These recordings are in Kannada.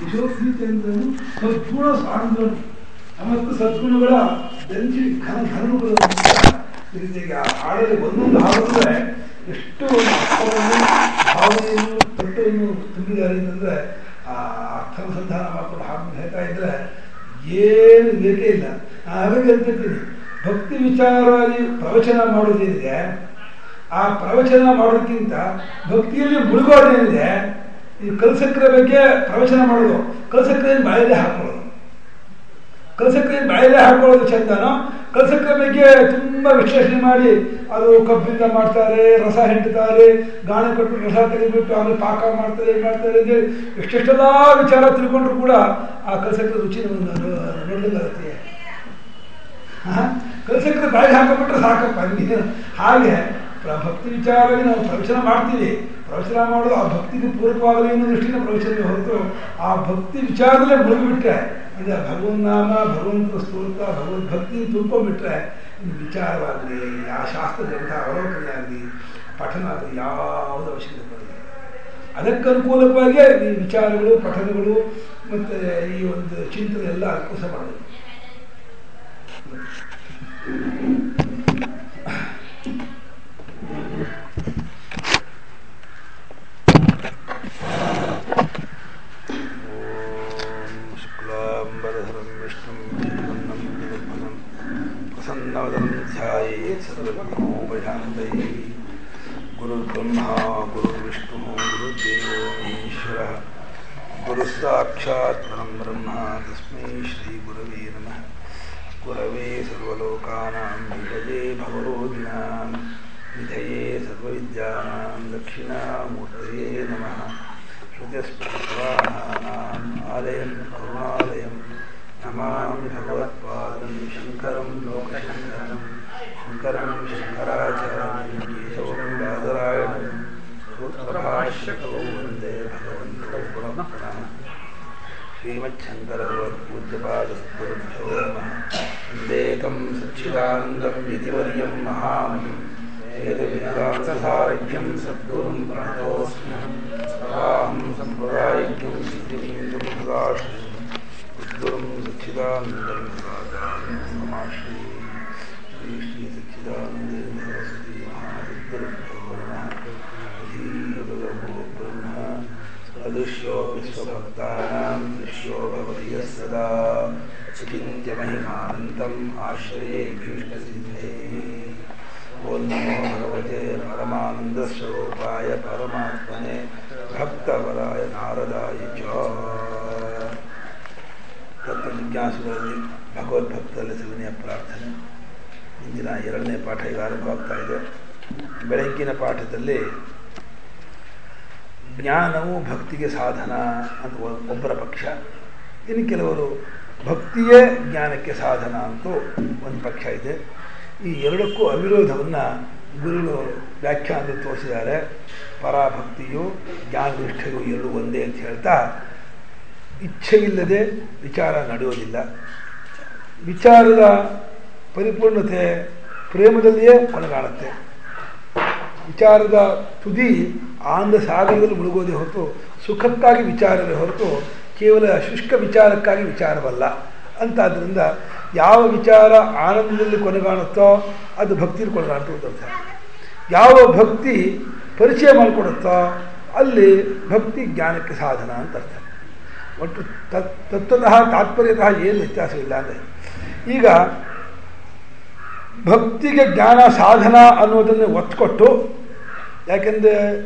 ಯಶೋಪ್ರೀತಿಯಂದ್ರನು ಸದ್ಗುಣ ಸಾಂದ್ರನು ಮತ್ತು ಸದ್ಗುಣಗಳ ದಂಚಿ ಘನಗಳು ರೀತಿಯಾಗಿ ಹಾಡಲ್ಲಿ ಒಂದೊಂದು ಹಾಡಿದ್ರೆ ಎಷ್ಟು ಅರ್ಥವನ್ನು ಭಾವನೆಯನ್ನು ತತ್ವವನ್ನು ತುಂಬಿದ್ದಾರೆ ಅಂತಂದ್ರೆ ಆ ಅರ್ಥಾನುಸಂಧಾನ ಮಾಡ್ಕೊಂಡು ಹಾಡು ಹೇಳ್ತಾ ಇದ್ರೆ ಏನು ಬೇಕೇ ಇಲ್ಲ. ಹಾಗಾಗಿ ಹೇಳ್ತಿರ್ತೀನಿ, ಭಕ್ತಿ ವಿಚಾರವಾಗಿ ಪ್ರವಚನ ಮಾಡೋದೇನಿದೆ, ಆ ಪ್ರವಚನ ಮಾಡೋದಕ್ಕಿಂತ ಭಕ್ತಿಯಲ್ಲಿ ಮುಳುಗೋದೇನಿದೆ. ಈ ಕಲ್ಸಕ್ರೆ ಬಗ್ಗೆ ಪ್ರವಚನ ಮಾಡೋದು, ಕಲ್ಸಕ್ರೆಯನ್ನು ಬಾಯಲ್ಲೇ ಹಾಕೊಳ್ಳೋದು, ಕಲ್ಸಕ್ರೆಯನ್ನು ಬಾಯಲ್ಲೇ ಹಾಕೊಳ್ಳೋದು ಚಂದನೋ, ಕಲ್ಸಕ್ರೆ ಬಗ್ಗೆ ತುಂಬ ವಿಶ್ಲೇಷಣೆ ಮಾಡಿ ಅದು ಕಬ್ಬಿಂದ ಮಾಡ್ತಾರೆ, ರಸ ಹೆಂಟುತ್ತಾರೆ, ಗಾಣ ಕೊಟ್ಟು ರಸ ತೆಗೆದುಬಿಟ್ಟು ಆಮೇಲೆ ಪಾಕ ಮಾಡ್ತಾರೆ ಅಂತೇಳಿ ಎಷ್ಟೆಷ್ಟೆಲ್ಲ ವಿಚಾರ ತಿಳ್ಕೊಂಡ್ರು ಕೂಡ ಆ ಕಲ್ಸಕ್ರೆ ರುಚಿ ನೋಡಿದಂಗಾಗುತ್ತೆ. ಕಲ್ಸಕ್ರೆ ಬಾಯಿಗೆ ಹಾಕೊಂಡ್ಬಿಟ್ರೆ ಸಾಕಪ್ಪ. ಹಾಗೆ ಭಕ್ತಿ ವಿಚಾರವಾಗಿ ನಾವು ಪ್ರವಚನ ಮಾಡ್ತೀವಿ. ಪ್ರವಚನ ಮಾಡೋದು ಆ ಭಕ್ತಿಗೆ ಪೂರಕವಾಗಲಿ ಅನ್ನೋ ದೃಷ್ಟಿಯಿಂದ ಪ್ರವಚನವೇ ಹೊರತು ಆ ಭಕ್ತಿ ವಿಚಾರದಲ್ಲೇ ಮುಳುಗಿಬಿಟ್ರೆ, ಅಂದರೆ ಭಗವನ್ ನಾಮ, ಭಗವಂತನ ಸ್ತೋತ್ರ, ಭಗವದ್ಭಕ್ತಿ ತುಂಬಿಬಿಟ್ರೆ ಇನ್ನು ವಿಚಾರವಾಗಲಿ, ಆ ಶಾಸ್ತ್ರ ಗ್ರಂಥ ಅವಲೋಕನೆ ಆಗಲಿ, ಪಠನ ಆಗಲಿ ಯಾವುದೂ ಅವಶ್ಯಕತೆ ಬರಲಿಲ್ಲ. ಅದಕ್ಕನುಕೂಲವಾಗಿಯೇ ಈ ವಿಚಾರಗಳು, ಪಠನಗಳು ಮತ್ತು ಈ ಒಂದು ಚಿಂತನೆ ಎಲ್ಲ ಅನುಕೂಲ ಮಾಡಬೇಕು. ಶುಕ್ಲಾಂಬರಧರಂ ವಿಷ್ಣುಂ ಶಶಿವರ್ಣಂ ಚತುರ್ಭುಜಂ ಪ್ರಸನ್ನವದನಂ ಧ್ಯಾಯೇತ್ ಸರ್ವವಿಘ್ನೋಪಶಾಂತಯೇ. ಗುರುರ್ಬ್ರಹ್ಮ ಗುರುರ್ವಿಷ್ಣುಃ ಗುರುರ್ದೇವೋ ಮಹೇಶ್ವರಃ, ಗುರುಸ್ಸಾಕ್ಷಾತ್ ಪರಂ ಬ್ರಹ್ಮ ತಸ್ಮೈ ಶ್ರೀ ಗುರವೇ ನಮಃ. ಗುರವೇ ಸರ್ವಲೋಕಾನಾಂ ವಿಷಜೇ ಭವರೋಗಿಣಾಂ ವಿಧಯೇ ಸರ್ವವಿದ್ಯಾನಾಂ ದಕ್ಷಿಣಾಮೂರ್ತಯೇ ನಮಃ. ಶ್ರುತಿಸ್ಮೃತಿಪುರಾಣಾನಾಂ ಆಲಯಂ ಕರುಣಾಲಯಂ ನಮಾಮಿ ಭಗವತ್ಪಾದಂ ಶಂಕರಂ ಲೋಕಶಂಕರಂ. ಶಂಕರಂ ಶಂಕರಾಚಾರ್ಯಂ ಕೇಶವಂ ಬಾದರಾಯಣಂ ಸೂತ್ರಭಾಷ್ಯಕೋ ವಂದೇ ಭಗವಂತೋ ಪುನಃ ಪುನಃ. ಶ್ರೀಮಚ್ಛಂಕರಭಗವತ್ಪೂಜ್ಯಪಾದಸ್ಮೃತಿಭ್ಯೋ ನಮಃ. ವಂದೇಕಂ ಸಚ್ಚಿದಾನಂದಂ ಯತಿವರ್ಯಂ ಮಹಾಮಹಿಂ ವೇದವೇದಾಂತಸಾರಥ್ಯಂ ಸದ್ಗುರುಂ ಪ್ರಣತೋಸ್ಮ್ಯಹಂ. ಸದಾಹಂ ಸಂಪ್ರದಾಯಜ್ಞಂ ಸಿದ್ಧಿಲಿಂಗಂ ಸದಾಶ್ರಯಂ ಸದ್ಗುರುಂ ಸಚ್ಚಿದಾನಂದಂ ಸದಾಚಾರ್ಯಂ ನಮಾಶ್ರಯೇ. ಶ್ರೀ ಶ್ರೀ ಸಚ್ಚಿದಾನಂದೇಂದ್ರ ಸರಸ್ವತಿ ಮಹಾವಿದ್ಗುರುಭ್ಯೋ ನಮಃ. ಅಧೀರಭಗವೋ ಬ್ರಹ್ಮ ಅದೃಶ್ಯೋ ವಿಶ್ವಭಕ್ತಾನಾಂ ದೃಶ್ಯೋ ಭವತಿ ಯಃ ಸದಾ ಚಿಂತ್ಯಮಹಿಮಾನಂತಂ ಆಶ್ರಯೇ ಭೀಷ್ಟಸಿದ್ಧೇ. ಓಂ ನಮೋ ಭಗವತೆ ಪರಮಾನಂದಸ್ವರೂಪಾಯ ಪರಮಾತ್ಮನೆ ಭಕ್ತವರಾಯ ನಾರದಾಯ ಚ. ತತ್ವಜಿಜ್ಞಾಸುಗಳಲ್ಲಿ ಭಗವದ್ಭಕ್ತರಲ್ಲಿ ಸವಿನಯ ಪ್ರಾರ್ಥನೆ. ಇಂದಿನ 2ನೇ ಪಾಠ ಈಗ ಆರಂಭವಾಗ್ತಾ ಇದೆ. ಬೆಳಗ್ಗಿನ ಪಾಠದಲ್ಲಿ ಜ್ಞಾನವು ಭಕ್ತಿಗೆ ಸಾಧನ ಅಂತ ಒಬ್ಬರ ಪಕ್ಷ, ಇನ್ನು ಕೆಲವರು ಭಕ್ತಿಯೇ ಜ್ಞಾನಕ್ಕೆ ಸಾಧನ ಅಂತೂ ಒಂದು ಪಕ್ಷ ಇದೆ. ಈ ಎರಡಕ್ಕೂ ಅವಿರೋಧವನ್ನು ಗುರುಗಳು ವ್ಯಾಖ್ಯಾನದಲ್ಲಿ ತೋರಿಸಿದ್ದಾರೆ. ಪರಾಭಕ್ತಿಯು ಜ್ಞಾನನಿಷ್ಠೆಯು ಎರಡು ಒಂದೇ ಅಂತ ಹೇಳ್ತಾ, ಇಚ್ಛೆ ಇಲ್ಲದೆ ವಿಚಾರ ನಡೆಯೋದಿಲ್ಲ. ವಿಚಾರದ ಪರಿಪೂರ್ಣತೆ ಪ್ರೇಮದಲ್ಲಿಯೇ ಕೊನೆಗಾಣುತ್ತೆ. ವಿಚಾರದ ತುದಿ ಆನಂದ ಸಾಗರದಲ್ಲಿ ಮುಳುಗೋದೇ ಹೊರತು ಸುಖಕ್ಕಾಗಿ ವಿಚಾರವೇ ಹೊರತು ಕೇವಲ ಶುಷ್ಕ ವಿಚಾರಕ್ಕಾಗಿ ವಿಚಾರವಲ್ಲ ಅಂತಾದ್ದರಿಂದ ಯಾವ ವಿಚಾರ ಆನಂದದಲ್ಲಿ ಕೊನೆಗಾಣುತ್ತೋ ಅದು ಭಕ್ತಿಯಲ್ಲಿ ಕೊನೆಗಾಣುತ್ತೋ ಅಂತ ಅರ್ಥ. ಯಾವ ಭಕ್ತಿ ಪರಿಚಯ ಮಾಡಿಕೊಡುತ್ತೋ ಅಲ್ಲಿ ಭಕ್ತಿ ಜ್ಞಾನಕ್ಕೆ ಸಾಧನ ಅಂತ ಅರ್ಥ. ಒಟ್ಟು ತತ್ವತಃ ತಾತ್ಪರ್ಯತಃ ಏನು ವ್ಯತ್ಯಾಸವಿಲ್ಲ ಅಂದರೆ, ಈಗ ಭಕ್ತಿಗೆ ಜ್ಞಾನ ಸಾಧನ ಅನ್ನೋದನ್ನು ಒತ್ತುಕೊಟ್ಟು, ಯಾಕೆಂದರೆ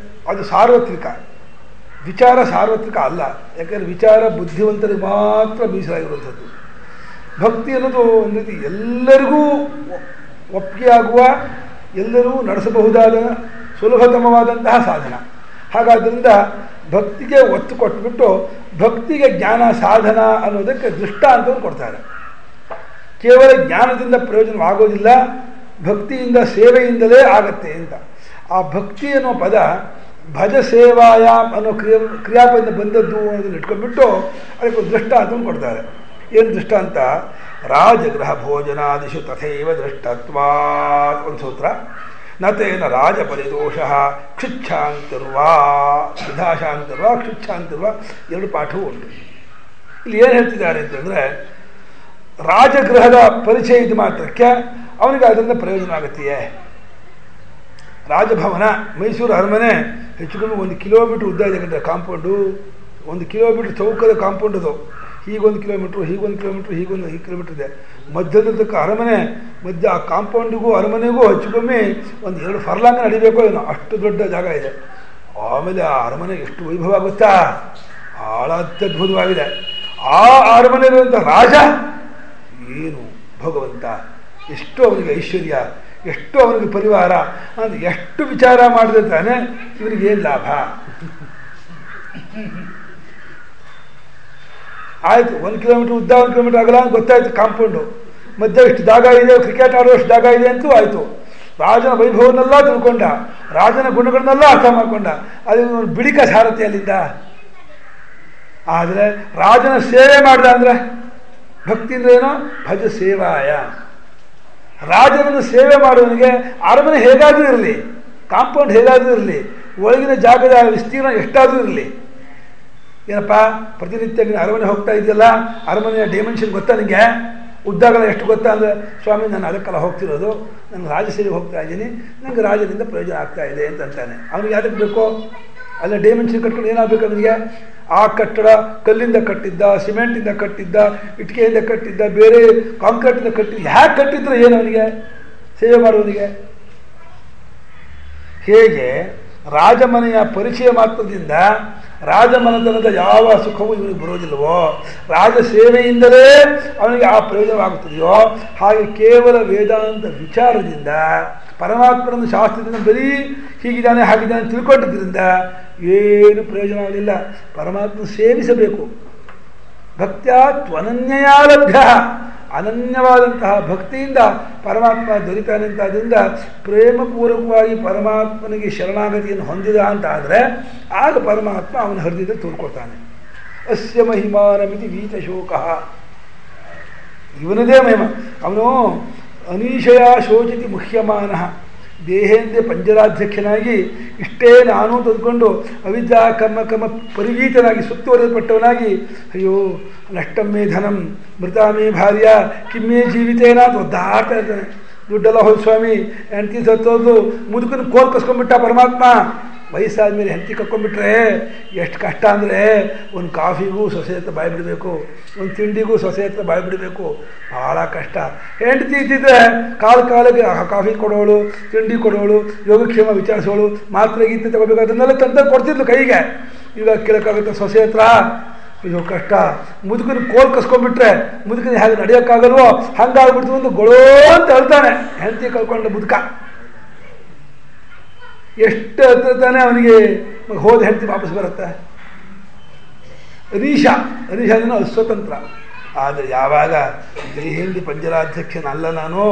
ಅದು ಸಾರ್ವತ್ರಿಕ, ವಿಚಾರ ಸಾರ್ವತ್ರಿಕ ಅಲ್ಲ. ಯಾಕೆಂದರೆ ವಿಚಾರ ಬುದ್ಧಿವಂತರಿಗೆ ಮಾತ್ರ ಮೀಸಲಾಗಿರುವಂಥದ್ದು. ಭಕ್ತಿ ಅನ್ನೋದು ಒಂದು ರೀತಿ ಎಲ್ಲರಿಗೂ ಒಪ್ಪಿಗೆಯಾಗುವ, ಎಲ್ಲರೂ ನಡೆಸಬಹುದಾದ ಸುಲಭತಮವಾದಂತಹ ಸಾಧನ. ಹಾಗಾದ್ದರಿಂದ ಭಕ್ತಿಗೆ ಒತ್ತು ಕೊಟ್ಟುಬಿಟ್ಟು ಭಕ್ತಿಗೆ ಜ್ಞಾನ ಸಾಧನ ಅನ್ನೋದಕ್ಕೆ ದೃಷ್ಟಾಂತವನ್ನು ಕೊಡ್ತಾರೆ. ಕೇವಲ ಜ್ಞಾನದಿಂದ ಪ್ರಯೋಜನವಾಗೋದಿಲ್ಲ, ಭಕ್ತಿಯಿಂದ ಸೇವೆಯಿಂದಲೇ ಆಗತ್ತೆ ಅಂತ. ಆ ಭಕ್ತಿ ಅನ್ನೋ ಪದ ಭಜ ಸೇವಾಯಾಮ್ ಅನ್ನೋ ಕ್ರಿಯಾಪದಿಂದ ಬಂದದ್ದು ಅನ್ನೋದನ್ನು ಇಟ್ಕೊಂಡ್ಬಿಟ್ಟು ಅದಕ್ಕೊಂದು ದೃಷ್ಟಾಂತವನ್ನು ಕೊಡ್ತಾರೆ. ಏನು ದೃಷ್ಟಾಂತ? ರಾಜಗೃಹ ಭೋಜನಾದಿಶು ತಥೈವ ದೃಷ್ಟತ್ವಾತ್ ಒಂದು ಸೂತ್ರ. ನತೇನ ರಾಜ ಪರಿದೋಷ ಕ್ಷುಚ್ಛಾಂತಿರ್ವಾ ವಿಧಾಶಾಂತಿರ್ವಾ ಕ್ಷುಚ್ಛಾಂತಿರ್ವಾ ಎರಡು ಪಾಠವೂ ಉಂಟು. ಇಲ್ಲಿ ಏನು ಹೇಳ್ತಿದ್ದಾರೆ ಅಂತಂದರೆ, ರಾಜಗೃಹದ ಪರಿಚಯ ಇದು ಮಾತ್ರಕ್ಕೆ ಅವನಿಗೆ ಅದರಿಂದ ಪ್ರಯೋಜನ ಆಗುತ್ತೆಯೇ. ರಾಜಭವನ ಮೈಸೂರು ಅರಮನೆ ಹೆಚ್ಚು ಕಮ್ಮಿ 1 ಕಿಲೋಮೀಟ್ರ್ ಉದ್ದ ಇದೆ ಕಂಡ್ರೆ ಕಾಂಪೌಂಡು. 1 ಕಿಲೋಮೀಟ್ರ್ ಚೌಕದ ಕಾಂಪೌಂಡ್ ಅದು. ಹೀಗೊಂದು ಕಿಲೋಮೀಟ್ರು, ಹೀಗೊಂದು ಕಿಲೋಮೀಟ್ರು, ಹೀಗೊಂದು 5 ಕಿಲೋಮೀಟ್ರ್ ಇದೆ. ಮಧ್ಯದಕ್ಕ ಅರಮನೆ, ಮಧ್ಯ ಆ ಕಾಂಪೌಂಡಿಗೂ ಅರಮನೆಗೂ ಹೆಚ್ಚು ಕಮ್ಮಿ 1-2 ಫರ್ಲಾಂಗ್ ನಡಿಬೇಕೋ ಏನೋ, ಅಷ್ಟು ದೊಡ್ಡ ಜಾಗ ಇದೆ. ಆಮೇಲೆ ಆ ಅರಮನೆ ಎಷ್ಟು ವೈಭವ ಆಗುತ್ತಾ, ಭಾಳ ಅತ್ಯದ್ಭುತವಾಗಿದೆ. ಆ ಅರಮನೆಯಿರುವಂಥ ರಾಜ ಏನು ಭಗವಂತ, ಎಷ್ಟು ಅವನಿಗೆ ಐಶ್ವರ್ಯ, ಎಷ್ಟು ಅವನಿಗೆ ಪರಿವಾರ ಅಂತ ಎಷ್ಟು ವಿಚಾರ ಮಾಡಿದ್ರೆ ತಾನೆ ಇವನಿಗೇನು ಲಾಭ. ಆಯಿತು, 1 ಕಿಲೋಮೀಟ್ರ್ ಉದ್ದ 1 ಕಿಲೋಮೀಟ್ರ್ ಆಗಲ್ಲ ಅಂತ ಗೊತ್ತಾಯ್ತು. ಕಾಂಪೌಂಡು ಮಧ್ಯೆ ಇಷ್ಟು ಜಾಗ ಇದೆ, ಕ್ರಿಕೆಟ್ ಆಡುವಷ್ಟು ಜಾಗ ಇದೆ ಅಂತೂ ಆಯಿತು. ರಾಜನ ವೈಭವನ್ನೆಲ್ಲ ತಿಳ್ಕೊಂಡ, ರಾಜನ ಗುಣಗಳನ್ನೆಲ್ಲ ಅರ್ಥ ಮಾಡಿಕೊಂಡ. ಅದು ಬಿಡಿಕ ಸಾರಥಿ ಅಲ್ಲಿಂದ. ಆದರೆ ರಾಜನ ಸೇವೆ ಮಾಡ್ದ ಅಂದರೆ ಭಕ್ತಿ ಅಂದ್ರೆ ಏನೋ, ಭಜ ಸೇವಾಯ. ರಾಜನನ್ನು ಸೇವೆ ಮಾಡುವವನಿಗೆ ಅರಮನೆ ಹೇಗಾದರೂ ಇರಲಿ, ಕಾಂಪೌಂಡ್ ಹೇಗಾದರೂ ಇರಲಿ, ಒಳಗಿನ ಜಾಗದ ವಿಸ್ತೀರ್ಣ ಎಷ್ಟಾದರೂ ಇರಲಿ, ಏನಪ್ಪ ಪ್ರತಿನಿತ್ಯ ನೀನು ಅರಮನೆ ಹೋಗ್ತಾ ಇದೆಯಲ್ಲ, ಅರಮನೆಯ ಡೈಮೆನ್ಷನ್ ಗೊತ್ತಾ ನಿಮಗೆ, ಉದ್ದಾಗಲ ಎಷ್ಟು ಗೊತ್ತಾ ಅಂದರೆ, ಸ್ವಾಮಿ ನಾನು ಅದಕ್ಕೆಲ್ಲ ಹೋಗ್ತಿರೋದು, ನಾನು ರಾಜಸೇವೆಗೆ ಹೋಗ್ತಾ ಇದ್ದೀನಿ, ನನಗೆ ರಾಜನಿಂದ ಪ್ರಯೋಜನ ಆಗ್ತಾ ಇದೆ ಅಂತಂತಾನೆ. ಅವನಿಗೆ ಯಾತಕ್ಕೆ ಬೇಕೋ, ಅಲ್ಲ ಡೈಮೆನ್ಷನ್ ಕಟ್ಕೊಂಡು ಏನಾಗಬೇಕು ಅವನಿಗೆ? ಆ ಕಟ್ಟಡ ಕಲ್ಲಿಂದ ಕಟ್ಟಿದ್ದ, ಸಿಮೆಂಟಿಂದ ಕಟ್ಟಿದ್ದ, ಇಟ್ಟಿಗೆಯಿಂದ ಕಟ್ಟಿದ್ದ, ಬೇರೆ ಕಾಂಕ್ರೀಟಿಂದ ಕಟ್ಟಿದ್ದ, ಹ್ಯಾಕೆ ಕಟ್ಟಿದ್ರೆ ಏನು ಅವನಿಗೆ ಸೇವೆ ಮಾಡುವವನಿಗೆ? ಹೇಗೆ ರಾಜಮನೆಯ ಪರಿಚಯ ಮಾತ್ರದಿಂದ ರಾಜಮನೆತನದ ಯಾವ ಸುಖವೂ ಇವನಿಗೆ ಬರೋದಿಲ್ಲವೋ, ರಾಜ ಸೇವೆಯಿಂದಲೇ ಅವನಿಗೆ ಆ ಪ್ರಯೋಜನವಾಗುತ್ತದೆಯೋ, ಹಾಗೆ ಕೇವಲ ವೇದಾಂತ ವಿಚಾರದಿಂದ ಪರಮಾತ್ಮನನ್ನು ಶಾಸ್ತ್ರದಿಂದ ಬರೀ ಹೀಗಿದ್ದಾನೆ ಹಾಗಿದ್ದಾನೆ ತಿಳ್ಕೊಂಡಿದ್ದರಿಂದ ಏನು ಪ್ರಯೋಜನ ಆಗಲಿಲ್ಲ. ಪರಮಾತ್ಮ ಸೇವಿಸಬೇಕು. ಭಕ್ತ್ಯಾ ತ್ವನನ್ಯಯ ಲಭ್ಯ, ಅನನ್ಯವಾದಂತಹ ಭಕ್ತಿಯಿಂದ ಪರಮಾತ್ಮ ದೊರೀತಾನೆ ಅಂತಾದ್ದರಿಂದ ಪ್ರೇಮಪೂರ್ವಕವಾಗಿ ಪರಮಾತ್ಮನಿಗೆ ಶರಣಾಗತಿಯನ್ನು ಹೊಂದಿದ ಅಂತ ಆದರೆ ಆಗ ಪರಮಾತ್ಮ ಅವನ ಹೃದಯದಲ್ಲಿ ತೋರ್ಕೊಳ್ತಾನೆ. ಅಸ್ಯ ಮಹಿಮಾನಮಿತಿ ವೀತಶೋಕ, ಇವನದೇ ಮಹಿಮ. ಅವನು ಅನೀಶಯ ಶೋಚಿತಿ ಮುಹ್ಯಮಾನ, ದೇಹೇಂದ್ರಿಯ ಪಂಜರಾಧ್ಯಕ್ಷನಾಗಿ ಇಷ್ಟೇ ನಾನು ತಂದುಕೊಂಡು ಅವಿದ್ಯಾ ಕರ್ಮ ಪರಿವೀತನಾಗಿ ಸುತ್ತುವರಿಯಲ್ಪಟ್ಟವನಾಗಿ, ಅಯ್ಯೋ ನಷ್ಟಮ್ಮೇ ಧನಂ ಮೃತಾಮೇ ಭಾರ್ಯ ಕಿಮ್ಮೇ ಜೀವಿತೇನ ಅಂತ ಒದ್ದಾಡ್ತಾ ಇರ್ತಾನೆ. ದುಡ್ಡೆಲ್ಲ ಹೋದ್ ಸ್ವಾಮಿ, ಹೆಂಡತಿ ಸತ್ತೋದು, ಮುದುಕನ ಕೋಲ್ ಕಸ್ಕೊಂಡ್ಬಿಟ್ಟ ಪರಮಾತ್ಮ. ವಯಸ್ಸಾದ ಮೇಲೆ ಹೆಂಡತಿ ಕಕ್ಕೊಂಡ್ಬಿಟ್ರೆ ಎಷ್ಟು ಕಷ್ಟ ಅಂದರೆ, ಒಂದು ಕಾಫಿಗೂ ಸೊಸೆ ಹತ್ರ ಬಾಯಿ ಬಿಡಬೇಕು, ಒಂದು ತಿಂಡಿಗೂ ಸೊಸೆ ಹತ್ರ ಬಾಯಿ ಬಿಡಬೇಕು, ಭಾಳ ಕಷ್ಟ. ಹೆಂಡತಿ ಇದ್ದಿದ್ರೆ ಕಾಲಕ್ಕೆ ಕಾಫಿ ಕೊಡೋಳು, ತಿಂಡಿ ಕೊಡೋಳು, ಯೋಗಕ್ಷೇಮ ವಿಚಾರಿಸೋಳು, ಮಾತ್ರೆ ಗೀತೆ ತಗೋಬೇಕು, ಅದನ್ನೆಲ್ಲ ತಂದು ಕೊಡ್ತಿದ್ಲು ಕೈಗೆ. ಈಗ ಕೇಳೋಕ್ಕಾಗುತ್ತೆ ಸೊಸೆ ಹತ್ರ, ಇದು ಕಷ್ಟ. ಮುದುಕನ ಕೋಲ್ ಕಸ್ಕೊಂಡ್ಬಿಟ್ರೆ ಮುದುಕನ ಹೇಗೆ ನಡೆಯೋಕ್ಕಾಗಲ್ವೋ ಹಂಗಾಗ್ಬಿಡ್ತು ಒಂದು ಗೊಳೋ ಅಂತ ಹೇಳ್ತಾನೆ ಹೆಂಡತಿ ಕಳ್ಕೊಂಡ ಮುದುಕ. ಎಷ್ಟು ಹತ್ರ ತಾನೆ ಅವನಿಗೆ ಹೋದ ಹೆಂಡತಿ ವಾಪಸ್ ಬರುತ್ತೆ. ಅನೀಶಾದನ್ನು ಅಸ್ವತಂತ್ರ. ಆದರೆ ಯಾವಾಗ ದೇಹೇಂದ್ರಿಯ ಪಂಜರಾಧ್ಯಕ್ಷನಲ್ಲ ನಾನು,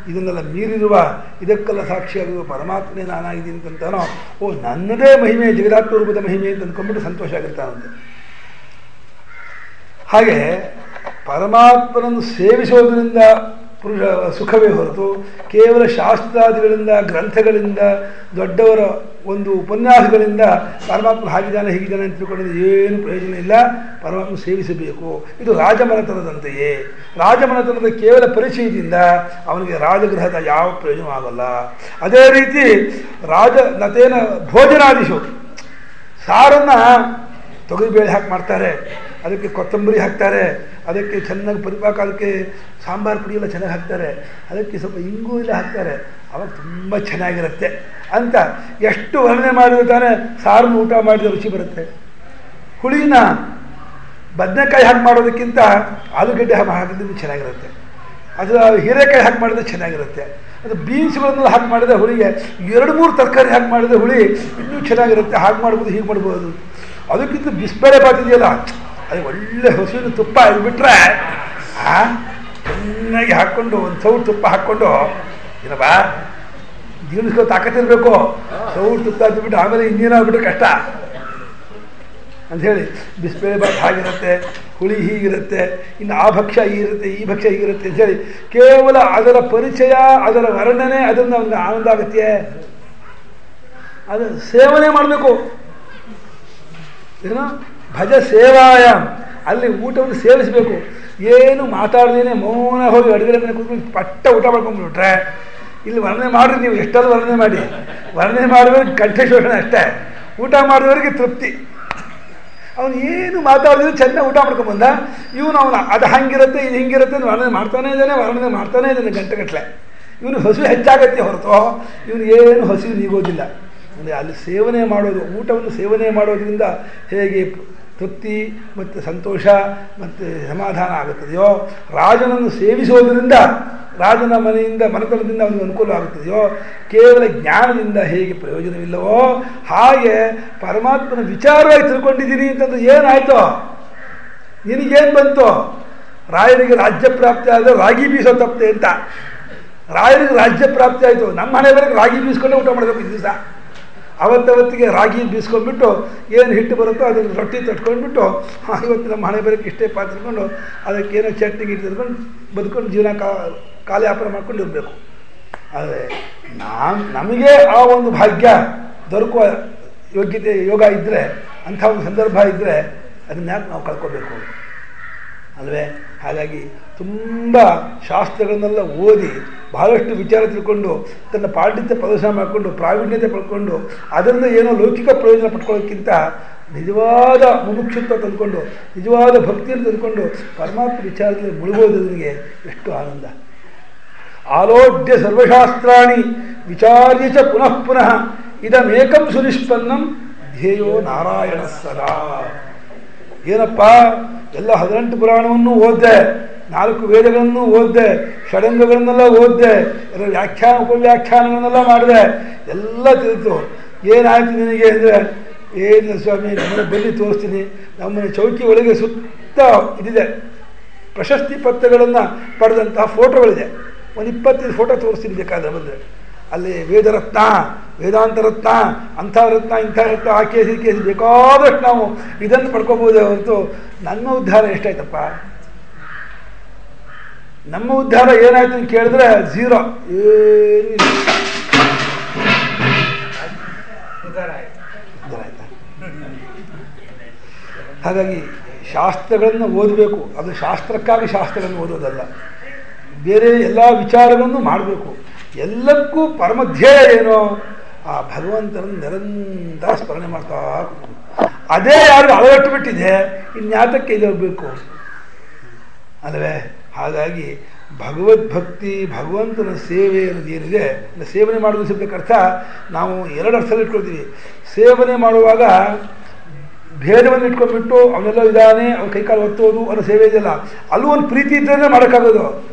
ಇದನ್ನೆಲ್ಲ ಮೀರಿರುವ ಇದಕ್ಕೆಲ್ಲ ಸಾಕ್ಷಿಯಾಗುವ ಪರಮಾತ್ಮನೇ ನಾನಾಗಿದ್ದೀನಿ ಅಂತಾನೋ, ಓ ನನ್ನದೇ ಮಹಿಮೆ, ಜಗದಾತ್ಮ ರೂಪದ ಮಹಿಮೆ ಅಂತ ಅಂದ್ಕೊಂಡ್ಬಿಟ್ಟು ಸಂತೋಷ ಆಗಿರ್ತಾನಂತೆ. ಹಾಗೆ ಪರಮಾತ್ಮನನ್ನು ಸೇವಿಸೋದರಿಂದ ಪುರುಷ ಸುಖವೇ ಹೊರತು ಕೇವಲ ಶಾಸ್ತ್ರಾದಿಗಳಿಂದ, ಗ್ರಂಥಗಳಿಂದ, ದೊಡ್ಡವರ ಒಂದು ಉಪನ್ಯಾಸಗಳಿಂದ ಪರಮಾತ್ಮ ಹಾಗಿದ್ದಾನೆ ಹೀಗಿದ್ದಾನೆ ಅಂತ ತಿಳ್ಕೊಳ್ಳೋದು ಏನು ಪ್ರಯೋಜನ ಇಲ್ಲ. ಪರಮಾತ್ಮ ಸೇವಿಸಬೇಕು. ಇದು ರಾಜಮನೆತನದಂತೆಯೇ. ರಾಜಮನೆತನದ ಕೇವಲ ಪರಿಚಯದಿಂದ ಅವನಿಗೆ ರಾಜಗೃಹದ ಯಾವ ಪ್ರಯೋಜನ ಆಗಲ್ಲ. ಅದೇ ರೀತಿ ನತೇನ ಭೋಜನಾದಿಶು, ಸಾರನ್ನು ತೊಗರಿಬೇಳೆ ಹಾಕಿ ಮಾಡ್ತಾರೆ, ಅದಕ್ಕೆ ಕೊತ್ತಂಬರಿ ಹಾಕ್ತಾರೆ, ಅದಕ್ಕೆ ಚೆನ್ನಾಗಿ ಪರಿಪಾಕ, ಅದಕ್ಕೆ ಸಾಂಬಾರು ಪುಡಿ ಎಲ್ಲ ಚೆನ್ನಾಗಿ ಹಾಕ್ತಾರೆ, ಅದಕ್ಕೆ ಸ್ವಲ್ಪ ಇಂಗು ಎಲ್ಲ ಹಾಕ್ತಾರೆ, ಅವಾಗ ತುಂಬ ಚೆನ್ನಾಗಿರುತ್ತೆ ಅಂತ ಎಷ್ಟು ವರ್ಣನೆ ಮಾಡಿದ್ರೆ ತಾನೇ ಸಾರನ್ನು ಊಟ ಮಾಡಿದ ರುಚಿ ಬರುತ್ತೆ. ಹುಳಿನ ಬದನೆಕಾಯಿ ಹಾಕಿ ಮಾಡೋದಕ್ಕಿಂತ ಆಲೂಗಡ್ಡೆ ಹಾಕಿದ್ರೆ ಚೆನ್ನಾಗಿರುತ್ತೆ. ಅದು ಹೀರೆಕಾಯಿ ಹಾಕಿ ಮಾಡಿದ್ರೆ ಚೆನ್ನಾಗಿರುತ್ತೆ. ಅದು ಬೀನ್ಸ್ಗಳನ್ನೆಲ್ಲ ಹಾಕಿ ಮಾಡಿದ್ರೆ ಹುಳಿಗೆ 2-3 ತರಕಾರಿ ಹಾಕಿ ಮಾಡಿದ್ರೆ ಹುಳಿ ಇನ್ನೂ ಚೆನ್ನಾಗಿರುತ್ತೆ. ಹಾಗೆ ಮಾಡ್ಬೋದು, ಹೀಗೆ ಮಾಡ್ಬೋದು. ಅದಕ್ಕಿಂತ ಬಿಸಿಬೇಳೆ ಬಾತಿದೆಯಲ್ಲ, ಅದು ಒಳ್ಳೆ ಹಸುವಿನ ತುಪ್ಪ ಇದ್ಬಿಟ್ರೆ ಚೆನ್ನಾಗಿ ಹಾಕ್ಕೊಂಡು ಒಂದು ಸೌಟ್ ತುಪ್ಪ ಹಾಕ್ಕೊಂಡು ಏನಪ್ಪ ಜೀರ್ಣಿಸ್ಕೋ ತಾಕತ್ತಿರಬೇಕು. ಸೌಟ್ ತುಪ್ಪ ಹಾಕಿಬಿಟ್ಟು ಆಮೇಲೆ ಇನ್ನೇನಾಗ್ಬಿಟ್ರೆ ಕಷ್ಟ. ಅಂಥೇಳಿ ಬಿಸಿಬೇಳೆ ಬಾತ್ ಹಾಗಿರುತ್ತೆ, ಹುಳಿ ಹೀಗಿರುತ್ತೆ, ಇನ್ನು ಆ ಭಕ್ಷ್ಯ ಹೀಗಿರುತ್ತೆ, ಈ ಭಕ್ಷ್ಯ ಹೀಗಿರುತ್ತೆ ಅಂಥೇಳಿ ಕೇವಲ ಅದರ ಪರಿಚಯ, ಅದರ ವರ್ಣನೆ, ಅದನ್ನು ಅವನಿಗೆ ಆನಂದ ಆಗತ್ತೆ. ಅದು ಸೇವನೆ ಮಾಡಬೇಕು. ಏನು ಭಜ ಸೇವಾಯ, ಅಲ್ಲಿ ಊಟವನ್ನು ಸೇವಿಸಬೇಕು. ಏನು ಮಾತಾಡ್ದೇನೆ ಮೌನ ಹೋಗಿ ಅಡುಗೆ ಮನೆ ಕೂತ್ಕೊಂಡು ಪಟ್ಟ ಊಟ ಮಾಡ್ಕೊಂಡ್ಬಿಟ್ರೆ, ಇಲ್ಲಿ ವರ್ಣನೆ ಮಾಡಿರಿ, ನೀವು ಎಷ್ಟಾದ್ರೂ ವರ್ಣನೆ ಮಾಡಿ, ವರ್ಣನೆ ಮಾಡುವವರಿಗೆ ಕಂಠ ಶೋಷಣೆ ಅಷ್ಟೇ, ಊಟ ಮಾಡಿದವರಿಗೆ ತೃಪ್ತಿ. ಅವನು ಏನು ಮಾತಾಡಿದ್ರೆ ಚೆನ್ನಾಗಿ ಊಟ ಮಾಡ್ಕೊಂಡ್ಬಂದ, ಇವನು ಅದು ಹಂಗಿರುತ್ತೆ ಇದು ಹಿಂಗಿರುತ್ತೆ ಅಂತ ವರ್ಣನೆ ಮಾಡ್ತಾನೇ ಇದ್ದಾನೆ ಗಂಟೆಗಟ್ಟಲೆ. ಇವನು ಹಸಿವು ಹೆಚ್ಚಾಗತ್ತೆ ಹೊರತು ಇವನಿಗೇನು ಹಸಿವು ನೀಗೋದಿಲ್ಲ. ಅಂದರೆ ಅಲ್ಲಿ ಸೇವನೆ ಮಾಡೋದು, ಊಟವನ್ನು ಸೇವನೆ ಮಾಡೋದ್ರಿಂದ ಹೇಗೆ ತೃಪ್ತಿ ಮತ್ತು ಸಂತೋಷ ಮತ್ತು ಸಮಾಧಾನ ಆಗುತ್ತದೆಯೋ, ರಾಜನನ್ನು ಸೇವಿಸೋದರಿಂದ, ರಾಜನ ಮನೆತನದಿಂದ ಅವನಿಗೆ ಅನುಕೂಲ ಆಗುತ್ತದೆಯೋ, ಕೇವಲ ಜ್ಞಾನದಿಂದ ಹೇಗೆ ಪ್ರಯೋಜನವಿಲ್ಲವೋ ಹಾಗೆ ಪರಮಾತ್ಮನ ವಿಚಾರವಾಗಿ ತಿಳ್ಕೊಂಡಿದ್ದೀನಿ ಅಂತಂದ್ರೆ ಏನಾಯ್ತೋ, ನಿನಗೇನು ಬಂತು? ರಾಯರಿಗೆ ರಾಜ್ಯ ಪ್ರಾಪ್ತಿ ಆದರೆ ರಾಗಿ ಬೀಸೋ ತಪ್ಪೆ ಅಂತ. ರಾಯರಿಗೆ ರಾಜ್ಯ ಪ್ರಾಪ್ತಿ ಆಯಿತು, ನಮ್ಮ ಮನೆ ಬರೋಕ್ಕೆ ರಾಗಿ ಬೀಸ್ಕೊಂಡೇ ಊಟ ಮಾಡಬೇಕು ಈ ದಿವಸ. ಅವತ್ತವತ್ತಿಗೆ ರಾಗಿ ಬೀಸ್ಕೊಂಡ್ಬಿಟ್ಟು ಏನು ಹಿಟ್ಟು ಬರುತ್ತೋ ಅದನ್ನು ರೊಟ್ಟಿ ತಟ್ಕೊಂಡ್ಬಿಟ್ಟು ಇವತ್ತು ನಮ್ಮ ಹಣೆ ಬರೋಕ್ಕೆ ಇಷ್ಟೇ ಪಾತ್ಕೊಂಡು ಅದಕ್ಕೇನೋ ಚಟ್ನಿ ಗಿಟ್ಟು ತಿಳ್ಕೊಂಡು ಬದುಕೊಂಡು ಜೀವನ ಕಾಲಯಾಪನ ಮಾಡ್ಕೊಂಡು ಇರಬೇಕು. ಆದರೆ ನಮಗೆ ಆ ಒಂದು ಭಾಗ್ಯ ದೊರಕುವ ಯೋಗ್ಯತೆ ಯೋಗ ಇದ್ದರೆ, ಅಂಥ ಒಂದು ಸಂದರ್ಭ ಇದ್ದರೆ ಅದನ್ನ ಯಾಕೆ ನಾವು ಕಳ್ಕೋಬೇಕು ಅಲ್ವೇ? ಹಾಗಾಗಿ ತುಂಬ ಶಾಸ್ತ್ರಗಳನ್ನೆಲ್ಲ ಓದಿ ಬಹಳಷ್ಟು ವಿಚಾರ ತಿಳ್ಕೊಂಡು ತನ್ನ ಪಾಂಡಿತ್ಯ ಪ್ರದರ್ಶನ ಮಾಡಿಕೊಂಡು ಪ್ರಾವೀಣ್ಯತೆ ಪಡ್ಕೊಂಡು ಅದರಿಂದ ಏನೋ ಲೌಕಿಕ ಪ್ರಯೋಜನ ಪಡ್ಕೊಳ್ಳೋಕ್ಕಿಂತ ನಿಜವಾದ ಮುಮುಕ್ಷುತ್ವ ತಂದುಕೊಂಡು ನಿಜವಾದ ಭಕ್ತಿಯನ್ನು ತಂದುಕೊಂಡು ಪರಮಾತ್ಮ ವಿಚಾರದಲ್ಲಿ ಮುಳುಗೋದನಿಗೆ ಎಷ್ಟು ಆನಂದ. ಆಲೋಡ್ಯ ಸರ್ವಶಾಸ್ತ್ರಾಣಿ ವಿಚಾರ್ಯ ಚ ಪುನಃ ಪುನಃ ಇದಮೇಕಂ ಸುನಿಷ್ಪನ್ನಂ ಧ್ಯೇಯೋ ನಾರಾಯಣ ಸದಾ. ಏನಪ್ಪ, ಎಲ್ಲ 18 ಪುರಾಣವನ್ನು ಓದ್ದೆ, 4 ವೇದಗಳನ್ನು ಓದ್ದೆ, ಷಡಂಗಗಳನ್ನೆಲ್ಲ ಓದ್ದೆ, ಎಲ್ಲ ವ್ಯಾಖ್ಯಾನ ಉಪವ್ಯಾಖ್ಯಾನಗಳನ್ನೆಲ್ಲ ಮಾಡಿದೆ, ಎಲ್ಲ ತಿಳಿತು. ಏನಾಯ್ತು ನಿನಗೆ ಅಂದರೆ, ಏನಿಲ್ಲ ಸ್ವಾಮಿ, ನಮ್ಮನೆ ಬನ್ನಿ ತೋರಿಸ್ತೀನಿ. ನಮ್ಮನೆ ಚೌಕಿ ಒಳಗೆ ಸುತ್ತ ಇದಿದೆ, ಪ್ರಶಸ್ತಿ ಪತ್ರಗಳನ್ನು ಪಡೆದಂತಹ ಫೋಟೋಗಳಿದೆ. ಒಂದು 25 ಫೋಟೋ ತೋರಿಸ್ತೀನಿ ಬೇಕಾದ್ರೆ ಬಂದರೆ. ಅಲ್ಲಿ ವೇದರತ್ನ, ವೇದಾಂತ ರತ್ನ, ಅಂಥ ರತ್ನ ಇಂಥ ರತ್ನ, ಆ ಕೇಸಿ ಕೇಸಿ ಬೇಕಾದಷ್ಟು ನಾವು ಇದನ್ನು ಪಡ್ಕೋಬೋದೇ ಹೊರತು ನಮ್ಮ ಉದ್ಧಾರ ಎಷ್ಟಾಯ್ತಪ್ಪ? ನಮ್ಮ ಉದ್ಧಾರ ಏನಾಯ್ತು ಅಂತ ಕೇಳಿದ್ರೆ ಝೀರೋ, ಏನು ಇಲ್ಲ. ಹಾಗಾಗಿ ಶಾಸ್ತ್ರಗಳನ್ನು ಓದಬೇಕು. ಅದು ಶಾಸ್ತ್ರಕ್ಕಾಗಿ ಶಾಸ್ತ್ರಗಳನ್ನು ಓದೋದಲ್ಲ, ಬೇರೆ ಎಲ್ಲ ವಿಚಾರಗಳನ್ನು ಮಾಡಬೇಕು. ಎಲ್ಲಕ್ಕೂ ಪರಮಧ್ಯೇಯ ಏನೋ ಆ ಭಗವಂತನನ್ನು ನಿರಂತರ ಸ್ಮರಣೆ ಮಾಡ್ತಾ. ಅದೇ ಯಾರು ಅಳಗಟ್ಟು ಬಿಟ್ಟಿದೆ, ಇನ್ಯಾತಕ್ಕೆ ಇರಬೇಕು ಅಲ್ಲವೇ? ಹಾಗಾಗಿ ಭಗವದ್ಭಕ್ತಿ, ಭಗವಂತನ ಸೇವೆ ಅನ್ನೋದು ಏನಿದೆ, ಸೇವನೆ ಮಾಡೋದು ಸಿಗಬೇಕರ್ಥ ನಾವು 2 ಅರ್ಥದಲ್ಲಿ ಇಟ್ಕೊಳ್ತೀವಿ. ಸೇವನೆ ಮಾಡುವಾಗ ಭೇದವನ್ನು ಇಟ್ಕೊಂಡ್ಬಿಟ್ಟು ಅವನೆಲ್ಲ ಇದ್ದಾನೆ, ಅವ್ನ ಕೈಕಾಲು ಒತ್ತೋದು ಅನ್ನೋ ಸೇವೆ ಇದೆಯಲ್ಲ, ಅಲ್ಲೂ ಒಂದು ಪ್ರೀತಿ ಇದ್ದರೆ ಮಾಡೋಕ್ಕಾಗೋದು,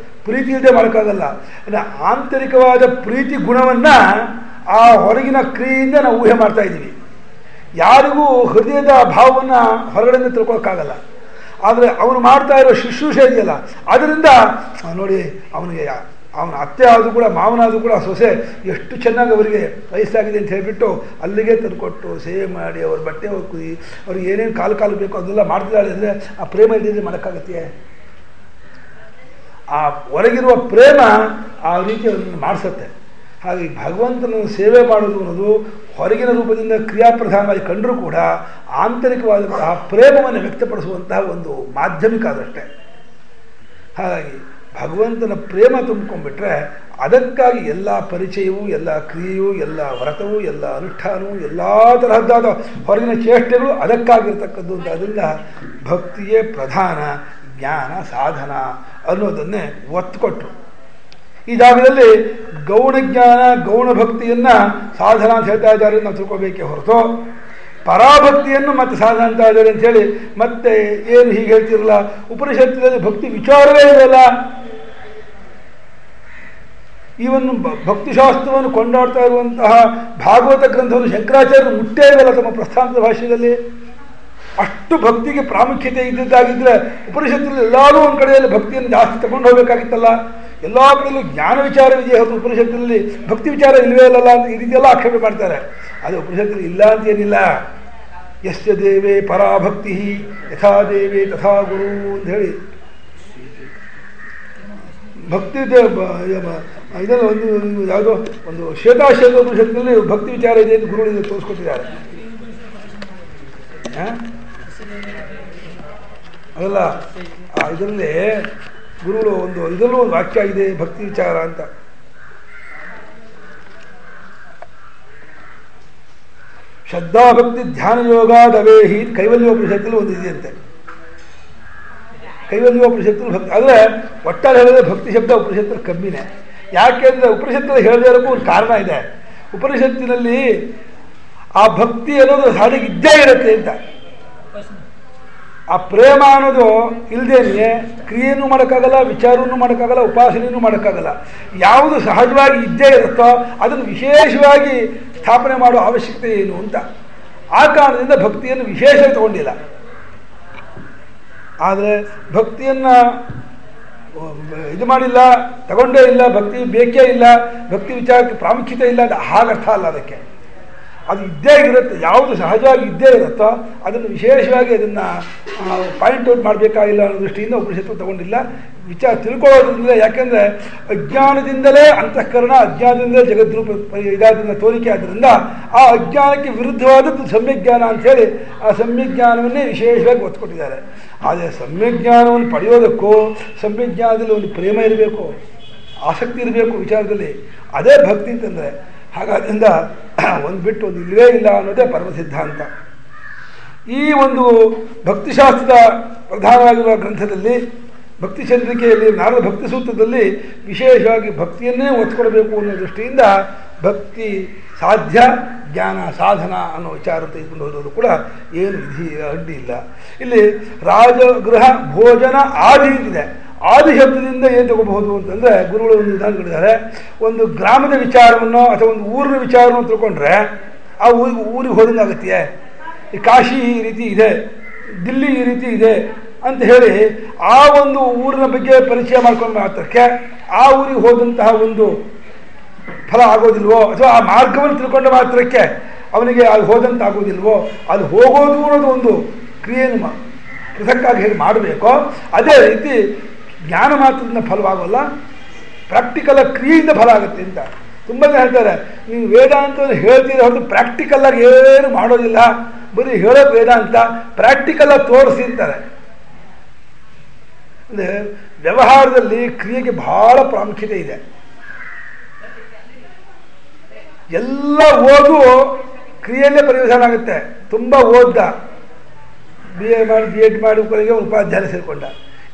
ಪ್ರೀತಿ ಇಲ್ಲದೆ ಮಾಡೋಕ್ಕಾಗಲ್ಲ. ಆಂತರಿಕವಾದ ಪ್ರೀತಿ ಗುಣವನ್ನು ಆ ಹೊರಗಿನ ಕ್ರಿಯೆಯಿಂದ ನಾವು ಊಹೆ ಮಾಡ್ತಾ ಇದ್ದೀವಿ. ಯಾರಿಗೂ ಹೃದಯದ ಭಾವವನ್ನು ಹೊರಗಡೆಯಿಂದ ತಿಳ್ಕೊಳಕ್ಕಾಗಲ್ಲ. ಆದರೆ ಅವನು ಮಾಡ್ತಾ ಇರೋ ಶುಶ್ರೂಷೆ ಇದೆಯಲ್ಲ, ಅದರಿಂದ ನೋಡಿ ಅವನ ಅತ್ತೆ ಆದರೂ ಕೂಡ ಮಾವನಾದರೂ ಕೂಡ ಸೊಸೆ ಎಷ್ಟು ಚೆನ್ನಾಗಿ ಅವರಿಗೆ ವಯಸ್ಸಾಗಿದೆ ಅಂತ ಹೇಳಿಬಿಟ್ಟು ಅಲ್ಲಿಗೆ ತಂದುಕೊಟ್ಟು ಸೇವೆ ಮಾಡಿ ಅವ್ರ ಬಟ್ಟೆ ಒಕ್ಕಿ ಅವ್ರಿಗೆ ಏನೇನು ಕಾಲು ಬೇಕೋ ಅದೆಲ್ಲ ಮಾಡ್ತಿದ್ದಾಳೆ ಅಂದರೆ ಆ ಪ್ರೇಮ ಇಲ್ಲದೆ ಮಾಡೋಕ್ಕಾಗತ್ತೆ? ಆ ಹೊರಗಿರುವ ಪ್ರೇಮ ಆ ರೀತಿ ಅದನ್ನು ಮಾಡಿಸುತ್ತೆ. ಹಾಗೆ ಭಗವಂತನನ್ನು ಸೇವೆ ಮಾಡೋದು ಅನ್ನೋದು ಹೊರಗಿನ ರೂಪದಿಂದ ಕ್ರಿಯಾಪ್ರಧಾನವಾಗಿ ಕಂಡರೂ ಕೂಡ ಆಂತರಿಕವಾದಂತಹ ಪ್ರೇಮವನ್ನು ವ್ಯಕ್ತಪಡಿಸುವಂತಹ ಒಂದು ಮಾಧ್ಯಮಿಕ ಅದಷ್ಟೇ. ಹಾಗಾಗಿ ಭಗವಂತನ ಪ್ರೇಮ ತುಂಬಿಕೊಂಡ್ಬಿಟ್ರೆ ಅದಕ್ಕಾಗಿ ಎಲ್ಲ ಪರಿಚಯವೂ, ಎಲ್ಲ ಕ್ರಿಯೆಯೂ, ಎಲ್ಲ ವ್ರತವೂ, ಎಲ್ಲ ಅನುಷ್ಠಾನವೂ, ಎಲ್ಲ ತರಹದ್ದಾದ ಹೊರಗಿನ ಚೇಷ್ಟೆಗಳು ಅದಕ್ಕಾಗಿರ್ತಕ್ಕದ್ದು ಅಂತ. ಅದರಿಂದ ಭಕ್ತಿಯೇ ಪ್ರಧಾನ, ಜ್ಞಾನ ಸಾಧನ ಅನ್ನೋದನ್ನೇ ಒತ್ತು ಕೊಟ್ಟರು. ಈ ಜಾಗದಲ್ಲಿ ಗೌಣಜ್ಞಾನ, ಗೌಣ ಭಕ್ತಿಯನ್ನು ಸಾಧನ ಅಂತ ಹೇಳ್ತಾ ಇದ್ದಾರೆ, ನಾವು ತಿಳ್ಕೋಬೇಕೇ ಹೊರತು ಪರಾಭಕ್ತಿಯನ್ನು ಮತ್ತೆ ಸಾಧನ ಅಂತ ಇದ್ದಾರೆ ಅಂಥೇಳಿ ಮತ್ತೆ ಏನು ಹೀಗೆ ಹೇಳ್ತಿರಲ್ಲ. ಉಪನಿಷತ್ತಿನಲ್ಲಿ ಭಕ್ತಿ ವಿಚಾರವೇ ಇರಲ್ಲ. ಇವನ್ನು ಭಕ್ತಿಶಾಸ್ತ್ರವನ್ನು ಕೊಂಡಾಡ್ತಾ ಇರುವಂತಹ ಭಾಗವತ ಗ್ರಂಥವನ್ನು ಶಂಕರಾಚಾರ್ಯರು ಮುಟ್ಟೇ ಇರಲ್ಲ ತಮ್ಮ ಪ್ರಸ್ಥಾನದ ಭಾಷೆಯಲ್ಲಿ. ಅಷ್ಟು ಭಕ್ತಿಗೆ ಪ್ರಾಮುಖ್ಯತೆ ಇದ್ದಿದ್ದಾಗಿದ್ದರೆ ಉಪನಿಷತ್ತಿನಲ್ಲಿ ಎಲ್ಲರೂ ಒಂದು ಕಡೆಯಲ್ಲಿ ಭಕ್ತಿಯನ್ನು ಜಾಸ್ತಿ ತಗೊಂಡು ಹೋಗಬೇಕಾಗಿತ್ತಲ್ಲ. ಎಲ್ಲ ಕಡೆಯಲ್ಲೂ ಜ್ಞಾನ ವಿಚಾರವಿದೆಯೇ ಹೊರತು ಉಪನಿಷತ್ತಿನಲ್ಲಿ ಭಕ್ತಿ ವಿಚಾರ ಇಲ್ಲವೇ ಇಲ್ಲಲ್ಲ ಅಂತ ಈ ರೀತಿಯೆಲ್ಲ ಆಕ್ಷೇಪ ಮಾಡ್ತಾರೆ. ಅದು ಉಪನಿಷತ್ತಿನಲ್ಲಿ ಇಲ್ಲ ಅಂತ ಏನಿಲ್ಲ. ಯಸ್ಯ ದೇವೇ ಪರಾಭಕ್ತಿ ಯಥಾ ದೇವೇ ತಥಾ ಗುರು ಅಂತ ಹೇಳಿ ಭಕ್ತಿ ಇದನ್ನು ಒಂದು ಯಾವುದೋ ಒಂದು ಶ್ವೇತಾಶ್ವೇತ ಉಪನಿಷತ್ತಿನಲ್ಲಿ ಭಕ್ತಿ ವಿಚಾರ ಇದೆ ಅಂತ ಗುರುಗಳಿಂದ ತೋರಿಸ್ಕೊಟ್ಟಿದ್ದಾರೆ. ಅದಲ್ಲ ಇದರಲ್ಲಿ ಗುರುಗಳು ಇದರಲ್ಲೂ ಒಂದು ವಾಕ್ಯ ಇದೆ ಭಕ್ತಿ ವಿಚಾರ ಅಂತ. ಶ್ರದ್ಧಾಭಕ್ತಿ ಧ್ಯಾನ ಯೋಗ ದವೇಹಿ ಕೈವಲ್ಯೋಪನಿಷತ್ತಲ್ಲಿ ಒಂದು ಇದೆಯಂತೆ. ಕೈವಲ್ಯೋಪನಿಷತ್ತಲ್ಲಿ ಭಕ್ತಿ ಆದರೆ ಒಟ್ಟಾರೆ ಹೇಳಿದ್ರೆ ಭಕ್ತಿ ಶಬ್ದ ಉಪನಿಷತ್ತಲ್ಲಿ ಕಮ್ಮಿನೇ. ಯಾಕೆಂದರೆ ಉಪನಿಷತ್ತಲ್ಲಿ ಹೇಳದೇ ಇರೋಕ್ಕೂ ಒಂದು ಕಾರಣ ಇದೆ. ಉಪನಿಷತ್ತಿನಲ್ಲಿ ಆ ಭಕ್ತಿ ಅನ್ನೋದು ಸಾಧಿಗೆ ಇದ್ದೇ ಇರುತ್ತೆ ಅಂತ. ಆ ಪ್ರೇಮ ಅನ್ನೋದು ಇಲ್ಲದೇನೆ ಕ್ರಿಯೆಯನ್ನು ಮಾಡೋಕ್ಕಾಗಲ್ಲ, ವಿಚಾರವನ್ನು ಮಾಡೋಕ್ಕಾಗಲ್ಲ, ಉಪಾಸನೆಯನ್ನು ಮಾಡೋಕ್ಕಾಗಲ್ಲ. ಯಾವುದು ಸಹಜವಾಗಿ ಇದ್ದೇ ಇರುತ್ತೋ ಅದನ್ನು ವಿಶೇಷವಾಗಿ ಸ್ಥಾಪನೆ ಮಾಡೋ ಅವಶ್ಯಕತೆ ಏನು ಅಂತ. ಆ ಕಾರಣದಿಂದ ಭಕ್ತಿಯನ್ನು ವಿಶೇಷವಾಗಿ ತಗೊಂಡಿಲ್ಲ. ಆದರೆ ಭಕ್ತಿಯನ್ನು ಇದು ಮಾಡಿಲ್ಲ, ತಗೊಂಡೇ ಇಲ್ಲ, ಭಕ್ತಿ ಬೇಕೇ ಇಲ್ಲ, ಭಕ್ತಿ ವಿಚಾರಕ್ಕೆ ಪ್ರಾಮುಖ್ಯತೆ ಇಲ್ಲ ಅಂತ ಹಾಗರ್ಥ ಅಲ್ಲ. ಅದಕ್ಕೆ ಅದು ಇದ್ದೇ ಇರುತ್ತೆ. ಯಾವುದು ಸಹಜವಾಗಿ ಇದ್ದೇ ಇರುತ್ತೋ ಅದನ್ನು ವಿಶೇಷವಾಗಿ ಅದನ್ನು ಪಾಯಿಂಟ್ ಔಟ್ ಮಾಡಬೇಕಾಗಿಲ್ಲ ಅನ್ನೋ ದೃಷ್ಟಿಯಿಂದ ಉಪನಿಷತ್ತು ತಗೊಂಡಿಲ್ಲ. ವಿಚಾರ ತಿಳ್ಕೊಳ್ಳೋದ್ರಿಂದ, ಯಾಕೆಂದರೆ ಅಜ್ಞಾನದಿಂದಲೇ ಅಂತಃಕರಣ, ಅಜ್ಞಾನದಿಂದಲೇ ಜಗದ್ರೂಪ ಇದಾದ್ರಿಂದ ತೋರಿಕೆ ಆದ್ದರಿಂದ ಆ ಅಜ್ಞಾನಕ್ಕೆ ವಿರುದ್ಧವಾದದ್ದು ಸಮ್ಯಜ್ಞಾನ ಅಂಥೇಳಿ ಆ ಸಮ್ಯಜ್ಞಾನವನ್ನೇ ವಿಶೇಷವಾಗಿ ಒತ್ತು ಕೊಟ್ಟಿದ್ದಾರೆ. ಆದರೆ ಸಮ್ಯಜ್ಞಾನವನ್ನು ಪಡೆಯೋದಕ್ಕೂ ಸಮ್ಯಜ್ಞಾನದಲ್ಲಿ ಒಂದು ಪ್ರೇಮ ಇರಬೇಕು, ಆಸಕ್ತಿ ಇರಬೇಕು ವಿಚಾರದಲ್ಲಿ. ಅದೇ ಭಕ್ತಿ ಅಂತಂದರೆ. ಹಾಗಾದ್ರಿಂದ ಒಂದು ಬಿಟ್ಟು ಒಂದು ಇಲ್ಲವೇ ಇಲ್ಲ ಅನ್ನೋದೇ ಪರಮ ಸಿದ್ಧಾಂತ. ಈ ಒಂದು ಭಕ್ತಿಶಾಸ್ತ್ರದ ಪ್ರಧಾನವಾಗಿರುವ ಗ್ರಂಥದಲ್ಲಿ ಭಕ್ತಿ ಚಂದ್ರಿಕೆಯಲ್ಲಿ ನಾರದ ಭಕ್ತಿ ಸೂತ್ರದಲ್ಲಿ ವಿಶೇಷವಾಗಿ ಭಕ್ತಿಯನ್ನೇ ಒತ್ಕೊಡಬೇಕು ಅನ್ನೋ ದೃಷ್ಟಿಯಿಂದ ಭಕ್ತಿ ಸಾಧ್ಯ, ಜ್ಞಾನ ಸಾಧನ ಅನ್ನೋ ವಿಚಾರ ತೆಗೆದುಕೊಂಡು ಹೋಗೋದು ಕೂಡ ಏನು ವಿಧಿ ಅಡ್ಡಿ ಇಲ್ಲ. ಇಲ್ಲಿ ರಾಜಗೃಹ ಭೋಜನ ಆದಿ ಇದೆ. ಆದಿ ಶಬ್ದದಿಂದ ಏನು ತಗೋಬಹುದು ಅಂತಂದರೆ ಗುರುಗಳು ಒಂದು ವಿಧಾನ ಕೊಟ್ಟಿದ್ದಾರೆ. ಒಂದು ಗ್ರಾಮದ ವಿಚಾರವನ್ನು ಅಥವಾ ಒಂದು ಊರಿನ ವಿಚಾರವನ್ನು ತಿಳ್ಕೊಂಡ್ರೆ ಆ ಊರಿಗೆ ಹೋದಂಗಾಗತ್ತೆಯೇ. ಈ ಕಾಶಿ ಈ ರೀತಿ ಇದೆ, ದಿಲ್ಲಿ ಈ ರೀತಿ ಇದೆ ಅಂತ ಹೇಳಿ ಆ ಒಂದು ಊರಿನ ಬಗ್ಗೆ ಪರಿಚಯ ಮಾಡ್ಕೊಂಡು ಮಾತ್ರಕ್ಕೆ ಆ ಊರಿಗೆ ಹೋದಂತಹ ಒಂದು ಫಲ ಆಗೋದಿಲ್ವೋ, ಅಥವಾ ಆ ಮಾರ್ಗವನ್ನು ತಿಳ್ಕೊಂಡ ಮಾತ್ರಕ್ಕೆ ಅವನಿಗೆ ಅದು ಹೋದಂತ ಆಗೋದಿಲ್ವೋ. ಅದು ಹೋಗೋದು ಅನ್ನೋದು ಒಂದು ಕ್ರಿಯೆಯನ್ನು ಪೃಥಕ್ಕಾಗಿ ಹೇಗೆ ಮಾಡಬೇಕೋ ಅದೇ ರೀತಿ ಜ್ಞಾನ ಮಾತ್ರದಿಂದ ಫಲವಾಗೋಲ್ಲ, ಪ್ರಾಕ್ಟಿಕಲ್ ಕ್ರಿಯೆಯಿಂದ ಫಲ ಆಗುತ್ತೆ ಅಂತ ತುಂಬ ಜನ ಹೇಳ್ತಾರೆ. ನೀವು ವೇದಾಂತವನ್ನು ಹೇಳ್ತೀರ ಹೊರತು ಪ್ರಾಕ್ಟಿಕಲ್ಲಾಗಿ ಏನು ಮಾಡೋದಿಲ್ಲ, ಬರೀ ಹೇಳೋದು ವೇದಾಂತ, ಪ್ರಾಕ್ಟಿಕಲ್ಲಾಗಿ ತೋರಿಸಿ ಅಂತಾರೆ. ಅಂದರೆ ವ್ಯವಹಾರದಲ್ಲಿ ಕ್ರಿಯೆಗೆ ಬಹಳ ಪ್ರಾಮುಖ್ಯತೆ ಇದೆ. ಎಲ್ಲ ಓದು ಕ್ರಿಯೆಯಲ್ಲೇ ಪರಿವರ್ತನೆ ಆಗುತ್ತೆ. ತುಂಬ ಓದ್ದ, BA ಮಾಡಿ BEd ಮಾಡಿ ಕೊನೆಗೆ ಉಪಾಧ್ಯಾಯ ಸೇರಿಕೊಂಡ,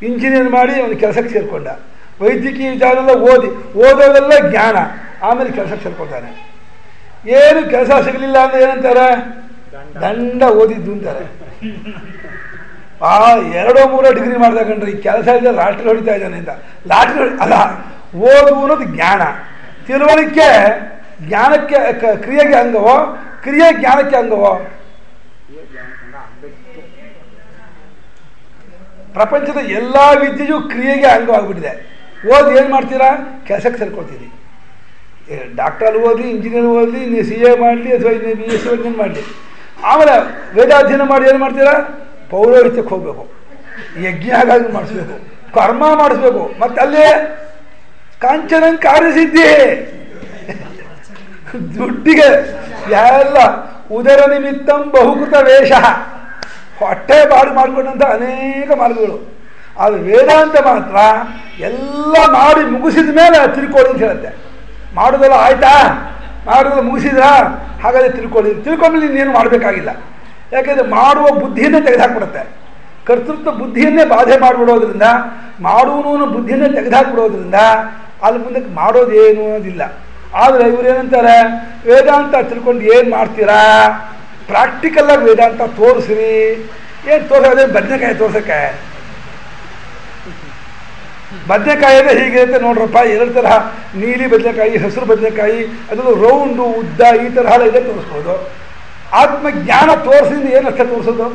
ಇಂಜಿನಿಯರ್ ಮಾಡಿ ಅವನು ಕೆಲಸಕ್ಕೆ ಸೇರಿಕೊಂಡ, ವೈದ್ಯಕೀಯ ವಿಚಾರವೆಲ್ಲ ಓದೋದೆಲ್ಲ ಜ್ಞಾನ, ಆಮೇಲೆ ಕೆಲಸಕ್ಕೆ ಸೇರ್ಕೊಳ್ತಾನೆ. ಏನು ಕೆಲಸ ಸಿಗಲಿಲ್ಲ ಅಂದರೆ ಏನಂತಾರೆ, ದಂಡ ಓದಿದ್ದು ಅಂತಾರೆ. 2-3 ಡಿಗ್ರಿ ಮಾಡ್ದಾಗಂಡ್ರೆ ಈ ಕೆಲಸ ಇದೆ, ಲಾಟ್ರಿ ಹೊಡಿತಾ ಇದ್ದಾನೆ ಅಂತ. ಲಾಟ್ರಿ ಅಲ್ಲ, ಓದು ಅನ್ನೋದು ಜ್ಞಾನ. ತಿಳುವಳಿಕೆ ಜ್ಞಾನಕ್ಕೆ ಕ್ರಿಯೆಗೆ ಅಂಗವೋ, ಕ್ರಿಯೆ ಜ್ಞಾನಕ್ಕೆ ಅಂಗವೋ? ಪ್ರಪಂಚದ ಎಲ್ಲ ವಿದ್ಯೆಯೂ ಕ್ರಿಯೆಗೆ ಅಂಗವಾಗ್ಬಿಟ್ಟಿದೆ. ಓದಿ ಏನು ಮಾಡ್ತೀರಾ, ಕೆಲಸಕ್ಕೆ ಸೇರ್ಕೊಳ್ತೀರಿ. ಡಾಕ್ಟರ್ ಓದಲಿ, ಇಂಜಿನಿಯರ್ ಓದಲಿ, ನೀವು CA ಮಾಡಲಿ ಅಥವಾ BSc ಏನು ಮಾಡಲಿ, ಆಮೇಲೆ ವೇದಾಧ್ಯಯನ ಮಾಡಿ ಏನು ಮಾಡ್ತೀರಾ, ಪೌರೋಹಿತ್ಯಕ್ಕೆ ಹೋಗಬೇಕು, ಯಜ್ಞ ಮಾಡಿಸ್ಬೇಕು, ಕರ್ಮ ಮಾಡಿಸ್ಬೇಕು. ಮತ್ತು ಅಲ್ಲೇ ಕಾಂಚನ ಕಾರ್ಯಸಿದ್ಧಿ, ದುಡ್ಡಿಗೆ ಎಲ್ಲ ಉದರ ನಿಮಿತ್ತಂ ಬಹುಕೃತ ವೇಷ, ಹೊಟ್ಟೆ ಬಾಡು ಮಾಡಿಕೊಂಡಂಥ ಅನೇಕ ಮಾರ್ಗಗಳು. ಅದು ವೇದಾಂತ ಮಾತ್ರ ಎಲ್ಲ ಮಾಡಿ ಮುಗಿಸಿದ ಮೇಲೆ ತಿಳ್ಕೊಳ್ಳಿ ಅಂತ ಹೇಳುತ್ತೆ. ಮಾಡೋದೆಲ್ಲ ಆಯ್ತಾ, ಮಾಡೋದೆಲ್ಲ ಮುಗಿಸಿದ್ರಾ, ಹಾಗಾದರೆ ತಿಳ್ಕೊಂಡ್ಮೇಲೆ ಇನ್ನೇನು ಮಾಡಬೇಕಾಗಿಲ್ಲ. ಯಾಕೆಂದರೆ ಮಾಡುವ ಬುದ್ಧಿಯನ್ನೇ ತೆಗೆದುಹಾಕ್ಬಿಡುತ್ತೆ. ಕರ್ತೃತ್ವ ಬುದ್ಧಿಯನ್ನೇ ಬಾಧೆ ಮಾಡಿಬಿಡೋದ್ರಿಂದ, ಮಾಡುವನು ಬುದ್ಧಿಯನ್ನೇ ತೆಗೆದುಹಾಕ್ಬಿಡೋದ್ರಿಂದ ಅಲ್ಲಿ ಮುಂದಕ್ಕೆ ಮಾಡೋದೇನು ಅನ್ನೋದಿಲ್ಲ. ಆದರೆ ಇವರು ಏನಂತಾರೆ, ವೇದಾಂತ ತಿಳ್ಕೊಂಡು ಏನು ಮಾಡ್ತೀರಾ, ಪ್ರಾಕ್ಟಿಕಲ್ಲಾಗಿ ವೇದಾಂತ ತೋರಿಸ್ರಿ. ಏನು ತೋರಿಸೋದೇ, ಬದನೆಕಾಯಿ ತೋರ್ಸೋಕ್ಕೆ. ಬದನೆಕಾಯಿ ಅಂದರೆ ಹೀಗಿರುತ್ತೆ ನೋಡ್ರಪ್ಪ, 2 ತರಹ, ನೀಲಿ ಬದನೆಕಾಯಿ, ಹಸಿರು ಬದನೆಕಾಯಿ, ಅದರಲ್ಲೂ ರೌಂಡು ಉದ್ದ ಈ ತರಹ ಇದೆ ತೋರಿಸ್ಬೋದು. ಆತ್ಮಜ್ಞಾನ ತೋರಿಸಿದ್ರೆ ಏನರ್ಥ ತೋರಿಸೋದು?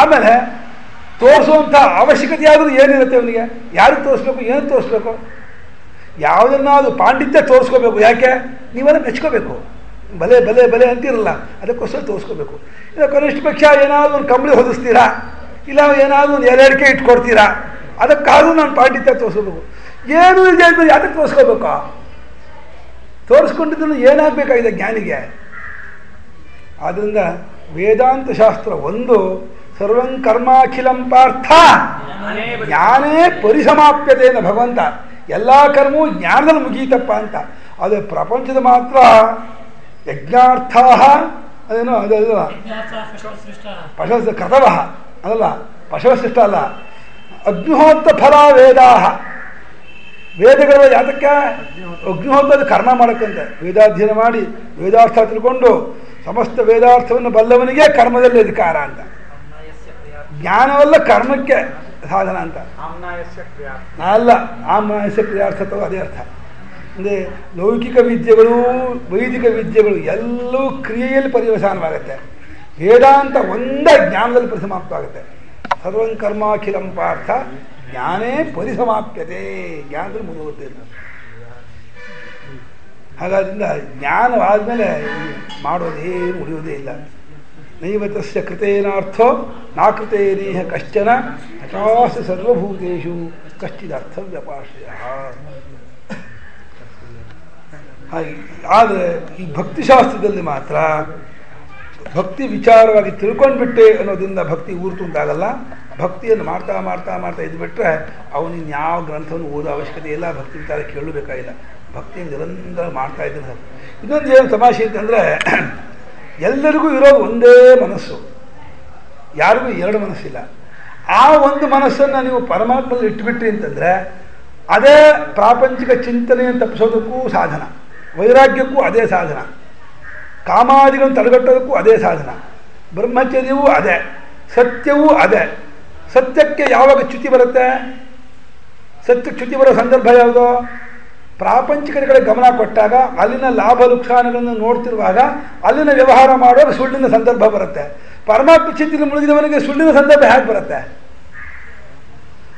ಆಮೇಲೆ ತೋರಿಸುವಂಥ ಅವಶ್ಯಕತೆ ಆದರೂ ಏನಿರುತ್ತೆ ಅವನಿಗೆ, ಯಾರಿಗೆ ತೋರಿಸ್ಬೇಕು, ಏನು ತೋರಿಸ್ಬೇಕು? ಯಾವುದನ್ನಾದ್ರು ಪಾಂಡಿತ್ಯ ತೋರಿಸ್ಕೋಬೇಕು. ಯಾಕೆ? ನೀವೆಲ್ಲ ಮೆಚ್ಕೋಬೇಕು. ಬಲೆ ಬಲೆ ಬಲೆ ಅಂತಿರಲ್ಲ, ಅದಕ್ಕೋಸ್ಕರ ತೋರಿಸ್ಕೋಬೇಕು. ಇಲ್ಲ ಕನಿಷ್ಠ ಪಕ್ಷ ಏನಾದರೂ ಒಂದು ಕಂಬಳಿ ಹೊದಿಸ್ತೀರಾ, ಇಲ್ಲ ಏನಾದರೂ ಒಂದು ಎಲೆಡಿಕೆ ಇಟ್ಕೊಡ್ತೀರಾ, ಅದಕ್ಕಾದ್ರೂ ನಾನು ಪಾಂಡಿತ್ಯ ತೋರಿಸ್ಕೋಬೇಕು. ಏನೂ ಇದೆ ಅದಕ್ಕೆ ತೋರಿಸ್ಕೋಬೇಕು. ತೋರಿಸ್ಕೊಂಡಿದ್ದನ್ನು ಏನಾಗಬೇಕಾಗಿದೆ ಜ್ಞಾನಿಗೆ? ಆದ್ದರಿಂದ ವೇದಾಂತ ಶಾಸ್ತ್ರ ಒಂದು ಸರ್ವಂ ಕರ್ಮಾಖಿಲಂ ಪಾರ್ಥ ಜ್ಞಾನೇ ಪರಿಸಮಾಪ್ಯತೆ ಅಂತ ಭಗವಂತ. ಎಲ್ಲ ಕರ್ಮವೂ ಜ್ಞಾನದಲ್ಲಿ ಮುಗೀತಪ್ಪ ಅಂತ. ಅದು ಪ್ರಪಂಚದ ಮಾತ್ರ ಯಜ್ಞಾರ್ಥ ಅದೇನೋ ಅದಲ್ಲ ಪಶವ ಕರ್ತವ ಅದಲ್ಲ, ಪಶವಶ್ರೇಷ್ಠ ಅಲ್ಲ. ಅಗ್ನಿಹೋತ್ರ ಫಲ ವೇದಾ, ವೇದಗಳು ಯಾತಕ್ಕೆ? ಅಗ್ನಿಹೋತ್ರದ ಕರ್ಮ ಮಾಡಕ್ಕಂತೆ. ವೇದಾಧ್ಯಯನ ಮಾಡಿ ವೇದಾರ್ಥ ತಿಳ್ಕೊಂಡು ಸಮಸ್ತ ವೇದಾರ್ಥವನ್ನು ಬಲ್ಲವನಿಗೆ ಕರ್ಮದಲ್ಲಿ ಅಧಿಕಾರ ಅಂತ. ಜ್ಞಾನವಲ್ಲ ಕರ್ಮಕ್ಕೆ ಸಾಧನ ಅಂತ ಅಲ್ಲ. ಆಮ್ನಾಯಸ್ಯ ಕ್ರಿಯಾರ್ಥತ್ವ ಅದೇ ಅರ್ಥ. ಅಂದರೆ ಲೌಕಿಕ ವಿದ್ಯೆಗಳು ವೈದಿಕ ವಿದ್ಯೆಗಳು ಎಲ್ಲವೂ ಕ್ರಿಯೆಯಲ್ಲಿ ಪರ್ಯವಸಾನವಾಗುತ್ತೆ. ವೇದಾಂತ ಒಂದೇ ಜ್ಞಾನದಲ್ಲಿ ಪರಿಸಮಾಪ್ತವಾಗುತ್ತೆ. ಸರ್ವಂ ಕರ್ಮಾಖಿಲಂ ಪಾರ್ಥ ಜ್ಞಾನೇ ಪರಿಸಮಾಪ್ಯತೆ, ಜ್ಞಾನದಲ್ಲಿ ಮುಗಿಯುತ್ತೆ. ಹಾಗಾದ್ರಿಂದ ಜ್ಞಾನವಾದಮೇಲೆ ಮಾಡೋದೇನು ಉಳಿಯೋದೇ ಇಲ್ಲ. ನೈವತಸ್ಯ ಕೃತೇನಾರ್ಥೋ ನಾಕೃತೇನೇಹ ಕಶ್ಚನ ಹಠಾಸ್ಯ ಸರ್ವಭೂತೇಷು ಕಶ್ಚಿದರ್ಥ ವ್ಯಪಾಶ್ರಯ. ಹಾಗೆ ಆದರೆ ಈ ಭಕ್ತಿಶಾಸ್ತ್ರದಲ್ಲಿ ಮಾತ್ರ ಭಕ್ತಿ ವಿಚಾರವಾಗಿ ತಿಳ್ಕೊಂಡ್ಬಿಟ್ಟೆ ಅನ್ನೋದ್ರಿಂದ ಭಕ್ತಿ ಊರ್ತುಂಟಾಗಲ್ಲ. ಭಕ್ತಿಯನ್ನು ಮಾಡ್ತಾ ಮಾಡ್ತಾ ಮಾಡ್ತಾ ಇದ್ದುಬಿಟ್ರೆ ಅವನಿನ್ ಯಾವ ಗ್ರಂಥವನ್ನು ಓದೋ ಅವಶ್ಯಕತೆ ಇಲ್ಲ, ಭಕ್ತಿ ವಿಚಾರ ಕೇಳಬೇಕಾಗಿಲ್ಲ. ಭಕ್ತಿ ನಿರಂತರ ಮಾಡ್ತಾ ಇದ್ರೆ. ಇನ್ನೊಂದು ಏನು ತಮಾಷೆ ಅಂತಂದರೆ, ಎಲ್ಲರಿಗೂ ಇರೋದು ಒಂದೇ ಮನಸ್ಸು, ಯಾರಿಗೂ ಎರಡು ಮನಸ್ಸಿಲ್ಲ. ಆ ಒಂದು ಮನಸ್ಸನ್ನು ನೀವು ಪರಮಾತ್ಮದಲ್ಲಿ ಇಟ್ಟುಬಿಟ್ರಿ ಅಂತಂದರೆ ಅದೇ ಪ್ರಾಪಂಚಿಕ ಚಿಂತನೆಯನ್ನು ತಪ್ಪಿಸೋದಕ್ಕೂ ಸಾಧನ, ವೈರಾಗ್ಯಕ್ಕೂ ಅದೇ ಸಾಧನ, ಕಾಮಾದಿಗಳನ್ನು ತಡೆಗಟ್ಟೋದಕ್ಕೂ ಅದೇ ಸಾಧನ, ಬ್ರಹ್ಮಚರ್ಯವೂ ಅದೇ, ಸತ್ಯವೂ ಅದೇ. ಸತ್ಯಕ್ಕೆ ಯಾವಾಗ ಚ್ಯುತಿ ಬರುತ್ತೆ? ಸತ್ಯಕ್ಕೆ ಚ್ಯುತಿ ಬರೋ ಸಂದರ್ಭ ಯಾವುದು? ಪ್ರಾಪಂಚಿಕರ ಕಡೆ ಗಮನ ಕೊಟ್ಟಾಗ, ಅಲ್ಲಿನ ಲಾಭ ಲುಕ್ಷಾನಗಳನ್ನು ನೋಡ್ತಿರುವಾಗ ಅಲ್ಲಿನ ವ್ಯವಹಾರ ಮಾಡುವಾಗ ಸುಳ್ಳಿನ ಸಂದರ್ಭ ಬರುತ್ತೆ. ಪರಮಾತ್ಮ ಚಿಂತನೆ ಮುಳುಗಿದವನಿಗೆ ಸುಳ್ಳಿನ ಸಂದರ್ಭ ಹೇಗೆ ಬರುತ್ತೆ?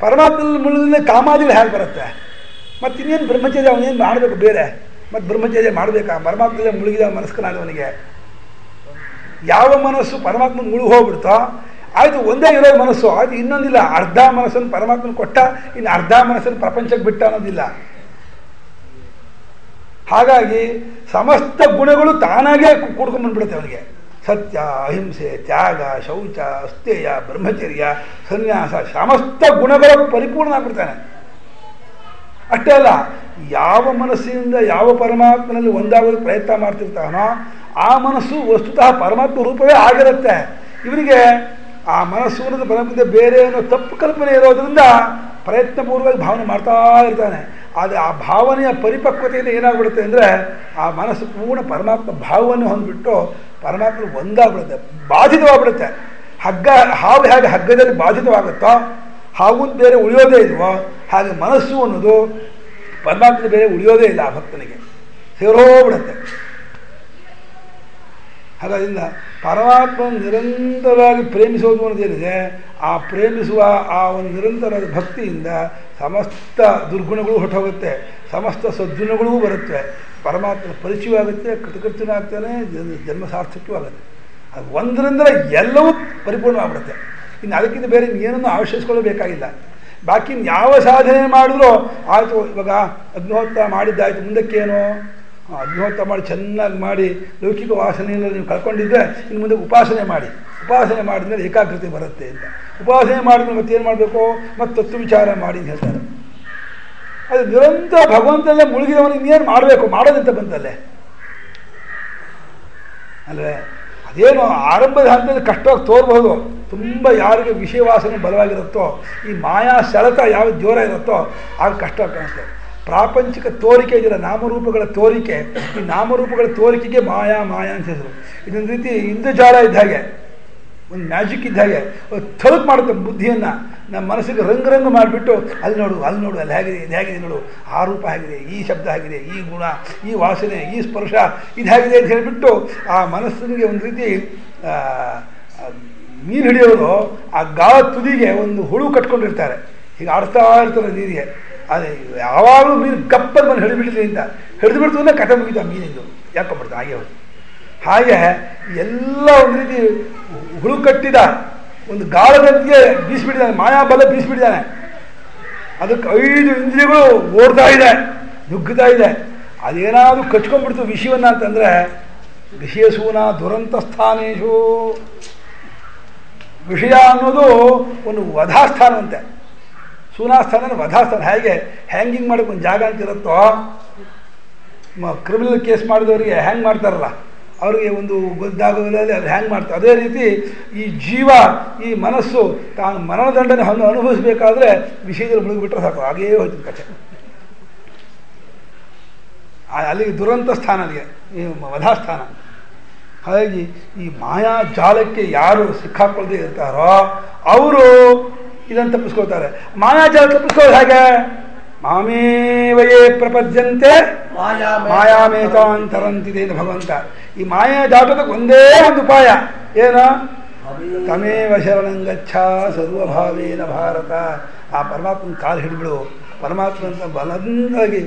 ಪರಮಾತ್ಮನಲ್ಲಿ ಮುಳುಗಿದ ಕಾಮಾದಿಗಳು ಹೇಗೆ ಬರುತ್ತೆ? ಮತ್ತು ಇನ್ನೇನು ಬ್ರಹ್ಮಚರ್ಯ ಅವನೇನು ಮಾಡಬೇಕು ಬೇರೆ? ಮತ್ತು ಬ್ರಹ್ಮಚರ್ಯ ಮಾಡಬೇಕಾ? ಪರಮಾತ್ಮಲ್ಲೇ ಮುಳುಗಿದ ಮನಸ್ಕನಾದವನಿಗೆ ಯಾವ ಮನಸ್ಸು ಪರಮಾತ್ಮ ಮುಳುಗಿ ಹೋಗ್ಬಿಡ್ತೋ ಆಯಿತು, ಒಂದೇ ಇರೋ ಮನಸ್ಸು ಆಯಿತು. ಇನ್ನೊಂದಿಲ್ಲ, ಅರ್ಧ ಮನಸ್ಸನ್ನು ಪರಮಾತ್ಮನ ಕೊಟ್ಟ, ಇನ್ನು ಅರ್ಧ ಮನಸ್ಸನ್ನು ಪ್ರಪಂಚಕ್ಕೆ ಬಿಟ್ಟ ಅನ್ನೋದಿಲ್ಲ. ಹಾಗಾಗಿ ಸಮಸ್ತ ಗುಣಗಳು ತಾನಾಗೇ ಕೂಡ್ಕೊಂಡ್ಬಂದ್ಬಿಡುತ್ತೆ ಅವನಿಗೆ. ಸತ್ಯ, ಅಹಿಂಸೆ, ತ್ಯಾಗ, ಶೌಚ, ಅಸ್ಥೇಯ, ಬ್ರಹ್ಮಚರ್ಯ, ಸನ್ಯಾಸ, ಸಮಸ್ತ ಗುಣಗಳ ಪರಿಪೂರ್ಣ ಆಗ್ಬಿಡ್ತಾನೆ. ಅಷ್ಟೇ ಅಲ್ಲ, ಯಾವ ಮನಸ್ಸಿನಿಂದ ಯಾವ ಪರಮಾತ್ಮನಲ್ಲಿ ಒಂದಾಗೋದಕ್ಕೆ ಪ್ರಯತ್ನ ಮಾಡ್ತಿರ್ತಾನೋ ಆ ಮನಸ್ಸು ವಸ್ತುತಃ ಪರಮಾತ್ಮ ರೂಪವೇ ಆಗಿರುತ್ತೆ. ಇವನಿಗೆ ಆ ಮನಸ್ಸು ಅನ್ನೋದು ಪರಮಾತ್ಮ ಬೇರೆ ಅನ್ನೋ ತಪ್ಪು ಕಲ್ಪನೆ ಇರೋದ್ರಿಂದ ಪ್ರಯತ್ನಪೂರ್ವಕವಾಗಿ ಭಾವನೆ ಮಾಡ್ತಾ ಇರ್ತಾನೆ. ಆದರೆ ಆ ಭಾವನೆಯ ಪರಿಪಕ್ವತೆಯಿಂದ ಏನಾಗ್ಬಿಡುತ್ತೆ ಅಂದರೆ ಆ ಮನಸ್ಸು ಪೂರ್ಣ ಪರಮಾತ್ಮ ಭಾವವನ್ನು ಹೊಂದ್ಬಿಟ್ಟು ಪರಮಾತ್ಮ ಒಂದಾಗ್ಬಿಡುತ್ತೆ, ಬಾಧಿತವಾಗ್ಬಿಡುತ್ತೆ. ಹಾವು ಹೇಗೆ ಹಗ್ಗದಲ್ಲಿ ಬಾಧಿತವಾಗುತ್ತೋ, ಹಾವು ಬೇರೆ ಉಳಿಯೋದೇ ಇಲ್ವೋ, ಹಾಗೆ ಮನಸ್ಸು ಅನ್ನೋದು ಪರಮಾತ್ಮ ಬೇರೆ ಉಳಿಯೋದೇ ಇಲ್ಲ. ಆ ಭಕ್ತನಿಗೆ ಸೇರೋಗ್ಬಿಡುತ್ತೆ. ಹಾಗಾದ್ರಿಂದ ಪರಮಾತ್ಮ ನಿರಂತರವಾಗಿ ಪ್ರೇಮಿಸೋದು ಅನ್ನೋದೇನಿದೆ, ಆ ಪ್ರೇಮಿಸುವ ಆ ಒಂದು ನಿರಂತರವಾದ ಭಕ್ತಿಯಿಂದ ಸಮಸ್ತ ದುರ್ಗುಣಗಳು ಹೊರಟೋಗುತ್ತೆ, ಸಮಸ್ತ ಸದ್ಗುಣಗಳೂ ಬರುತ್ತೆ, ಪರಮಾತ್ಮನ ಪರಿಚಯವಾಗುತ್ತೆ, ಕೃತಕೃತ್ಯನೂ ಆಗ್ತಾನೆ, ಜನ್ಮ ಸಾರ್ಥಕ್ಯವೂ ಆಗುತ್ತೆ. ಅದು ಒಂದರಿಂದ ಎಲ್ಲವೂ ಪರಿಪೂರ್ಣವಾಗ್ಬಿಡುತ್ತೆ. ಇನ್ನು ಅದಕ್ಕಿಂತ ಬೇರೆ ಏನನ್ನು ಆವಿಷ್ಕರಿಸ್ಕೊಳ್ಳಬೇಕಾಗಿಲ್ಲ. ಬಾಕಿ ಯಾವ ಸಾಧನೆ ಮಾಡಿದ್ರೂ ಆಯಿತು. ಇವಾಗ ಅಗ್ನಿಹೋತ್ರ ಮಾಡಿದ್ದಾಯಿತು, ಮುಂದಕ್ಕೇನು? ಅಗ್ನಿಹೋತ್ರ ಮಾಡಿ ಚೆನ್ನಾಗಿ ಮಾಡಿ ಲೌಕಿಕ ವಾಸನೆಯನ್ನು ನೀವು ಕಳ್ಕೊಂಡಿದ್ದರೆ ಇನ್ನು ಮುಂದೆ ಉಪಾಸನೆ ಮಾಡಿ. ಉಪಾಸನೆ ಮಾಡಿದ್ಮೇಲೆ ಏಕಾಗ್ರತೆ ಬರುತ್ತೆ ಅಂತ. ಉಪಾಸನೆ ಮಾಡಿದ್ಮೇಲೆ ಮತ್ತೇನು ಮಾಡಬೇಕು? ಮತ್ತು ತತ್ವ ವಿಚಾರ ಮಾಡಿ ಅಂತ ಹೇಳ್ತಾರೆ. ಅದು ನಿರಂತರ ಭಗವಂತನಲ್ಲೇ ಮುಳುಗಿದವನಿಗೆ ಇನ್ನೇನು ಮಾಡಬೇಕು? ಮಾಡೋದಂತ ಬಂತಲ್ಲೇ ಅಲ್ಲವೇ? ಅದೇನು ಆರಂಭದ ಹಂತದಲ್ಲಿ ಕಷ್ಟವಾಗಿ ತೋರಬಹುದು. ತುಂಬ ಯಾರಿಗೆ ವಿಷಯ ವಾಸನೆ ಬಲವಾಗಿರುತ್ತೋ, ಈ ಮಾಯಾ ಸೆಳೆತ ಯಾವ ಜೋರ ಇರುತ್ತೋ ಆಗ ಕಷ್ಟ ಕಾಣುತ್ತೆ. ಪ್ರಾಪಂಚಿಕ ತೋರಿಕೆ ಇದೆಯಲ್ಲ, ನಾಮರೂಪಗಳ ತೋರಿಕೆ, ಈ ನಾಮರೂಪಗಳ ತೋರಿಕೆಗೆ ಮಾಯಾ ಮಾಯಾ ಅಂತ ಹೆಸರು. ಇದೊಂದು ರೀತಿ ಇಂದ್ರಜಾಲ ಇದ್ದ ಹಾಗೆ, ಒಂದು ಮ್ಯಾಜಿಕ್ ಇದ್ದ ಹಾಗೆ ಥಳಕ್ ಮಾಡುತ್ತೆ ಬುದ್ಧಿಯನ್ನು. ನಮ್ಮ ಮನಸ್ಸಿಗೆ ರಂಗು ಮಾಡಿಬಿಟ್ಟು ಅಲ್ಲಿ ನೋಡು, ಅಲ್ಲಿ ನೋಡು, ಅಲ್ಲಿ ಹೇಗಿದೆ, ಇದು ಹೇಗಿದೆ ನೋಡು, ಆ ರೂಪ ಹೇಗಿದೆ, ಈ ಶಬ್ದ ಹೇಗಿದೆ, ಈ ಗುಣ, ಈ ವಾಸನೆ, ಈ ಸ್ಪರ್ಶ ಇದು ಹೇಗಿದೆ ಅಂತ ಹೇಳಿಬಿಟ್ಟು ಆ ಮನಸ್ಸಿಗೆ ಒಂದು ರೀತಿ ಮೀನು ಹಿಡಿಯೋರು ಆ ಗಾಳ ತುದಿಗೆ ಒಂದು ಹುಳು ಕಟ್ಕೊಂಡಿರ್ತಾರೆ, ಹೀಗೆ ಆಡ್ತಾ ಇರ್ತಾರೆ ನೀರಿಗೆ. ಅದೇ ಯಾವಾಗಲೂ ಮೀನು ಗಪ್ಪದ ಮನೆ ಹಿಡಿಬಿಡ್ಲಿ ಅಂತ ಹಿಡಿದು ಬಿಡ್ತು ಅಂದರೆ ಕಥೆ ಮುಗಿತು ಆ ಮೀನಿಂದು, ಯಾಕೊಂಡ್ಬಿಡ್ತು ಹಾಗೆ. ಅವರು ಹಾಗೆ ಎಲ್ಲ ಒಂದು ರೀತಿ ಹುಳು ಕಟ್ಟಿದ ಒಂದು ಗಾಳದಂತಿಗೆ ಬೀಸಿಬಿಟ್ಟಿದ್ದಾನೆ, ಮಾಯಾಬಲ ಬೀಸಿಬಿಟ್ಟಿದ್ದಾನೆ. ಅದಕ್ಕೆ 5 ಇಂದ್ರಿಯಗಳು ಓಡ್ತಾ ಇದೆ, ನುಗ್ಗುತ್ತಾ ಇದೆ. ಅದೇನಾದರೂ ಕಚ್ಕೊಂಡ್ಬಿಡ್ತು ವಿಷಯವನ್ನ ಅಂತಂದರೆ ವಿಷಯಸೂನ ದುರಂತ ಸ್ಥಾನೇಶು. ವಿಷಯ ಅನ್ನೋದು ಒಂದು ವಧಾಸ್ಥಾನವಂತೆ. ಸೂನಾಸ್ಥಾನ ಅಂದರೆ ವಧಾಸ್ಥಾನ. ಹೇಗೆ ಹ್ಯಾಂಗಿಂಗ್ ಮಾಡೋಕ್ಕೆ ಒಂದು ಜಾಗ ಅಂತ ಇರುತ್ತೋ, ಕ್ರಿಮಿನಲ್ ಕೇಸ್ ಮಾಡಿದವರಿಗೆ ಹ್ಯಾಂಗ್ ಮಾಡ್ತಾರಲ್ಲ, ಅವರಿಗೆ ಒಂದು ಗೊತ್ತಾಗೋದಿಲ್ಲ ಅದು ಹ್ಯಾಂಗ್ ಮಾಡ್ತಾರೆ. ಅದೇ ರೀತಿ ಈ ಜೀವ, ಈ ಮನಸ್ಸು ತಾನು ಮರಣದಂಡನೆ ಅನುಭವಿಸಬೇಕಾದ್ರೆ ವಿಷಯದಲ್ಲಿ ಮುಳುಗಿಬಿಟ್ರೆ ಸಾಕು, ಹಾಗೇ ಹೋಯ್ತು ಕಥೆ. ಅಲ್ಲಿಗೆ ದುರಂತ ಸ್ಥಾನ, ಅಲ್ಲಿಗೆ ಈ ವಧಾಸ್ಥಾನ. ಹಾಗಾಗಿ ಈ ಮಾಯಾಜಾಲಕ್ಕೆ ಯಾರು ಸಿಕ್ಕಾಕೊಳ್ಳದೆ ಇರ್ತಾರೋ ಅವರು ಇದನ್ನು ತಪ್ಪಿಸ್ಕೊಳ್ತಾರೆ. ಮಾಯಾಜಾಲ ತಪ್ಪಿಸ್ಕೊಳ್ಳೋದು ಹೇಗೆ? ಮಾಮೇವಯೇ ಪ್ರಪದ್ಯಂತೆ ಮಾಯಾಮೇತಾಂತರಂತಿದೆ ಎಂದು ಭಗವಂತ. ಈ ಮಾಯಾ ದಾಟೋದಕ್ಕೆ ಒಂದೇ ಒಂದು ಉಪಾಯ ಏನು? ತಮೇವ ಶರಣಂಗಚ್ಛ ಸರ್ವಭಾವೇನ ಭಾರತ. ಆ ಪರಮಾತ್ಮನ ಕಾಲು ಹಿಡಿಬಿಡು. ಪರಮಾತ್ಮಂತ ಬಲವಾಗಿ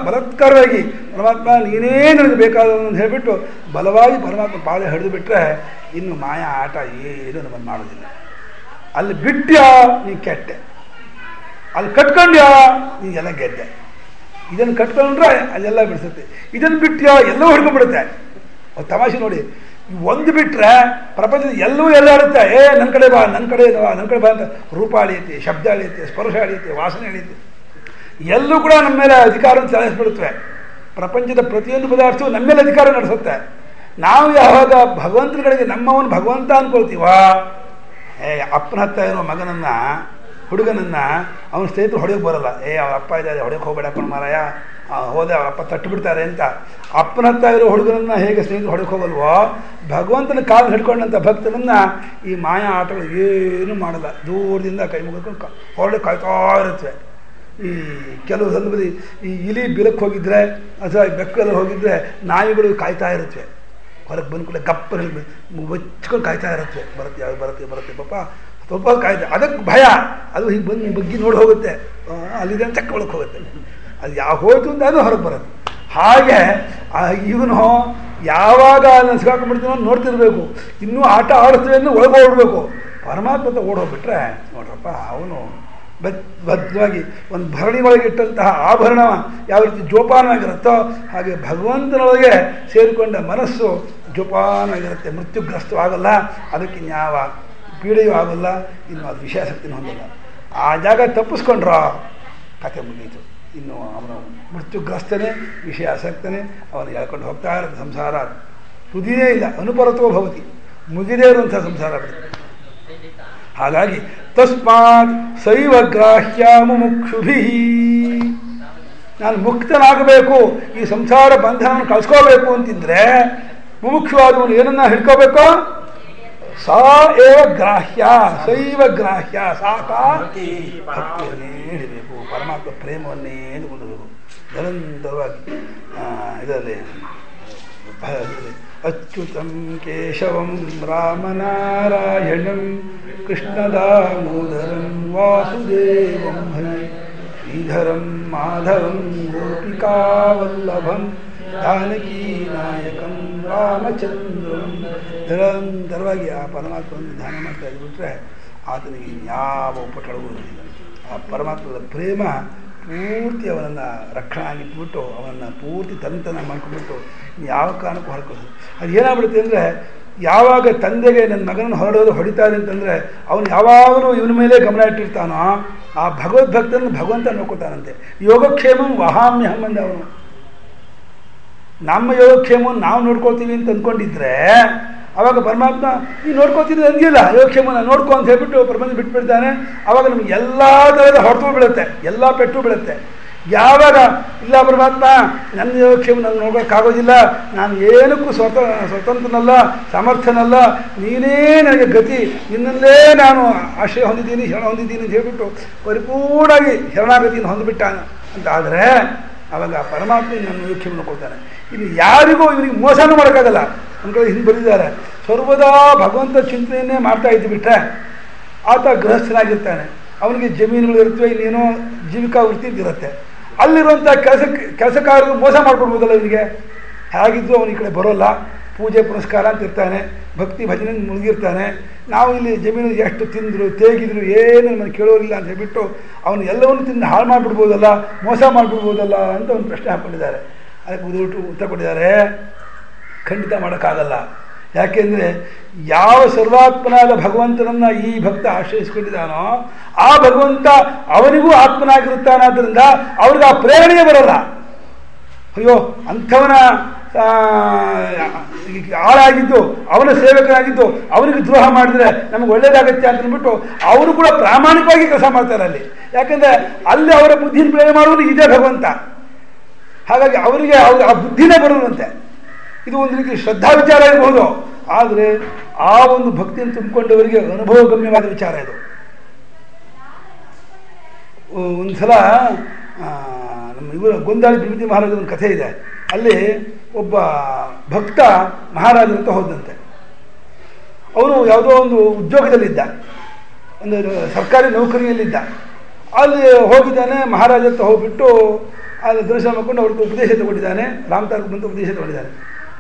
ಬಲತ್ಕಾರವಾಗಿ ಪರಮಾತ್ಮ ನೀನೇ ನನಗೆ ಬೇಕಾದವನ್ನ ಹೇಳಿಬಿಟ್ಟು ಬಲವಾಗಿ ಪರಮಾತ್ಮ ಪಾದ ಹಿಡಿದು ಬಿಟ್ಟರೆ ಇನ್ನು ಮಾಯಾ ಆಟ ಏನು ನಮ್ಮನ್ನು ಮಾಡೋದಿಲ್ಲ. ಅಲ್ಲಿ ಬಿಟ್ಟ್ಯಾ ನೀ ಕೆಟ್ಟೆ, ಅಲ್ಲಿ ಕಟ್ಕೊಂಡ್ಯಾ ನೀಗೆಲ್ಲ ಗೆದ್ದೆ. ಇದನ್ನು ಕಟ್ಕೊಂಡ್ರೆ ಅಲ್ಲೆಲ್ಲ ಬಿಡಿಸುತ್ತೆ, ಇದನ್ನು ಬಿಟ್ಟ್ಯಾ ಎಲ್ಲವೂ ಹಿಡ್ಕೊಂಡ್ಬಿಡುತ್ತೆ. ತಮಾಷೆ ನೋಡಿ, ಒಂದು ಬಿಟ್ಟರೆ ಪ್ರಪಂಚದ ಎಲ್ಲವೂ ಎಲ್ಲ ಆಡುತ್ತೆ. ನನ್ನ ಕಡೆ ಬಾ, ನನ್ನ ಕಡೆ ಬಾ ಅಂತ ರೂಪ ಅಳಿಯುತ್ತೆ, ಶಬ್ದ ಅಳಿಯುತ್ತೆ, ಸ್ಪರ್ಶ ಅಳಿಯುತ್ತೆ, ವಾಸನೆ ಅಳಿಯುತ್ತೆ. ಎಲ್ಲೂ ಕೂಡ ನಮ್ಮ ಮೇಲೆ ಅಧಿಕಾರ ಚಲಾಯಿಸ್ಬಿಡುತ್ತವೆ. ಪ್ರಪಂಚದ ಪ್ರತಿಯೊಂದು ಪದಾರ್ಥವು ನಮ್ಮ ಮೇಲೆ ಅಧಿಕಾರ ನಡೆಸುತ್ತೆ. ನಾವು ಯಾವಾಗ ಭಗವಂತನ ಕಡೆಗೆ ನಮ್ಮವನು ಭಗವಂತ ಅಂದ್ಕೊಳ್ತೀವ, ಅಪ್ಪನ ಹತ್ತ ಇರೋ ಮಗನನ್ನು, ಹುಡುಗನನ್ನು ಅವನ ಸ್ನೇಹಿತರು ಹೊಡೆಯೋಕೆ ಬರಲ್ಲ. ಅವ್ರ ಅಪ್ಪ ಇದ್ದಾರೆ ಹೊಡೆಯೋಕೆ ಹೋಗಬೇಡ ಕಣ ಮಾರಾಯ, ಹೋದೆ ಅವ್ರ ಅಪ್ಪ ತಟ್ಟು ಬಿಡ್ತಾರೆ ಅಂತ. ಅಪ್ಪನ ಹತ್ತ ಇರೋ ಹುಡುಗನನ್ನು ಹೇಗೆ ಸ್ನೇಹಿತರು ಹೊಡೆಯೋಕೆ ಹೋಗಲ್ವೋ, ಭಗವಂತನ ಕಾಲು ಹಿಡ್ಕೊಂಡಂಥ ಭಕ್ತನನ್ನು ಈ ಮಾಯಾ ಆಟಗಳು ಏನೂ ಮಾಡಲ್ಲ. ದೂರದಿಂದ ಕೈ ಮುಗಿದ್ಕೊಂಡು ಹೊರಡೆ ಕಾಯ್ತಾ ಇರುತ್ತವೆ. ಈ ಕೆಲವು ಸಂದರ್ಭದಲ್ಲಿ ಈ ಇಲಿ ಬಿಲಕ್ಕೆ ಹೋಗಿದ್ರೆ ಅಥವಾ ಬೆಕ್ಕಲ್ಲಿ ಹೋಗಿದ್ರೆ ನಾಯಿಗಳು ಕಾಯ್ತಾ ಇರುತ್ತವೆ. ಹೊರಗೆ ಬಂದ ಕೂಡ ಗಪ್ಪಲ್ಲಿ ಬಚ್ಕೊಂಡು ಕಾಯ್ತಾ ಇರುತ್ತವೆ. ಬರುತ್ತೆ ಪಾಪ ಸ್ವಲ್ಪ ಕಾಯ್ದೆ. ಅದಕ್ಕೆ ಭಯ, ಅದು ಹೀಗೆ ಬಂದು ಬಗ್ಗಿ ನೋಡಿ ಹೋಗುತ್ತೆ, ಅಲ್ಲಿದೆ ಅಂತ ಚಕ್ಕ ಒಳಗೆ ಹೋಗುತ್ತೆ. ಅದು ಯಾವ ಹೋಯ್ತು ಅಂತ ಅದು ಹೊರಗೆ ಬರುತ್ತೆ. ಹಾಗೆ ಇವನು ಯಾವಾಗ ಅಲ್ಲಿ ಸಿಗಾಕೊಂಡ್ಬಿಡ್ತೀನೋ ನೋಡ್ತಿರ್ಬೇಕು. ಇನ್ನೂ ಆಟ ಆಡಿಸ್ತೀವಿ ಅಂದ್ರೆ ಒಳಗೆ ಓಡಬೇಕು. ಪರಮಾತ್ಮ ಅಂತ ಓಡೋಗ್ಬಿಟ್ರೆ ನೋಡ್ರಪ್ಪ, ಅವನು ಭದ್ರವಾಗಿ ಒಂದು ಭರಣಿ ಒಳಗೆ ಇಟ್ಟಂತಹ ಆಭರಣ ಯಾವ ರೀತಿ ಜೋಪಾನವಾಗಿರುತ್ತೋ ಹಾಗೆ ಭಗವಂತನೊಳಗೆ ಸೇರಿಕೊಂಡ ಮನಸ್ಸು ಜೋಪಾನವಾಗಿರುತ್ತೆ. ಮೃತ್ಯುಗ್ರಸ್ತವಾಗಲ್ಲ, ಅದಕ್ಕೆ ಇನ್ಯಾವ ಪೀಡೆಯೂ ಆಗಲ್ಲ, ಇನ್ನು ಅದು ವಿಷಯಾಸಕ್ತಿನೂ ಹೊಂದಲ್ಲ. ಆ ಜಾಗ ತಪ್ಪಿಸ್ಕೊಂಡ್ರ ಕಥೆ ಮುಗೀತು. ಇನ್ನು ಅವನು ಮೃತ್ಯುಗ್ರಸ್ತನೇ, ವಿಷಯಾಸಕ್ತನೇ, ಅವನು ಹೇಳ್ಕೊಂಡು ಹೋಗ್ತಾ ಇರೋದು ಸಂಸಾರ ತುದಿಯೇ ಇಲ್ಲ. ಅನುಪರತ್ವ ಭವತಿ, ಮುಗಿದೇ ಇರುವಂಥ ಸಂಸಾರ ಬಿಡುತ್ತೆ. ಹಾಗಾಗಿ ತಸ್ಮಾತ್ ಸೈವ ಗ್ರಾಹ್ಯ ಮುಮುಕ್ಷುಭಿ, ನಾನು ಮುಕ್ತನಾಗಬೇಕು, ಈ ಸಂಸಾರ ಬಂಧನವನ್ನು ಕಳ್ಸ್ಕೋಬೇಕು ಅಂತಿದ್ರೆ ಮುಮುಕ್ಷುವಾದವನು ಏನನ್ನ ಹಿಡ್ಕೋಬೇಕು? ಸಾ ಏವ ಗ್ರಾಹ್ಯ, ಸೈವ ಗ್ರಾಹ್ಯ, ಸಾಕ ಭಕ್ತಿಯನ್ನೇ ಹಿಡಿಬೇಕು, ಪರಮಾತ್ಮ ಪ್ರೇಮವನ್ನೇ ಹೊಂದಬೇಕು ನಿರಂತರವಾಗಿ. ಇದರಲ್ಲಿ ಅಚ್ಯುತಂ ಕೇಶವಂ ರಾಮನಾರಾಯಣಂ ಕೃಷ್ಣದಾಮೋದರಂ ವಾಸುದೇವಂ ಹರಿ ಶ್ರೀಧರಂ ಮಾಧವಂ ಗೋಪಿಕಾವಲ್ಲಭಂ ಜಾನಕೀ ನಾಯಕಂ ರಾಮಚಂದ್ರಂ. ನಿರಂತರವಾಗಿ ಆ ಪರಮಾತ್ಮವನ್ನು ಧ್ಯಾನ ಮಾಡ್ತಾ ಇದ್ಬಿಟ್ರೆ ಆತನಿಗೆ ಯಾವ ಉಪಟಳವೂ ಇಲ್ಲ. ಆ ಪರಮಾತ್ಮದ ಪ್ರೇಮ ಪೂರ್ತಿ ಅವನನ್ನು ರಕ್ಷಣೆ ಆಗಿಟ್ಬಿಟ್ಟು ಅವನನ್ನು ಪೂರ್ತಿ ತನ್ನ ಮಾಡ್ಕೊಂಡ್ಬಿಟ್ಟು ಯಾವ ಕಾರಣಕ್ಕೂ ಹೊರಕೋದು. ಅದು ಏನಾಗ್ಬಿಡುತ್ತೆ ಅಂದರೆ, ಯಾವಾಗ ತಂದೆಗೆ ನನ್ನ ಮಗನನ್ನು ಹೊಡಿತಾರೆ ಅಂತಂದರೆ ಅವನು ಯಾವಾಗಲೂ ಇವನ ಮೇಲೆ ಗಮನ ಇಟ್ಟಿರ್ತಾನೋ ಆ ಭಗವದ್ಭಕ್ತನ ಭಗವಂತ ನೋಡ್ಕೊತಾನಂತೆ. ಯೋಗಕ್ಷೇಮಂ ವಹಾಮ್ಯಹಂ ಅಂದ ಅವನು. ನಮ್ಮ ಯೋಗಕ್ಷೇಮವನ್ನು ನಾವು ನೋಡ್ಕೊಳ್ತೀವಿ ಅಂತ ಅಂದ್ಕೊಂಡಿದ್ರೆ ಆವಾಗ ಪರಮಾತ್ಮ ನೀನು ನೋಡ್ಕೊತೀನಿ ಅಂದಿಲ್ಲ, ಯೋಗಕ್ಷೇಮನ ನೋಡ್ಕೊ ಅಂತ ಹೇಳ್ಬಿಟ್ಟು ಪ್ರಬಂಧ ಬಿಟ್ಬಿಡ್ತಾನೆ. ಆವಾಗ ನಮ್ಗೆ ಎಲ್ಲ ಥರದ ಹೊರತು ಬೀಳುತ್ತೆ, ಎಲ್ಲ ಪೆಟ್ಟು ಬೀಳುತ್ತೆ. ಯಾವಾಗ ಇಲ್ಲ ಪರಮಾತ್ಮ ನನ್ನ ಯೋಗಕ್ಷೇಮ ನನಗೆ ನೋಡೋಕ್ಕಾಗೋದಿಲ್ಲ, ನಾನು ಏನಕ್ಕೂ ಸ್ವತಂತ್ರನಲ್ಲ, ಸಮರ್ಥನಲ್ಲ, ನೀನೇ ನನಗೆ ಗತಿ, ನಿನ್ನಲ್ಲೇ ನಾನು ಆಶ್ರಯ ಹೊಂದಿದ್ದೀನಿ, ಶರಣ ಹೊಂದಿದ್ದೀನಿ ಅಂತ ಹೇಳ್ಬಿಟ್ಟು ಪರಿಪೂರ್ಣವಾಗಿ ಶರಣಾಗತಿಯನ್ನು ಹೊಂದಿಬಿಟ್ಟ ಅಂತ ಆದರೆ ಆವಾಗ ಪರಮಾತ್ಮ ನನ್ನ ಯೋಗಕ್ಷೇಮ ಕೊಡ್ತಾನೆ. ಇದು ಯಾರಿಗೂ ಇವನಿಗೆ ಮೋಸನೂ ಮಾಡೋಕ್ಕಾಗಲ್ಲ. ನನ್ನ ಕಡೆ ಹಿಂದೆ ಬರೆದಿದ್ದಾರೆ, ಸರ್ವದಾ ಭಗವಂತ ಚಿಂತನೆಯನ್ನೇ ಮಾಡ್ತಾ ಇದ್ದುಬಿಟ್ರೆ ಆತ ಗೃಹಸ್ಥನಾಗಿರ್ತಾನೆ, ಅವನಿಗೆ ಜಮೀನುಗಳು ಇರ್ತವೆ, ಇನ್ನೇನೋ ಜೀವಿಕಾ ವೃತ್ತಿ ಇರುತ್ತೆ. ಅಲ್ಲಿರುವಂಥ ಕೆಲಸಕಾರರು ಮೋಸ ಮಾಡ್ಕೊಡ್ಬೋದಲ್ಲ ಇವನಿಗೆ. ಹೇಗಿದ್ದರೂ ಅವನು ಈ ಕಡೆ ಬರೋಲ್ಲ, ಪೂಜೆ ಪುರಸ್ಕಾರ ಅಂತ ಇರ್ತಾನೆ, ಭಕ್ತಿ ಭಜನೆ ಮುಳುಗಿರ್ತಾನೆ. ನಾವು ಇಲ್ಲಿ ಜಮೀನು ಎಷ್ಟು ತಿಂದರು ತೇಗಿದ್ರು ಏನು ನಮ್ಮನ್ನು ಕೇಳೋರಿಲ್ಲ ಅಂತ ಹೇಳ್ಬಿಟ್ಟು ಅವನು ಎಲ್ಲವನ್ನು ತಿಂದು ಹಾಳು ಮಾಡಿಬಿಡ್ಬೋದಲ್ಲ, ಮೋಸ ಮಾಡಿಬಿಡ್ಬೋದಲ್ಲ ಅಂತ ಒಂದು ಪ್ರಶ್ನೆ ಹಾಕ್ಕೊಂಡಿದ್ದಾರೆ. ಅದಕ್ಕೆ ಉತ್ತರ ಕೊಟ್ಟಿದ್ದಾರೆ, ಖಂಡಿತ ಮಾಡೋಕ್ಕಾಗಲ್ಲ. ಯಾಕೆಂದರೆ ಯಾವ ಸರ್ವಾತ್ಮನಾದ ಭಗವಂತನನ್ನು ಈ ಭಕ್ತ ಆಶ್ರಯಿಸ್ಕೊಂಡಿದ್ದಾನೋ ಆ ಭಗವಂತ ಅವನಿಗೂ ಆತ್ಮನಾಗಿರುತ್ತಾನಾದ್ದರಿಂದ ಅವ್ರಿಗೆ ಆ ಪ್ರೇರಣೆಯೇ ಬರಲ್ಲ. ಅಯ್ಯೋ ಅಂಥವನ ಆಳಾಗಿದ್ದು ಅವನ ಸೇವಕನಾಗಿದ್ದು ಅವನಿಗೆ ದ್ರೋಹ ಮಾಡಿದ್ರೆ ನಮಗೆ ಒಳ್ಳೇದಾಗತ್ತೆ ಅಂತ ಅಂದ್ಬಿಟ್ಟು ಅವರು ಕೂಡ ಪ್ರಾಮಾಣಿಕವಾಗಿ ಕೆಲಸ ಮಾಡ್ತಾರೆ ಅಲ್ಲಿ. ಯಾಕೆಂದರೆ ಅಲ್ಲಿ ಅವರ ಬುದ್ಧಿನ ಪ್ರೇರಣೆ ಮಾಡುವುದು ಇದೇ ಭಗವಂತ. ಹಾಗಾಗಿ ಅವರಿಗೆ ಆ ಬುದ್ಧಿನೇ ಬರುವಂತೆ. ಇದು ಒಂದು ರೀತಿ ಶ್ರದ್ಧಾ ವಿಚಾರ ಇರಬಹುದು, ಆದರೆ ಆ ಒಂದು ಭಕ್ತಿಯನ್ನು ತುಂಬಿಕೊಂಡವರಿಗೆ ಅನುಭವಗಮ್ಯವಾದ ವಿಚಾರ ಇದು. ಒಂದು ಸಲ ನಮ್ಮ ಇವರು ಗೊಂದಾಳಿ ಪ್ರಭೃತಿ ಮಹಾರಾಜ ಒಂದು ಕಥೆ ಇದೆ. ಅಲ್ಲಿ ಒಬ್ಬ ಭಕ್ತ ಮಹಾರಾಜರಂತ ಹೋದಂತೆ. ಅವನು ಯಾವುದೋ ಒಂದು ಉದ್ಯೋಗದಲ್ಲಿದ್ದ, ಒಂದು ಸರ್ಕಾರಿ ನೌಕರಿಯಲ್ಲಿದ್ದ. ಅಲ್ಲಿ ಹೋಗಿದ್ದಾನೆ, ಮಹಾರಾಜ ಅಂತ ಹೋಗ್ಬಿಟ್ಟು ಅಲ್ಲಿ ದರ್ಶನ ಮಾಡ್ಕೊಂಡು ಅವ್ರಿಗೆ ಉಪದೇಶ ತಗೊಂಡಿದ್ದಾನೆ, ರಾಮತಾರ್ಕ ಬಂತ ಉಪದೇಶ ತಗೊಂಡಿದ್ದಾನೆ.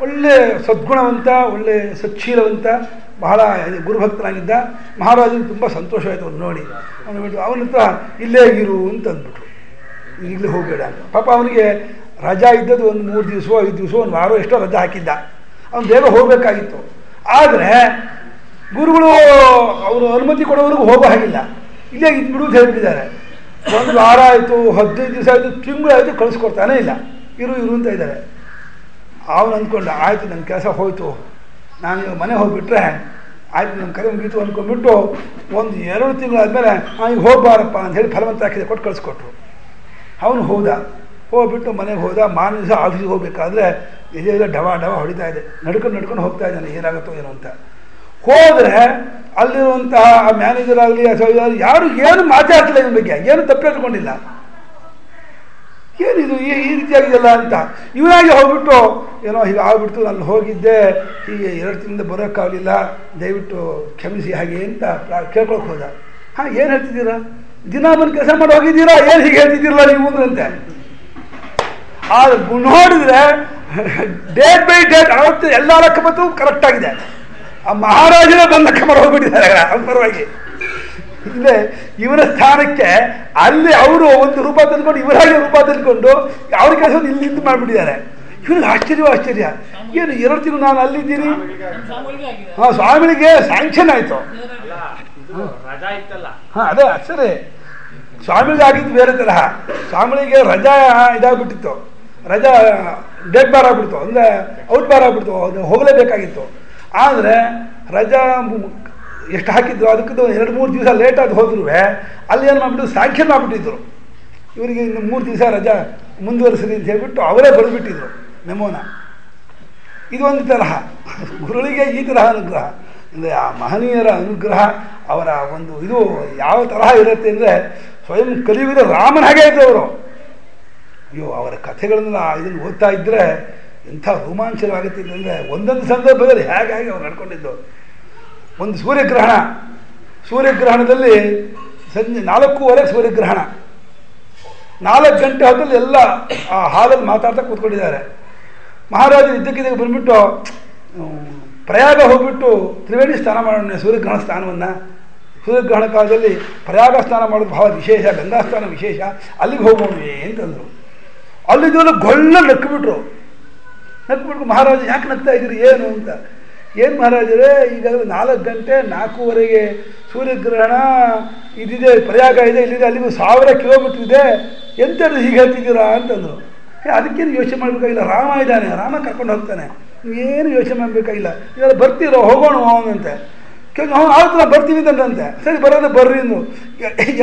ಒಳ್ಳೆ ಸದ್ಗುಣವಂತ, ಒಳ್ಳೆ ಸಚ್ಶೀಲವಂತ, ಬಹಳ ಗುರುಭಕ್ತನಾಗಿದ್ದ. ಮಹಾರಾಜನಿಗೆ ತುಂಬ ಸಂತೋಷವಾಯಿತು ಅವ್ನು ನೋಡಿ. ಅವನ ಹತ್ರ ಇಲ್ಲೇ ಇರು ಅಂತ ಅಂದ್ಬಿಟ್ರು, ಈಗಲೇ ಹೋಗಬೇಡ ಅಂತ. ಪಾಪ ಅವನಿಗೆ ರಜಾ ಇದ್ದದ್ದು ಒಂದು 3 ದಿವಸ 5 ದಿವಸ ಒಂದು ವಾರ ಎಷ್ಟೋ ರಜಾ ಹಾಕಿದ್ದ. ಅವನು ಬೇಗ ಹೋಗಬೇಕಾಗಿತ್ತು. ಆದರೆ ಗುರುಗಳು ಅವರು ಅನುಮತಿ ಕೊಡೋವರೆಗೂ ಹೋಗೋ ಹಾಗಿಲ್ಲ, ಇಲ್ಲೇ ಇದ್ಬಿಡು ಅಂತ ಹೇಳ್ಬಿಟ್ಟಿದ್ದಾರೆ. 1 ವಾರ ಆಯಿತು, 15 ದಿವಸ ಆಯಿತು, ತಿಂಗಳಾಯಿತು, ಕಳಿಸ್ಕೊಡ್ತಾನೆ ಇಲ್ಲ. ಇರು ಅಂತ ಇದ್ದಾರೆ. ಅವನು ಅಂದ್ಕೊಂಡು ಆಯಿತು ನನ್ನ ಕೆಲಸ ಹೋಯಿತು, ನಾನು ಮನೆ ಹೋಗಿಬಿಟ್ರೆ ಆಯಿತು, ನನ್ನ ಕರೆ ಮುಗೀತು ಅಂದ್ಕೊಂಡ್ಬಿಟ್ಟು 1-2 ತಿಂಗಳಾದಮೇಲೆ ಈಗ ಹೋಗಬಾರಪ್ಪ ಅಂತ ಹೇಳಿ ಫಲವಂತ ಹಾಕಿದೆ, ಕೊಟ್ಟು ಕಳಿಸ್ಕೊಟ್ರು. ಅವನು ಹೋಗ್ಬಿಟ್ಟು ಮನೆಗೆ ಹೋದ. ಮಾರನೇ ದಿವಸ ಆಫೀಸಿಗೆ ಹೋಗಬೇಕಾದ್ರೆ ಎದೆಲ್ಲ ಡವ ಹೊಡಿತಾ ಇದೆ, ನಡ್ಕೊಂಡು ಹೋಗ್ತಾ ಇದ್ದಾನೆ, ಏನಾಗುತ್ತೋ ಏನೋ ಅಂತ. ಹೋದರೆ ಅಲ್ಲಿರುವಂತಹ ಆ ಮ್ಯಾನೇಜರ್ ಆಗಲಿ ಅಥವಾ ಯಾರು ಏನು ಮಾತಾಡ್ತಿಲ್ಲ ಇವನ ಬಗ್ಗೆ, ಏನು ತಪ್ಪೇಳ್ಕೊಂಡಿಲ್ಲ. ಏನಿದು ಈ ರೀತಿಯಾಗಿದೆಯಲ್ಲ ಅಂತ ಇವನಾಗಿ ಹೋಗ್ಬಿಟ್ಟು ಏನೋ ಹೀಗೆ ಆಗ್ಬಿಡ್ತು, ಅಲ್ಲಿ ಹೋಗಿದ್ದೆ, ಹೀಗೆ 2 ತಿಂಗಳಿಂದ ಬರೋಕ್ಕಾಗಲಿಲ್ಲ, ದಯವಿಟ್ಟು ಕ್ಷಮಿಸಿ ಹಾಗೆ ಅಂತ ಕೇಳ್ಕೊಳಕ್ಕೆ ಹೋದ. ಹಾಂ ಏನು ಹೇಳ್ತಿದ್ದೀರಾ, ದಿನ ಬಂದು ಕೆಲಸ ಮಾಡಿ ಹೋಗಿದ್ದೀರಾ, ಏನು ಹೀಗೆ ಹೇಳ್ತಿದ್ದೀರಲ್ಲ ನೀವು ಅಂತೆ. ಆ ನೋಡಿದ್ರೆ ಡೇಟ್ ಬೈ ಡೇಟ್ ಅವತ್ತು ಎಲ್ಲ ಲೆಕ್ಕ ಮತ್ತು ಕರೆಕ್ಟಾಗಿದೆ. ಆ ಮಹಾರಾಜನ ಬಂದು ಲೆಕ್ಕ ಮಾಡಿ ಹೋಗ್ಬಿಟ್ಟಿದ್ದಾರೆ ಅವ್ರ ಪರವಾಗಿ. ಇಲ್ಲೇ ಇವರ ಸ್ಥಾನಕ್ಕೆ ಅಲ್ಲಿ ಅವರು 1 ರೂಪಾಯಿ ತಂದ್ಕೊಂಡು ಇವರಾಗಿ ರೂಪಾಯಿ ತಂದ್ಕೊಂಡು ಅವ್ರ ಕೆಲಸ ಇಲ್ಲಿಂದ ಮಾಡಿಬಿಟ್ಟಿದ್ದಾರೆ. ಇವ್ರಿಗೆ ಆಶ್ಚರ್ಯ, ಏನು 2 ತಿಂಗಳು ನಾನು ಅಲ್ಲಿದ್ದೀನಿ. ಹಾಂ, ಸ್ವಾಮಿಗಳಿಗೆ ಸ್ಯಾಂಕ್ಷನ್ ಆಯಿತು. ಹಾಂ ಅದೇ ಸರಿ, ಸ್ವಾಮಿಗಳಿಗೆ ಆಗಿದ್ದು ಬೇರೆ ತರಹ. ಸ್ವಾಮಿಗಳಿಗೆ ರಜಾ ಇದಾಗ್ಬಿಟ್ಟಿತ್ತು, ರಜಾ ಡೆಡ್ ಬಾರ್ ಆಗ್ಬಿಡ್ತು, ಅಂದರೆ ಔಟ್ ಬಾರ್ ಆಗ್ಬಿಡ್ತು, ಅದು ಹೋಗಲೇಬೇಕಾಗಿತ್ತು. ಆದರೆ ರಜಾ ಎಷ್ಟು ಹಾಕಿದ್ರು ಅದಕ್ಕಿಂತ 2-3 ದಿವಸ ಲೇಟಾಗಿ ಹೋದ್ರೂ ಅಲ್ಲಿ ಏನು ಮಾಡಿಬಿಟ್ಟು ಸ್ಯಾಂಕ್ಷನ್ ಮಾಡಿಬಿಟ್ಟಿದ್ರು. ಇವರಿಗೆ ಇನ್ನು 3 ದಿವಸ ರಜಾ ಮುಂದುವರಿಸಿರಿ ಅಂತ ಹೇಳ್ಬಿಟ್ಟು ಅವರೇ ಬರೆದುಬಿಟ್ಟಿದ್ರು ಮೆಮೋನ. ಇದು ಒಂದು ತರಹ ಗುರುಳಿಗೆ ಈ ತರಹ ಅನುಗ್ರಹ, ಅಂದರೆ ಆ ಮಹನೀಯರ ಅನುಗ್ರಹ, ಅವರ ಒಂದು ಇದು ಯಾವ ತರಹ ಇರುತ್ತೆ ಅಂದರೆ ಸ್ವಯಂ ಕಲಿಯುಗದ ರಾಮನ ಹಾಗೆ ಇದ್ದವರು. ಅಯ್ಯೋ ಅವರ ಕಥೆಗಳನ್ನ ಇದನ್ನು ಓದ್ತಾ ಇದ್ದರೆ ಎಂಥ ರೋಮಾಂಚನವಾಗುತ್ತೆ ಅಂದರೆ ಒಂದೊಂದು ಸಂದರ್ಭದಲ್ಲಿ ಹೇಗೆ ಅವ್ರು ನಡ್ಕೊಂಡಿದ್ದು. ಒಂದು ಸೂರ್ಯಗ್ರಹಣದಲ್ಲಿ ಸಂಜೆ 4:15 ಸೂರ್ಯಗ್ರಹಣ, 4 ಗಂಟೆ ಹೊತ್ತಲ್ಲಿ ಎಲ್ಲ ಆ ಹಾಲಲ್ಲಿ ಮಾತಾಡ್ತಾ ಕೂತ್ಕೊಂಡಿದ್ದಾರೆ. ಮಹಾರಾಜರು ಇದ್ದಕ್ಕಿದ್ದಾಗ ಬಂದ್ಬಿಟ್ಟು ಪ್ರಯಾಗ ಹೋಗ್ಬಿಟ್ಟು ತ್ರಿವೇಣಿ ಸ್ನಾನ ಮಾಡೋಣ, ಸೂರ್ಯಗ್ರಹಣ ಸ್ನಾನವನ್ನು. ಸೂರ್ಯಗ್ರಹಣ ಕಾಲದಲ್ಲಿ ಪ್ರಯಾಗ ಸ್ನಾನ ಮಾಡೋದು ಬಹಳ ವಿಶೇಷ, ಗಂಗಾ ಸ್ನಾನ ವಿಶೇಷ, ಅಲ್ಲಿಗೆ ಹೋಗೋಣವೇ ಅಂತಂದರು. ಅಲ್ಲಿದ್ದೆಲ್ಲ ಗೊಳ್ಳ ನಕ್ಬಿಟ್ರು. ಮಹಾರಾಜ ಯಾಕೆ ನಗ್ತಾ ಇದ್ದೀರಿ ಏನು ಅಂತ. ಏನು ಮಹಾರಾಜರೇ, ಈಗಾಗಲೇ 4 ಗಂಟೆ 4:15 ಸೂರ್ಯಗ್ರಹಣ ಇದಿದೆ, ಪ್ರಯಾಗ ಇದೆ, ಇಲ್ಲಿದೆ, ಅಲ್ಲಿಗೂ 1000 ಕಿಲೋಮೀಟ್ರ್ ಇದೆ, ಎಂತ ಹೀಗೆ ಹೇಳ್ತಿದ್ದೀರಾ ಅಂತಂದರು. ಅದಕ್ಕೇನು ಯೋಚನೆ ಮಾಡಬೇಕಾಗಿಲ್ಲ, ರಾಮ ಇದ್ದಾನೆ, ರಾಮ ಕರ್ಕೊಂಡು ಹೋಗ್ತಾನೆ, ನೀವೇನು ಯೋಚನೆ ಮಾಡಬೇಕಾಗಿಲ್ಲ, ಇವಾಗ ಬರ್ತೀರೋ ಹೋಗೋಣ ಅವನಂತೆ. ಅವ್ನು ಆವತ್ತು ಬರ್ತೀವಿ ಅಂತಂತೆ. ಸರಿ ಬರೋದೇ ಬರ್ರಿ ಅಂದು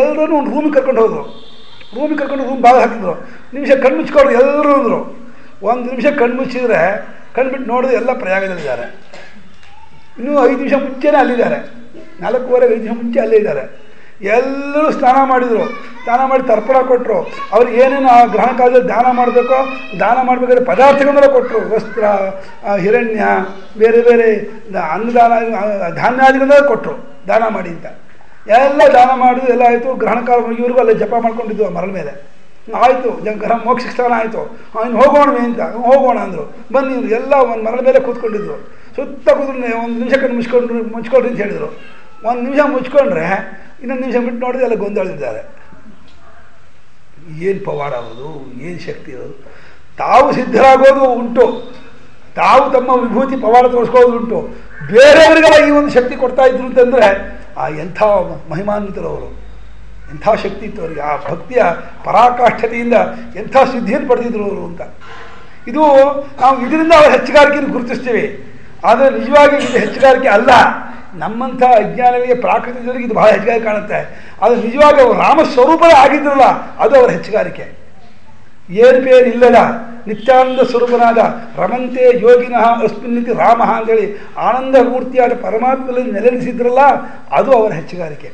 ಎಲ್ಲರೂ ಒಂದು ರೂಮಿಗೆ ಕರ್ಕೊಂಡು ಹೋದರು. ರೂಮಿಗೆ ಕರ್ಕೊಂಡು ರೂಮ್ ಬಾಗಿಲು ಹಾಕಿದ್ರು. ನಿಮಿಷ ಕಣ್ಣು ಮುಚ್ಕೊಡ್ರು ಎಲ್ಲರೂ ಅಂದರು. 1 ನಿಮಿಷ ಕಣ್ಣು ಮುಚ್ಚಿದ್ರೆ ಕಣ್ಬಿಟ್ಟು ನೋಡಿದ್ರೆ ಎಲ್ಲ ಪ್ರಯಾಗದಲ್ಲಿದ್ದಾರೆ. ಇನ್ನೂ 5 ನಿಮಿಷ ಮುಂಚೆನೇ ಅಲ್ಲಿದ್ದಾರೆ, 4:15 5 ನಿಮಿಷ ಮುಂಚೆ ಅಲ್ಲೇ ಇದ್ದಾರೆ. ಎಲ್ಲರೂ ಸ್ನಾನ ಮಾಡಿದರು. ಸ್ನಾನ ಮಾಡಿ ತರ್ಪಣ ಕೊಟ್ಟರು. ಅವ್ರಿಗೆ ಏನೇನು ಆ ಗ್ರಹಣ ಕಾಲದಲ್ಲಿ ದಾನ ಮಾಡಬೇಕೋ ದಾನ ಮಾಡಬೇಕಾದ್ರೆ ಪದಾರ್ಥಗಳನ್ನೆಲ್ಲ ಕೊಟ್ಟರು. ವಸ್ತ್ರ, ಹಿರಣ್ಯ, ಬೇರೆ ಬೇರೆ ಅನ್ನದಾನ, ಧಾನ್ಯಾದಿಗಳನ್ನೆಲ್ಲ ಕೊಟ್ಟರು ದಾನ ಮಾಡಿ ಅಂತ. ಎಲ್ಲ ದಾನ ಮಾಡಿದ್ರು, ಎಲ್ಲ ಆಯಿತು. ಗ್ರಹಣ ಕಾಲ ಮುಗಿಯುವರೆಗೂ ಅಲ್ಲೇ ಜಪ ಮಾಡ್ಕೊಂಡಿದ್ದು ಆ ಮರದ ಮೇಲೆ. ಆಯಿತು ಜಂಕರ ಮೋಕ್ಷ ಸ್ಥಾನ ಆಯಿತು, ಇನ್ನು ಹೋಗೋಣವೇ ಅಂತ. ಹೋಗೋಣ ಅಂದರು. ಬನ್ನಿ ಎಲ್ಲ ಒಂದು ಮರದ ಮೇಲೆ ಕೂತ್ಕೊಂಡಿದ್ರು. ಸುತ್ತ ಕೂತ್ಕೊಂಡು ಒಂದು ನಿಮಿಷಕ್ಕೆ ಮುಚ್ಕೊಳ್ರಿ ಅಂತ ಹೇಳಿದರು. ಒಂದು ನಿಮಿಷ ಮುಚ್ಕೊಂಡ್ರೆ ಇನ್ನೊಂದು ನಿಮಿಷ ಬಿಟ್ಟು ನೋಡಿದ್ರೆ ಎಲ್ಲ ಗೊಂದಳಿದ್ದಾರೆ. ಏನು ಪವಾಡ ಅವರು, ಏನು ಶಕ್ತಿ ಅವರು. ತಾವು ಸಿದ್ಧರಾಗೋದು ಉಂಟು, ತಾವು ತಮ್ಮ ವಿಭೂತಿ ಪವಾಡ ತೋರಿಸ್ಕೊಳ್ಳೋದು ಉಂಟು, ಬೇರೆಯವರಿಗೆಲ್ಲ ಈ ಒಂದು ಶಕ್ತಿ ಕೊಡ್ತಾ ಇದ್ರು ಅಂತಂದರೆ ಎಂಥ ಮಹಿಮಾನ್ವಿತರವರು, ಎಂಥ ಶಕ್ತಿ ಇತ್ತು ಅವರಿಗೆ. ಆ ಭಕ್ತಿಯ ಪರಾಕಾಷ್ಠತೆಯಿಂದ ಎಂಥ ಸಿದ್ಧಿಯನ್ನು ಪಡೆದಿದ್ರು ಅವರು ಅಂತ. ಇದು ನಾವು ಇದರಿಂದ ಅವರ ಹೆಚ್ಚುಗಾರಿಕೆಯನ್ನು ಗುರುತಿಸ್ತೀವಿ. ಆದರೆ ನಿಜವಾಗಿ ಇದು ಹೆಚ್ಚುಗಾರಿಕೆ ಅಲ್ಲ. ನಮ್ಮಂಥ ಅಜ್ಞಾನಿಗಳಿಗೆ ಪ್ರಾಕೃತಿಕರಿಗೆ ಇದು ಬಹಳ ಹೆಚ್ಚುಗಾರಿಕೆ ಕಾಣುತ್ತೆ. ಅದು ನಿಜವಾಗಿ ಅವರು ರಾಮಸ್ವರೂಪವೇ ಆಗಿದ್ರಲ್ಲ, ಅದು ಅವರ ಹೆಚ್ಚುಗಾರಿಕೆ. ಏರುಪೇರು ಇಲ್ಲದ ನಿತ್ಯಾನಂದ ಸ್ವರೂಪನಾದ ರಮಂತೆ ಯೋಗಿನಃ ಅಸ್ಮಿನ್ನಿತಿ ರಾಮ ಅಂತೇಳಿ ಆನಂದ ಮೂರ್ತಿಯಾದ ಪರಮಾತ್ಮನಲ್ಲಿ ನೆಲೆನಿಸಿದ್ರಲ್ಲ, ಅದು ಅವರ ಹೆಚ್ಚುಗಾರಿಕೆ.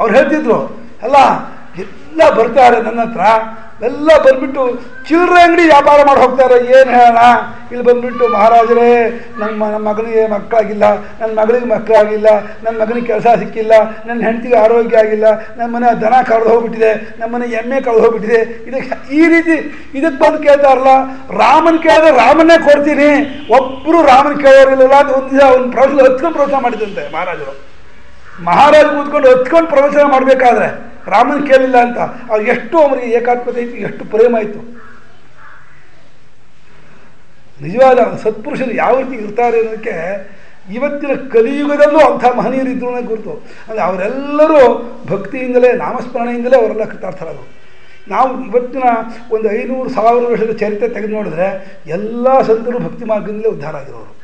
ಅವ್ರು ಹೇಳ್ತಿದ್ರು, ಅಲ್ಲ ಎಲ್ಲ ಬರ್ತಾರೆ ನನ್ನ ಹತ್ರ, ಎಲ್ಲ ಬಂದ್ಬಿಟ್ಟು ಚಿಲ್ಲರೆ ಅಂಗಡಿ ವ್ಯಾಪಾರ ಮಾಡಿ ಹೋಗ್ತಾರೆ. ಏನು ಹೇಳೋಣ, ಇಲ್ಲಿ ಬಂದ್ಬಿಟ್ಟು ಮಹಾರಾಜರೇ ನಮ್ಮ ಮಗನಿಗೆ ಮಕ್ಕಳಾಗಿಲ್ಲ, ನನ್ನ ಮಗಳಿಗೆ ಮಕ್ಕಳಾಗಿಲ್ಲ, ನನ್ನ ಮಗನಿಗೆ ಕೆಲಸ ಸಿಕ್ಕಿಲ್ಲ, ನನ್ನ ಹೆಂಡತಿಗೆ ಆರೋಗ್ಯ ಆಗಿಲ್ಲ, ನಮ್ಮ ಮನೆ ದನ ಕಳೆದು ಹೋಗ್ಬಿಟ್ಟಿದೆ, ನಮ್ಮ ಮನೆ ಎಮ್ಮೆ ಕಳೆದು ಹೋಗ್ಬಿಟ್ಟಿದೆ. ಇದಕ್ಕೆ ಈ ರೀತಿ ಇದಕ್ಕೆ ಬಂದು ಕೇಳ್ತಾರಲ್ಲ. ರಾಮನ್ ಕೇಳಿದ್ರೆ ರಾಮನ್ನೇ ಕೊಡ್ತೀನಿ, ಒಬ್ಬರು ರಾಮನ್ ಕೇಳೋರಿಲ್ಲ ಅಂತ ಒಂದು ದಿವಸ ಒಂದು ಪ್ರವಚನ ಹತ್ಕೊಂಡು ಪ್ರವಚನ ಮಾಡಿದಂತೆ ಮಹಾರಾಜರು. ಮಹಾರಾಜ ಕೂತ್ಕೊಂಡು ಹತ್ಕೊಂಡು ಪ್ರವಚನ ಮಾಡಬೇಕಾದ್ರೆ ರಾಮನ್ ಕೇಳಿಲ್ಲ ಅಂತ ಅವ್ರು ಎಷ್ಟು ಅವರಿಗೆ ಏಕಾತ್ಮತೆ ಇತ್ತು, ಎಷ್ಟು ಪ್ರೇಮ ಇತ್ತು. ನಿಜವಾದ ಸತ್ಪುರುಷರು ಯಾವ ರೀತಿ ಇರ್ತಾರೆ ಅನ್ನೋದಕ್ಕೆ ಇವತ್ತಿನ ಕಲಿಯುಗದಲ್ಲೂ ಅಂಥ ಮಹನೀಯರಿದ್ರು ಗುರುತು. ಅಂದರೆ ಅವರೆಲ್ಲರೂ ಭಕ್ತಿಯಿಂದಲೇ ನಾಮಸ್ಮರಣೆಯಿಂದಲೇ ಅವರೆಲ್ಲ ಕೃತಾರ್ಥರಾದರು. ನಾವು ಇವತ್ತಿನ ಒಂದು 500,000 ವರ್ಷದ ಚರಿತ್ರೆ ತೆಗೆದು ನೋಡಿದ್ರೆ ಎಲ್ಲ ಸಂತರು ಭಕ್ತಿ ಮಾರ್ಗದಿಂದಲೇ ಉದ್ಧಾರ ಆಗಿರೋರು.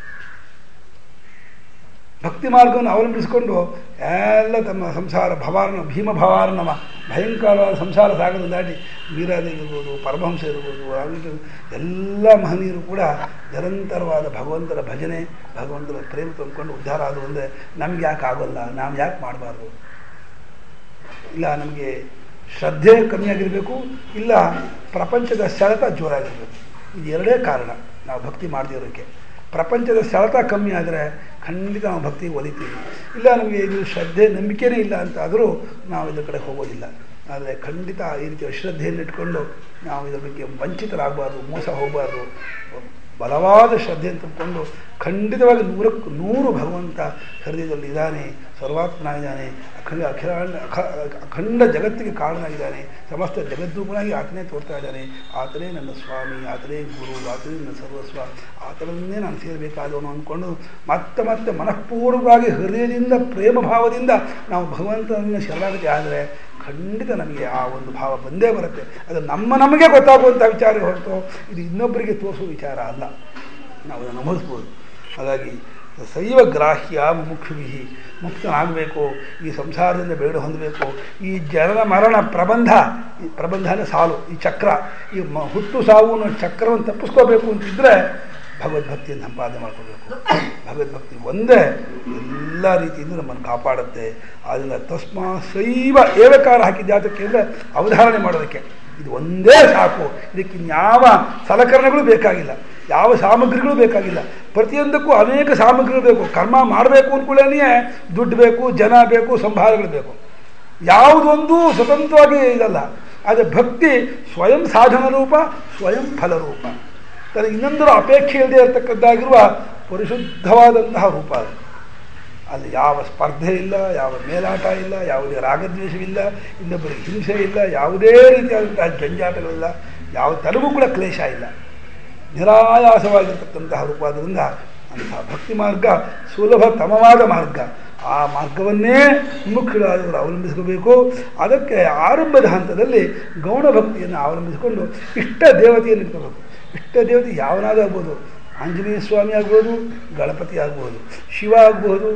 ಭಕ್ತಿ ಮಾರ್ಗವನ್ನು ಅವಲಂಬಿಸಿಕೊಂಡು ಎಲ್ಲ ತಮ್ಮ ಸಂಸಾರ ಭೀಮ ಭವಾರ್ಣವ ಭಯಂಕರವಾದ ಸಂಸಾರ ಸಾಗರ ದಾಟಿ ವೀರಾದೇವಿ ಇರ್ಬೋದು, ಪರಮಹಂಸ ಇರ್ಬೋದು, ಎಲ್ಲ ಮಹನೀಯರು ಕೂಡ ನಿರಂತರವಾದ ಭಗವಂತನ ಭಜನೆ, ಭಗವಂತನ ಪ್ರೇಮ ತಂದುಕೊಂಡು ಉದ್ಧಾರ ಆದರೂ ಅಂದರೆ ನಮ್ಗೆ ಯಾಕೆ ಆಗೋಲ್ಲ, ನಾವು ಯಾಕೆ ಮಾಡಬಾರ್ದು? ಇಲ್ಲ ನಮಗೆ ಶ್ರದ್ಧೆ ಕಮ್ಮಿಯಾಗಿರಬೇಕು, ಇಲ್ಲ ಪ್ರಪಂಚದ ಸೆಳೆತ ಜೋರಾಗಿರಬೇಕು. ಇದು ಎರಡೇ ಕಾರಣ ನಾವು ಭಕ್ತಿ ಮಾಡದಿರೋಕ್ಕೆ. ಪ್ರಪಂಚದ ಸೆಳೆತ ಕಮ್ಮಿ ಆದರೆ ಖಂಡಿತ ನಾವು ಭಕ್ತಿಗೆ ಒಲಿತೀವಿ. ಇಲ್ಲ ನಮಗೆ ಇದು ಶ್ರದ್ಧೆ ನಂಬಿಕೆನೇ ಇಲ್ಲ ಅಂತ ಆದರೂ ನಾವು ಇದರ ಕಡೆ ಹೋಗೋದಿಲ್ಲ. ಆದರೆ ಖಂಡಿತ ಈ ರೀತಿ ಅಶ್ರದ್ಧೆಯನ್ನು ಇಟ್ಕೊಂಡು ನಾವು ಇದರ ಬಗ್ಗೆ ವಂಚಿತರಾಗಬಾರ್ದು, ಮೋಸ ಹೋಗಬಾರ್ದು. ಬಲವಾದ ಶ್ರದ್ಧೆಯನ್ನು ತಂದುಕೊಂಡು ಖಂಡಿತವಾಗಿ 100ಕ್ಕೆ 100 ಭಗವಂತ ಹೃದಯದಲ್ಲಿ ಇದ್ದಾನೆ, ಸರ್ವಾತ್ಮನಾಗಿದ್ದಾನೆ, ಅಖಂಡ ಜಗತ್ತಿಗೆ ಕಾರಣನಾಗಿದ್ದಾನೆ, ಸಮಸ್ತ ಜಗದ್ರೂಪನಾಗಿ ಆತನೇ ತೋರ್ತಾ ಇದ್ದಾನೆ. ಆತನೇ ನನ್ನ ಸ್ವಾಮಿ, ಆತನೇ ಗುರು, ಆತನೇ ನನ್ನ ಸರ್ವಸ್ವ, ಆತನನ್ನೇ ನಾನು ಸೇರಬೇಕಾದವನು ಅಂದ್ಕೊಂಡು ಮತ್ತೆ ಮತ್ತೆ ಮನಃಪೂರ್ವಕವಾಗಿ ಹೃದಯದಿಂದ ಪ್ರೇಮ ಭಾವದಿಂದ ನಾವು ಭಗವಂತನನ್ನು ಶರಣಾಗತಿ ಆದರೆ ಖಂಡಿತ ನಮಗೆ ಆ ಒಂದು ಭಾವ ಬಂದೇ ಬರುತ್ತೆ. ಅದು ನಮಗೆ ಗೊತ್ತಾಗುವಂಥ ವಿಚಾರ ಹೊರತು ಇದು ಇನ್ನೊಬ್ಬರಿಗೆ ತೋರಿಸುವ ವಿಚಾರ ಅಲ್ಲ, ನಾವು ಅದನ್ನು ಅನುಭವಿಸ್ಬೋದು. ಹಾಗಾಗಿ ಸೈವ ಗ್ರಾಹ್ಯ ಮುಖ್ಯವಿಹಿ, ಮುಕ್ತನಾಗಬೇಕು, ಈ ಸಂಸಾರದಿಂದ ಬೇಡ ಹೊಂದಬೇಕು. ಈ ಜನನ ಮರಣ ಪ್ರಬಂಧನೇ ಸಾಲು, ಈ ಚಕ್ರ, ಈ ಹುಟ್ಟು ಸಾವು ಅನ್ನೋ ಚಕ್ರವನ್ನು ತಪ್ಪಿಸ್ಕೋಬೇಕು ಅಂತಿದ್ರೆ ಭಗವದ್ಭಕ್ತಿಯನ್ನು ಸಂಪಾದನೆ ಮಾಡ್ಕೋಬೇಕು. ಭಗವದ್ಭಕ್ತಿ ಒಂದೇ ಎಲ್ಲ ರೀತಿಯಿಂದ ನಮ್ಮನ್ನು ಕಾಪಾಡುತ್ತೆ. ಆದ್ದರಿಂದ ತಸ್ಮಾ ಶೈವ ಏವಕಾರ ಹಾಕಿದ್ದೆ ಅದಕ್ಕೆ ಅಂದರೆ ಅವಧಾರಣೆ ಮಾಡೋದಕ್ಕೆ ಇದು ಒಂದೇ ಸಾಕು. ಇದಕ್ಕಿನ್ಯಾವ ಸಲಕರಣೆಗಳು ಬೇಕಾಗಿಲ್ಲ, ಯಾವ ಸಾಮಗ್ರಿಗಳು ಬೇಕಾಗಿಲ್ಲ. ಪ್ರತಿಯೊಂದಕ್ಕೂ ಅನೇಕ ಸಾಮಗ್ರಿಗಳು ಬೇಕು. ಕರ್ಮ ಮಾಡಬೇಕು ಅಂದ್ಕೊಳ್ಳೇ ದುಡ್ಡು ಬೇಕು, ಜನ ಬೇಕು, ಸಂಭಾರಗಳು ಬೇಕು. ಯಾವುದೊಂದು ಸ್ವತಂತ್ರವಾಗಿ ಇದಲ್ಲ. ಆದರೆ ಭಕ್ತಿ ಸ್ವಯಂ ಸಾಧನ ರೂಪ, ಸ್ವಯಂ ಫಲರೂಪ. ತನಗೆ ಇನ್ನೊಂದರ ಅಪೇಕ್ಷೆ ಇಲ್ಲದೆ ಇರತಕ್ಕದ್ದಾಗಿರುವ ಪರಿಶುದ್ಧವಾದಂತಹ ರೂಪ ಅದು. ಅಲ್ಲಿ ಯಾವ ಸ್ಪರ್ಧೆ ಇಲ್ಲ, ಯಾವ ಮೇಲಾಟ ಇಲ್ಲ, ಯಾವುದೇ ರಾಗದ್ವೇಷವಿಲ್ಲ, ಇನ್ನೊಬ್ಬರಿಗೆ ಹಿಂಸೆ ಇಲ್ಲ, ಯಾವುದೇ ರೀತಿಯಾದಂತಹ ಜಂಜಾಟಗಳಿಲ್ಲ, ಯಾವ ತನಗೂ ಕೂಡ ಕ್ಲೇಶ ಇಲ್ಲ, ನಿರಾಯಾಸವಾಗಿರ್ತಕ್ಕಂತಹ ರೂಪ. ಆದ್ದರಿಂದ ಅಂತಹ ಭಕ್ತಿ ಮಾರ್ಗ ಸುಲಭತಮವಾದ ಮಾರ್ಗ. ಆ ಮಾರ್ಗವನ್ನೇ ಮುಖ್ಯರಾದವರು ಅವಲಂಬಿಸ್ಕೋಬೇಕು. ಅದಕ್ಕೆ ಆರಂಭದ ಹಂತದಲ್ಲಿ ಗೌಣ ಭಕ್ತಿಯನ್ನು ಅವಲಂಬಿಸಿಕೊಂಡು ಇಷ್ಟ ದೇವತೆಯನ್ನು ಇಟ್ಕೋಬೇಕು. ಇಷ್ಟ ದೇವತೆ ಯಾವನಾದರೂ ಆಗ್ಬೋದು, ಆಂಜನೇಯ ಸ್ವಾಮಿ ಆಗ್ಬೋದು, ಗಣಪತಿ ಆಗ್ಬೋದು, ಶಿವ ಆಗ್ಬೋದು,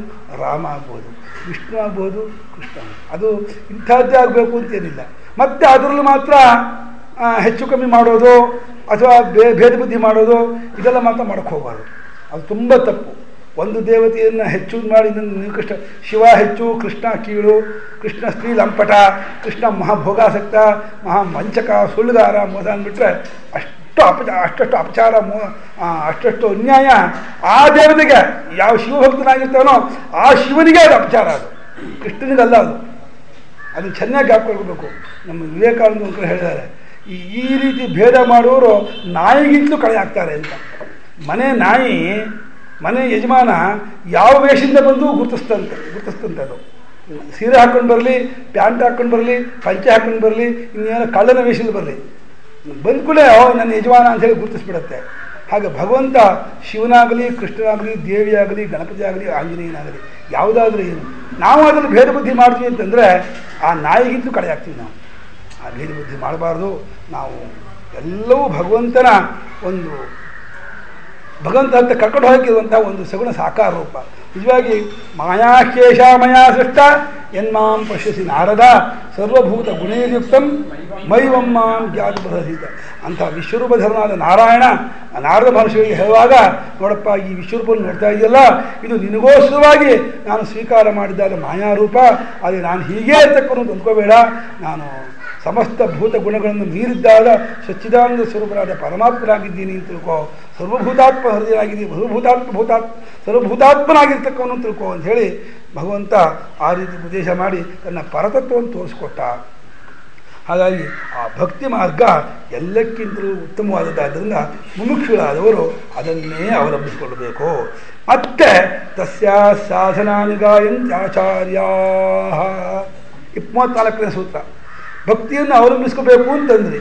ರಾಮ ಆಗ್ಬೋದು, ವಿಷ್ಣು ಆಗ್ಬೋದು, ಕೃಷ್ಣ, ಅದು ಇಂಥದ್ದೇ ಆಗಬೇಕು ಅಂತೇನಿಲ್ಲ. ಮತ್ತು ಅದರಲ್ಲೂ ಮಾತ್ರ ಹೆಚ್ಚು ಕಮ್ಮಿ ಮಾಡೋದು ಅಥವಾ ಭೇದ ಬುದ್ಧಿ ಮಾಡೋದು ಇದೆಲ್ಲ ಮಾತ್ರ ಮಾಡೋಕ್ಕೆ ಹೋಗಬಾರ್ದು. ಅದು ತುಂಬ ತಪ್ಪು. ಒಂದು ದೇವತೆಯನ್ನು ಹೆಚ್ಚು ಮಾಡಿ ನೀವು ಕೃಷ್ಣ ಶಿವ ಹೆಚ್ಚು, ಕೃಷ್ಣ ಕೀಳು, ಕೃಷ್ಣ ಸ್ತ್ರೀ ಲಂಪಟ, ಕೃಷ್ಣ ಮಹಾಭೋಗಾಸಕ್ತ, ಮಹಾವಂಚಕ, ಸುಳ್ಳುಗಾರ, ಮೋಸ ಅಂದ್ಬಿಟ್ರೆ ಅಷ್ಟಷ್ಟು ಅಪಚಾರ, ಅಷ್ಟಷ್ಟು ಅನ್ಯಾಯ ಆ ದೇವತೆಗೆ. ಯಾವ ಶಿವಭಕ್ತನಾಗಿರ್ತಾನೋ ಆ ಶಿವನಿಗೆ ಅದು ಅಪಚಾರ, ಅದು ಕೃಷ್ಣನಿಗಲ್ಲ. ಅದು ಅದನ್ನು ಚೆನ್ನಾಗಿ ಹಾಕ್ಕೊಳ್ಬೇಕು. ನಮ್ಮ ವಿವೇಕಾನಂದ ಅಂತ ಹೇಳಿದ್ದಾರೆ, ಈ ರೀತಿ ಭೇದ ಮಾಡುವವರು ನಾಯಿಗಿಂತಲೂ ಕಳೆ ಹಾಕ್ತಾರೆ ಅಂತ. ನಾಯಿ ಮನೆ ಯಜಮಾನ ಯಾವ ವೇಷದಿಂದ ಬಂದು ಗುರುತಿಸ್ತಂತೆ ಅದು. ಸೀರೆ ಹಾಕ್ಕೊಂಡು ಬರಲಿ, ಪ್ಯಾಂಟ್ ಹಾಕ್ಕೊಂಡು ಬರಲಿ, ಪಂಚೆ ಹಾಕ್ಕೊಂಡು ಬರಲಿ, ಇನ್ನೇನೋ ಕಳ್ಳನ ವೇಷದಿಂದ ಬರಲಿ, ಬಂದ್ಕೂಡಲೇ ನನ್ನ ಯಜಮಾನ ಅಂಥೇಳಿ ಗುರುತಿಸ್ಬಿಡತ್ತೆ. ಹಾಗೆ ಭಗವಂತ ಶಿವನಾಗಲಿ, ಕೃಷ್ಣನಾಗಲಿ, ದೇವಿಯಾಗಲಿ, ಗಣಪತಿ ಆಗಲಿ, ಆಂಜನೇಯನಾಗಲಿ ಯಾವುದಾದ್ರೂ ಏನು ನಾವು ಅದನ್ನು ಭೇದ ಬುದ್ಧಿ ಮಾಡ್ತೀವಿ ಅಂತಂದರೆ ಆ ನಾಯಿಗಿಂತಲೂ ಕಡೆ ಆಗ್ತೀವಿ. ನಾವು ಆ ಭೇದ ಬುದ್ಧಿ ಮಾಡಬಾರ್ದು. ನಾವು ಎಲ್ಲವೂ ಭಗವಂತ ಅಂತ ಕರ್ಕೊಂಡು ಹೋಗಿರುವಂಥ ಒಂದು ಸಗುಣ ಸಾಕಾರ ರೂಪ. ನಿಜವಾಗಿ ಮಾಯಾಕೇಶ ಮಯಾ ಸೃಷ್ಟ ಯನ್ಮಾಂ ಪಶ್ಯಸಿ ನಾರದ ಸರ್ವಭೂತ ಗುಣೇರ್ಯುಕ್ತಂ ಮೈವಮ್ಮಾಂ ಜ್ಞಾತು ಬರಹಿತ ಅಂಥ ವಿಶ್ವರೂಪಧರನಾದ ನಾರಾಯಣ ನಾರದ ಮಹರ್ಷಿಗಳಿಗೆ ಹೇಳುವಾಗ, ನೋಡಪ್ಪ, ಈ ವಿಶ್ವರೂಪವನ್ನು ನೋಡ್ತಾ ಇದೆಯಲ್ಲ, ಇದು ನಿನಗೋಸ್ಕರವಾಗಿ ನಾನು ಸ್ವೀಕಾರ ಮಾಡಿದ್ದಾದ ಮಾಯಾರೂಪ. ಆದರೆ ನಾನು ಹೀಗೆ ಇರ್ತಕ್ಕಂಥ ಅಂದ್ಕೋಬೇಡ, ನಾನು ಸಮಸ್ತ ಭೂತ ಗುಣಗಳನ್ನು ಮೀರಿದ್ದಾದ ಸಚ್ಚಿದಾನಂದ ಸ್ವರೂಪರಾದ ಪರಮಾತ್ಮನಾಗಿದ್ದೀನಿ ಅಂತ ತಿಳ್ಕೋ, ಸರ್ವಭೂತಾತ್ಮ ಹೃದಯನಾಗಿದ್ದೀನಿ, ಸರ್ವಭೂತಾತ್ಮನಾಗಿರ್ತಕ್ಕವನು ತಿಳ್ಕೋ ಅಂಥೇಳಿ ಭಗವಂತ ಆ ರೀತಿ ಉಪದೇಶ ಮಾಡಿ ತನ್ನ ಪರತತ್ವವನ್ನು ತೋರಿಸ್ಕೊಟ್ಟ. ಹಾಗಾಗಿ ಆ ಭಕ್ತಿ ಮಾರ್ಗ ಎಲ್ಲಕ್ಕಿಂತಲೂ ಉತ್ತಮವಾದದ್ದಾದ್ದರಿಂದ ಮುಮುಕ್ಷುಗಳಾದವರು ಅದನ್ನೇ ಅವಲಂಬಿಸಿಕೊಳ್ಳಬೇಕು. ಮತ್ತೆ ತಸ್ಯಾ ಸಾಧನಾನಿಗಾಯಂತ್ಯಾಚಾರ್ಯಾ 24ನೇ ಸೂತ್ರ. ಭಕ್ತಿಯನ್ನು ಅವಲಂಬಿಸ್ಕೋಬೇಕು ಅಂತಂದ್ರಿ,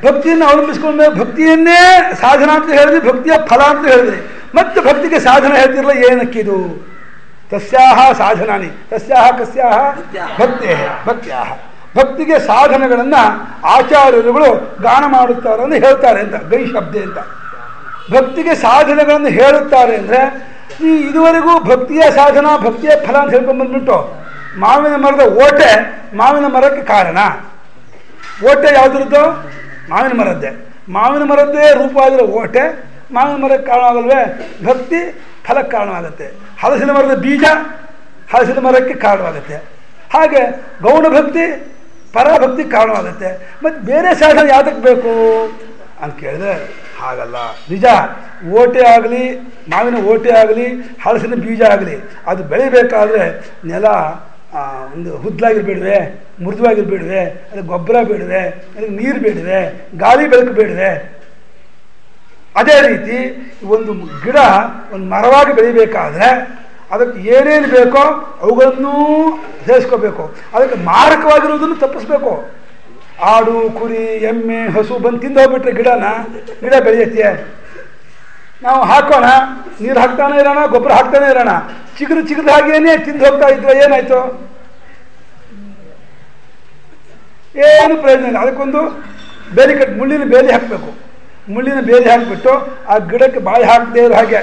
ಭಕ್ತಿಯನ್ನು ಅವಲಂಬಿಸ್ಕೊಂಡ್ಮೇಲೆ ಭಕ್ತಿಯನ್ನೇ ಸಾಧನ ಅಂತ ಹೇಳಿದ್ರಿ, ಭಕ್ತಿಯ ಫಲ ಅಂತ ಹೇಳಿದ್ರಿ, ಮತ್ತೆ ಭಕ್ತಿಗೆ ಸಾಧನ ಹೇಳ್ತಿರಲ್ಲ, ಏನಕ್ಕಿದು? ತಸ್ಯಾಹ ಸಾಧನಾನಿ, ತಸ್ಯಾಹ ಕಸ್ಯಾಹ ಭಕ್ತ್ಯಾಹ. ಭಕ್ತಿಗೆ ಸಾಧನಗಳನ್ನು ಆಚಾರ್ಯರುಗಳು ಗಾನ ಮಾಡುತ್ತಾರೆ ಅಂತ ಹೇಳ್ತಾರೆ ಅಂತ, ಗೈ ಶಬ್ದೆ ಅಂತ. ಭಕ್ತಿಗೆ ಸಾಧನಗಳನ್ನು ಹೇಳುತ್ತಾರೆ ಅಂದರೆ ಇದುವರೆಗೂ ಭಕ್ತಿಯ ಸಾಧನ, ಭಕ್ತಿಯ ಫಲ ಅಂತ ಹೇಳ್ಕೊಂಡ್ಬಂದ್ಬಿಟ್ಟು ಮಾವಿನ ಮರದ ಓಟೆ ಮಾವಿನ ಮರಕ್ಕೆ ಕಾರಣ. ಓಟೆ ಯಾವುದ್ರದ್ದು? ಮಾವಿನ ಮರದ್ದೇ. ಮಾವಿನ ಮರದ್ದೇ ರೂಪವಾಗಿರೋ ಓಟೆ ಮಾವಿನ ಮರಕ್ಕೆ ಕಾರಣ ಆಗಲ್ವೇ? ಭಕ್ತಿ ಫಲಕ್ಕೆ ಕಾರಣವಾಗುತ್ತೆ. ಹಲಸಿನ ಮರದ ಬೀಜ ಹಲಸಿನ ಮರಕ್ಕೆ ಕಾರಣವಾಗುತ್ತೆ. ಹಾಗೆ ಗೌಣ ಭಕ್ತಿ ಪರಭಕ್ತಿ ಕಾರಣವಾಗುತ್ತೆ. ಮತ್ತು ಬೇರೆ ಸಾಧನ ಯಾವುದಕ್ಕೆ ಬೇಕು ಅಂತ ಕೇಳಿದ್ರೆ ಹಾಗಲ್ಲ. ನಿಜ, ಓಟೆ ಆಗಲಿ, ಮಾವಿನ ಓಟೆ ಆಗಲಿ, ಹಲಸಿನ ಬೀಜ ಆಗಲಿ, ಅದು ಬೆಳಿಬೇಕಾದ್ರೆ ನೆಲ ಒಂದು ಹುದ್ದಾಗಿರ್ಬೇಡ್ವೆ, ಮೃದುವಾಗಿರ್ಬೇಡ್ವೆ, ಅದಕ್ಕೆ ಗೊಬ್ಬರ ಬೇಡವೆ, ಅದಕ್ಕೆ ನೀರು ಬೇಡವೆ, ಗಾಳಿ ಬೆಳಕು ಬೇಡವೆ. ಅದೇ ರೀತಿ ಒಂದು ಗಿಡ ಒಂದು ಮರವಾಗಿ ಬೆಳಿಬೇಕಾದ್ರೆ ಅದಕ್ಕೆ ಏನೇನು ಬೇಕೋ ಅವುಗಳನ್ನೂ ಸೇರಿಸ್ಕೋಬೇಕು. ಅದಕ್ಕೆ ಮಾರಕವಾಗಿರುವುದನ್ನು ತಪ್ಪಿಸ್ಬೇಕು. ಆಡು, ಕುರಿ, ಎಮ್ಮೆ, ಹಸು ಬಂದು ತಿಂದು ಹೋಗ್ಬಿಟ್ರೆ ಗಿಡ ಬೆಳೆಯುತ್ತೆ. ನಾವು ಹಾಕೋಣ, ನೀರು ಹಾಕ್ತಾನೆ ಇರೋಣ, ಗೊಬ್ಬರ ಹಾಕ್ತಾನೆ ಇರೋಣ, ಚಿಗುರು ಹಾಗೇನೆ ತಿಂದು ಹೋಗ್ತಾ ಇದ್ರೆ ಏನಾಯ್ತು? ಏನು ಪ್ರಯೋಜನ ಇಲ್ಲ. ಅದಕ್ಕೊಂದು ಬೇಲಿ ಮುಳ್ಳಿನ ಬೇಲಿ ಹಾಕಬೇಕು. ಮುಳ್ಳಿನ ಬೇಲಿ ಹಾಕಿಬಿಟ್ಟು ಆ ಗಿಡಕ್ಕೆ ಬಾಯಿ ಹಾಕದೇ ಇರೋ ಹಾಗೆ,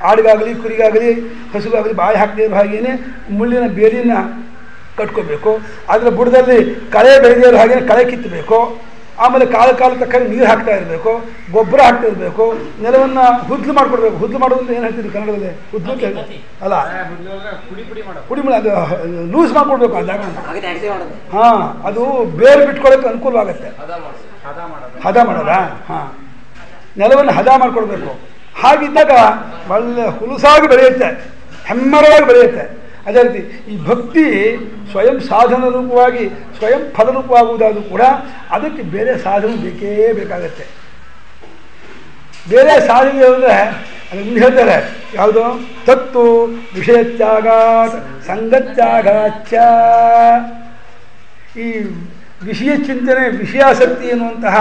ಆಡಿಗಾಗಲಿ, ಕುರಿಗಾಗಲಿ, ಹಸುಗಾಗಲಿ ಬಾಯಿ ಹಾಕದೇ ಇರೋ ಹಾಗೇನೆ ಮುಳ್ಳಿನ ಬೇಲಿನ ಕಟ್ಕೋಬೇಕು. ಅದರ ಬುಡದಲ್ಲಿ ಕಳೆ ಬೆಳೆದೇ ಇರೋ ಹಾಗೆ ಕಳೆ ಕಿತ್ತಬೇಕು. ಆಮೇಲೆ ಕಾಲ ತಕ್ಕಂಗೆ ನೀರು ಹಾಕ್ತಾ ಇರಬೇಕು, ಗೊಬ್ಬರ ಹಾಕ್ತಾ ಇರಬೇಕು, ನೆಲವನ್ನು ಹುದ್ಲು ಮಾಡ್ಕೊಡ್ಬೇಕು. ಹುದ್ಲು ಮಾಡೋದು ಏನು ಹೇಳ್ತೀವಿ ಕನ್ನಡದಲ್ಲಿ? ಹುದ್ಲು ಅಲ್ಲ, ಪುಡಿ ಮಾಡಿ ಅದು ಲೂಸ್ ಮಾಡ್ಕೊಡ್ಬೇಕು ಆ ಜಾಗವನ್ನು. ಹಾಂ, ಅದು ಬೇರು ಬಿಟ್ಕೊಳ್ಳೋಕೆ ಅನುಕೂಲವಾಗತ್ತೆ. ಹದ ಮಾಡೋದಾ? ಹಾಂ, ನೆಲವನ್ನು ಹದ ಮಾಡ್ಕೊಡ್ಬೇಕು. ಹಾಗಿದ್ದಾಗ ಒಳ್ಳೆ ಹುಲಸಾಗಿ ಬೆಳೆಯುತ್ತೆ, ಹೆಮ್ಮರವಾಗಿ ಬೆಳೆಯುತ್ತೆ. ಅದೇ ರೀತಿ ಈ ಭಕ್ತಿ ಸ್ವಯಂ ಸಾಧನ ರೂಪವಾಗಿ ಸ್ವಯಂ ಫಲರೂಪವಾಗುವುದಾದರೂ ಕೂಡ ಅದಕ್ಕೆ ಬೇರೆ ಸಾಧನ ಬೇಕಾಗತ್ತೆ. ಬೇರೆ ಸಾಧನೆ ಅಂದರೆ ಅದನ್ನು ಮುಂದೆ ಹೇಳ್ತಾರೆ, ಯಾವುದು? ತತ್ತು ವಿಷಯತ್ಯಾಗಾತ್ ಸಂಗತ್ಯಾಗಾಚ್ಚ. ಈ ವಿಷಯ ಚಿಂತನೆ, ವಿಷಯಾಸಕ್ತಿ ಎನ್ನುವಂತಹ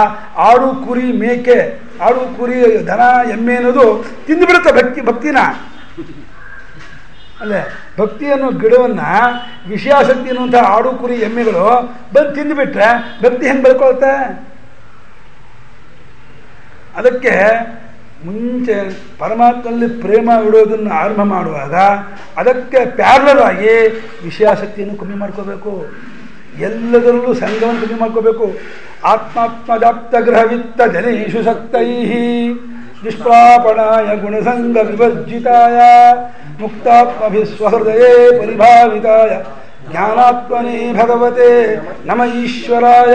ಆಡು, ಕುರಿ, ಮೇಕೆ, ಆಡು, ಕುರಿ, ದನ, ಎಮ್ಮೆ ಅನ್ನೋದು ತಿಂದುಬಿಡುತ್ತೆ ಭಕ್ತಿನ. ಅಲ್ಲೇ ಭಕ್ತಿ ಅನ್ನೋ ಗಿಡವನ್ನು ವಿಷಯಾಸಕ್ತಿ ಅನ್ನುವಂಥ ಆಡು, ಕುರಿ, ಎಮ್ಮೆಗಳು ಬಂದು ತಿಂದುಬಿಟ್ರೆ ಭಕ್ತಿ ಹೆಂಗೆ ಬೆಳ್ಕೊಳುತ್ತೆ? ಅದಕ್ಕೆ ಮುಂಚೆ ಪರಮಾತ್ಮನಲ್ಲಿ ಪ್ರೇಮ ಇಡೋದನ್ನು ಆರಂಭ ಮಾಡುವಾಗ ಅದಕ್ಕೆ ಪ್ಯಾರಲಲ್ ಆಗಿ ವಿಷಯಾಸಕ್ತಿಯನ್ನು ಕಮ್ಮಿ ಮಾಡ್ಕೋಬೇಕು. ಎಲ್ಲದರಲ್ಲೂ ಸಂಘವನ್ನು ಕಮ್ಮಿ ಮಾಡ್ಕೋಬೇಕು. ಆತ್ಮಾತ್ಮಜಾಪ್ತ ಗ್ರಹವಿತ್ತ ಜನೇಶು ಸಕ್ತೈ ನಿಷ್ಪ್ರಾಪಣಾಯ ಗುಣಸಂಗ ವಿವರ್ಜಿತಾಯ ಮುಕ್ತಾತ್ಮಭಿಸ್ವಹೃದಯೇ ಪರಿಭಾವಿತಾಯ ಜ್ಞಾನಾತ್ಮನೇ ಭಗವತೆ ನಮ ಈಶ್ವರಾಯ.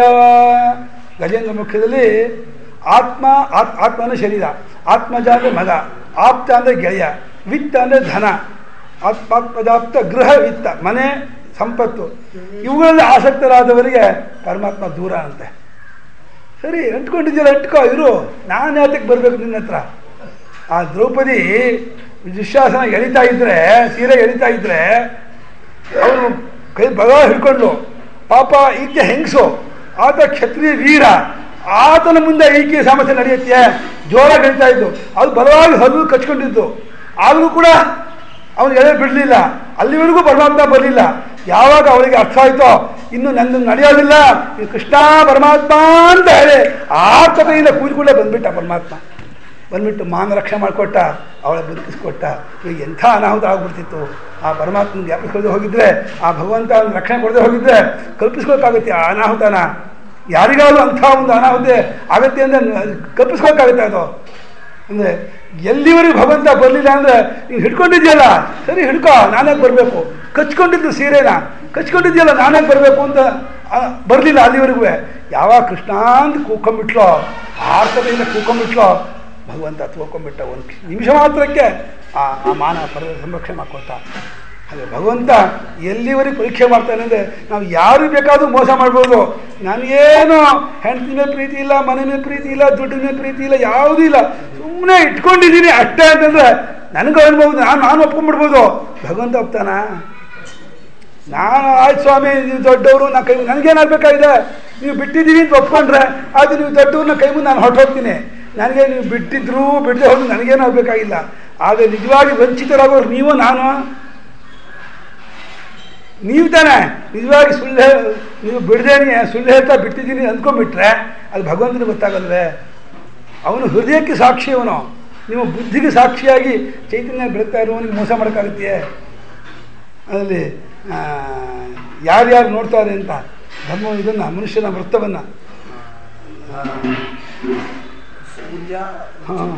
ಗಜೇಂದ್ರ ಮುಖ್ಯದಲ್ಲಿ ಆತ್ಮ ಅಂದರೆ ಶರೀರ, ಆತ್ಮಜ ಅಂದರೆ ಮಗ, ಆಪ್ತ ಅಂದರೆ ಗೆಳೆಯ, ವಿತ್ತ ಅಂದರೆ ಧನ. ಆತ್ಮಾತ್ಮಜಾಪ್ತ ಗೃಹ ವಿತ್ತ, ಮನೆ, ಸಂಪತ್ತು, ಇವುಗಳಲ್ಲಿ ಆಸಕ್ತರಾದವರಿಗೆ ಪರಮಾತ್ಮ ದೂರ ಅಂತೆ. ಸರಿ, ಅಂಟ್ಕೊಂಡಿದ್ದೀರ, ಅಂಟ್ಕೋ ಇರು, ನಾನು ಯಾತಕ್ಕೆ ಬರಬೇಕು ನಿನ್ನ ಹತ್ರ? ಆ ದ್ರೌಪದಿ ದುಶ್ಯಾಸನ ಎಳಿತಾ ಇದ್ರೆ, ಸೀರೆ ಎಳಿತಾ ಇದ್ರೆ ಅವರು ಕೈ ಬಲ ಹಿಡ್ಕೊಂಡು, ಪಾಪ ಈಕೆ ಹೆಂಗಸು, ಆತ ಕ್ಷತ್ರಿಯ ವೀರ, ಆತನ ಮುಂದೆ ಈಕೆ ಸಾಮರ್ಥ್ಯ ನಡೆಯುತ್ತೆ, ಜೋರಾಗಿ ಹೇಳ್ತಾ ಇದ್ದು, ಅದು ಬಲವಾಗಿ ಹಲ್ಲು ಕಚ್ಕೊಂಡಿದ್ದು. ಆದರೂ ಕೂಡ ಅವನು ಎಳೆ ಬಿಡಲಿಲ್ಲ. ಅಲ್ಲಿವರೆಗೂ ಪರಮಾತ್ಮ ಬರಲಿಲ್ಲ. ಯಾವಾಗ ಅವಳಿಗೆ ಅರ್ಥ ಆಯ್ತೋ ಇನ್ನು ನನ್ನ ನಡೆಯೋದಿಲ್ಲ, ಕೃಷ್ಣ ಪರಮಾತ್ಮ ಅಂತ ಹೇಳಿ ಆತತೆಯಿಂದ ಕೂತ್ಕೊಳ್ಳೆ ಬಂದ್ಬಿಟ್ಟ ಪರಮಾತ್ಮ. ಬಂದ್ಬಿಟ್ಟು ಮಾನ ರಕ್ಷಣೆ ಮಾಡಿಕೊಟ್ಟ, ಅವಳ ಬದುಕಿಸ್ಕೊಟ್ಟ. ಈಗ ಎಂಥ ಅನಾಹುತ ಆಗ್ಬಿಡ್ತಿತ್ತು. ಆ ಪರಮಾತ್ಮನ ವ್ಯಾಪಿಸ್ಕೊಳ್ದೆ ಹೋಗಿದ್ರೆ, ಆ ಭಗವಂತ ಅವನ ರಕ್ಷಣೆ ಕೊಡದೆ ಹೋಗಿದ್ರೆ ಕಲ್ಪಿಸ್ಕೊಳಕ್ಕಾಗುತ್ತೆ ಆ ಅನಾಹುತನ. ಯಾರಿಗಾದ್ರೂ ಅಂಥ ಒಂದು ಅನಾಹುತ ಆಗತ್ತೆ ಅಂದರೆ ಕಲ್ಪಿಸ್ಕೊಳಕ್ಕಾಗುತ್ತೆ ಅದು. ಅಂದರೆ ಎಲ್ಲಿವರೆಗೂ ಭಗವಂತ ಬರಲಿಲ್ಲ ಅಂದರೆ ನೀನು ಹಿಡ್ಕೊಂಡಿದ್ಯಲ್ಲ, ಸರಿ ಹಿಡ್ಕೋ, ನಾನಾಗಿ ಬರಬೇಕು. ಕಚ್ಕೊಂಡಿದ್ದು ಸೀರೆನ ಕಚ್ಕೊಂಡಿದ್ಯಲ್ಲ, ನಾನಾಗಿ ಬರಬೇಕು ಅಂತ ಬರಲಿಲ್ಲ ಅಲ್ಲಿವರೆಗೂ. ಯಾವಾಗ ಕೃಷ್ಣ ಅಂತ ಕೂಕೊಂಡ್ಬಿಟ್ಲೋ, ಆರ್ತತೆಯಿಂದ ಕೂಕೊಂಡ್ಬಿಟ್ಲೋ, ಭಗವಂತ ತೋಕೊಂಡ್ಬಿಟ್ಟ. ಒಂದು ನಿಮಿಷ ಮಾತ್ರಕ್ಕೆ ಆ ಮಾನ ಸಂರಕ್ಷಣೆ ಮಾಡ್ಕೊಳ್ತಾ. ಹಾಗೆ ಭಗವಂತ ಎಲ್ಲಿವರೆಗೆ ಪರೀಕ್ಷೆ ಮಾಡ್ತಾನೆ ಅಂದರೆ, ನಾವು ಯಾರು ಬೇಕಾದರೂ ಮೋಸ ಮಾಡ್ಬೋದು. ನನಗೇನು ಹೆಂಡತಿ ಮೇಲೆ ಪ್ರೀತಿ ಇಲ್ಲ, ಮನೆ ಮೇಲೆ ಪ್ರೀತಿ ಇಲ್ಲ, ದುಡ್ಡಿನ ಮೇಲೆ ಪ್ರೀತಿ ಇಲ್ಲ, ಯಾವುದೂ ಇಲ್ಲ, ಸುಮ್ಮನೆ ಇಟ್ಕೊಂಡಿದ್ದೀನಿ ಅಷ್ಟೇ ಅಂತಂದರೆ ನನಗೂ ಅನ್ಬೋದು, ನಾನು ಒಪ್ಕೊಂಡ್ಬಿಡ್ಬೋದು. ಭಗವಂತ ಒಪ್ತಾನ? ನಾನು ಆಯ್ತು ಸ್ವಾಮಿ, ನೀವು ದೊಡ್ಡವರು, ನಾ ಕೈ ನನಗೇನಾಗಬೇಕಾಗಿದೆ, ನೀವು ಬಿಟ್ಟಿದ್ದೀವಿ ಅಂತ ಒಪ್ಕೊಂಡ್ರೆ ಅದು ನೀವು ದೊಡ್ಡವ್ರನ್ನ ಕೈ ಮುಂದೆ ನಾನು ಹೊರಟೋಗ್ತೀನಿ. ನನಗೆ ನೀವು ಬಿಟ್ಟಿದ್ರು ಬಿಡದೆ ಹೋದ್ರು ನನಗೇನು ಆಗಬೇಕಾಗಿಲ್ಲ. ಆದರೆ ನಿಜವಾಗಿ ವಂಚಿತರಾಗೋರು ನೀವು, ನಾನು, ನೀವು ತಾನೆ. ನಿಜವಾಗಿ ಸುಳ್ಳು ನೀವು ಬಿಡದೇನೆ ಸುಳ್ಳು ಹೇಳ್ತಾ ಬಿಟ್ಟಿದ್ದೀನಿ ಅಂದ್ಕೊಂಡ್ಬಿಟ್ರೆ ಅದು ಭಗವಂತನಿಗೆ ಗೊತ್ತಾಗಲ್ವೇ? ಅವನು ಹೃದಯಕ್ಕೆ ಸಾಕ್ಷಿ, ಅವನು ನಿಮ್ಮ ಬುದ್ಧಿಗೆ ಸಾಕ್ಷಿಯಾಗಿ ಚೈತನ್ಯ ಬೆಳಗ್ತಾ ಇರುವವನಿಗೆ ಮೋಸ ಮಾಡೋಕ್ಕಾಗುತ್ತೆ? ಅದರಲ್ಲಿ ಯಾರ್ಯಾರು ನೋಡ್ತಾರೆ ಅಂತ ಧರ್ಮ ಇದನ್ನು, ಮನುಷ್ಯನ ವೃತ್ತವನ್ನು. ಹಾಂ,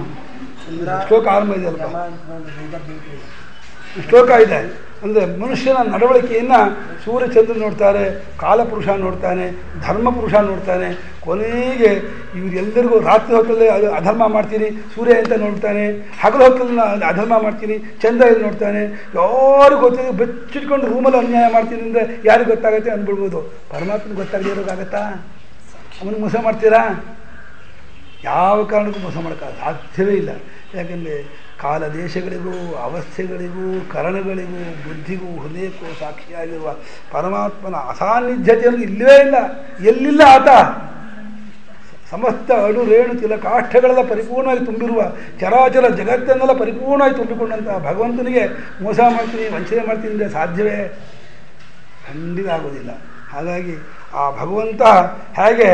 ಶ್ಲೋಕ ಆರಂಭ ಇದೆ ಅಲ್ಪ, ಶ್ಲೋಕ ಇದೆ. ಅಂದರೆ ಮನುಷ್ಯನ ನಡವಳಿಕೆಯನ್ನು ಸೂರ್ಯಚಂದ್ರ ನೋಡ್ತಾರೆ, ಕಾಲಪುರುಷ ನೋಡ್ತಾನೆ, ಧರ್ಮಪುರುಷ ನೋಡ್ತಾನೆ. ಕೊನೆಗೆ ಇವರೆಲ್ಲರಿಗೂ ರಾತ್ರಿ ಹೊತ್ತಲ್ಲಿ ಅಧರ್ಮ ಮಾಡ್ತೀನಿ ಸೂರ್ಯ ಅಂತ ನೋಡ್ತಾನೆ, ಹಗಲು ಹೊತ್ತಲ್ಲಿ ಅಧರ್ಮ ಮಾಡ್ತೀನಿ ಚಂದ್ರ ಇಲ್ಲಿ ನೋಡ್ತಾನೆ. ಯಾರಿಗೂ ಗೊತ್ತಿದೆ, ಬೆಚ್ಚಿಟ್ಕೊಂಡು ರೂಮಲ್ಲಿ ಅನ್ಯಾಯ ಮಾಡ್ತೀನಿ ಅಂದರೆ ಯಾರಿಗೆ ಗೊತ್ತಾಗುತ್ತೆ ಅಂದ್ಬಿಡ್ಬೋದು. ಪರಮಾತ್ಮನಿಗೆ ಗೊತ್ತಾಗದೇ ಇರೋಕ್ಕಾಗತ್ತಾ? ಅವನಿಗೆ ಮೋಸ ಮಾಡ್ತೀರಾ? ಯಾವ ಕಾರಣಕ್ಕೂ ಮೋಸ ಮಾಡೋಕ್ಕಾಗ ಸಾಧ್ಯವೇ ಇಲ್ಲ. ಯಾಕೆಂದರೆ ಕಾಲ ದೇಶಗಳಿಗೂ ಅವಸ್ಥೆಗಳಿಗೂ ಕರಣಗಳಿಗೂ ಬುದ್ಧಿಗೂ ಹೃದಯಕ್ಕೂ ಸಾಕ್ಷಿಯಾಗಿರುವ ಪರಮಾತ್ಮನ ಅಸಾನ್ನಿಧ್ಯತೆಯನ್ನು ಇಲ್ಲವೇ ಇಲ್ಲ. ಎಲ್ಲಿಲ್ಲ ಆತ? ಸಮಸ್ತ ಅಡು ರೇಣು ತಿಲ ಕಾಷ್ಠಗಳೆಲ್ಲ ಪರಿಪೂರ್ಣವಾಗಿ ತುಂಬಿರುವ ಚರಾಚರ ಜಗತ್ತನ್ನೆಲ್ಲ ಪರಿಪೂರ್ಣವಾಗಿ ತುಂಬಿಕೊಂಡಂತಹ ಭಗವಂತನಿಗೆ ಮೋಸ ಮಾಡ್ತೀನಿ, ವಂಚನೆ ಮಾಡ್ತೀನಿ ಅಂದರೆ ಸಾಧ್ಯವೇ? ಖಂಡಿತ ಆಗೋದಿಲ್ಲ. ಹಾಗಾಗಿ ಆ ಭಗವಂತ ಹೇಗೆ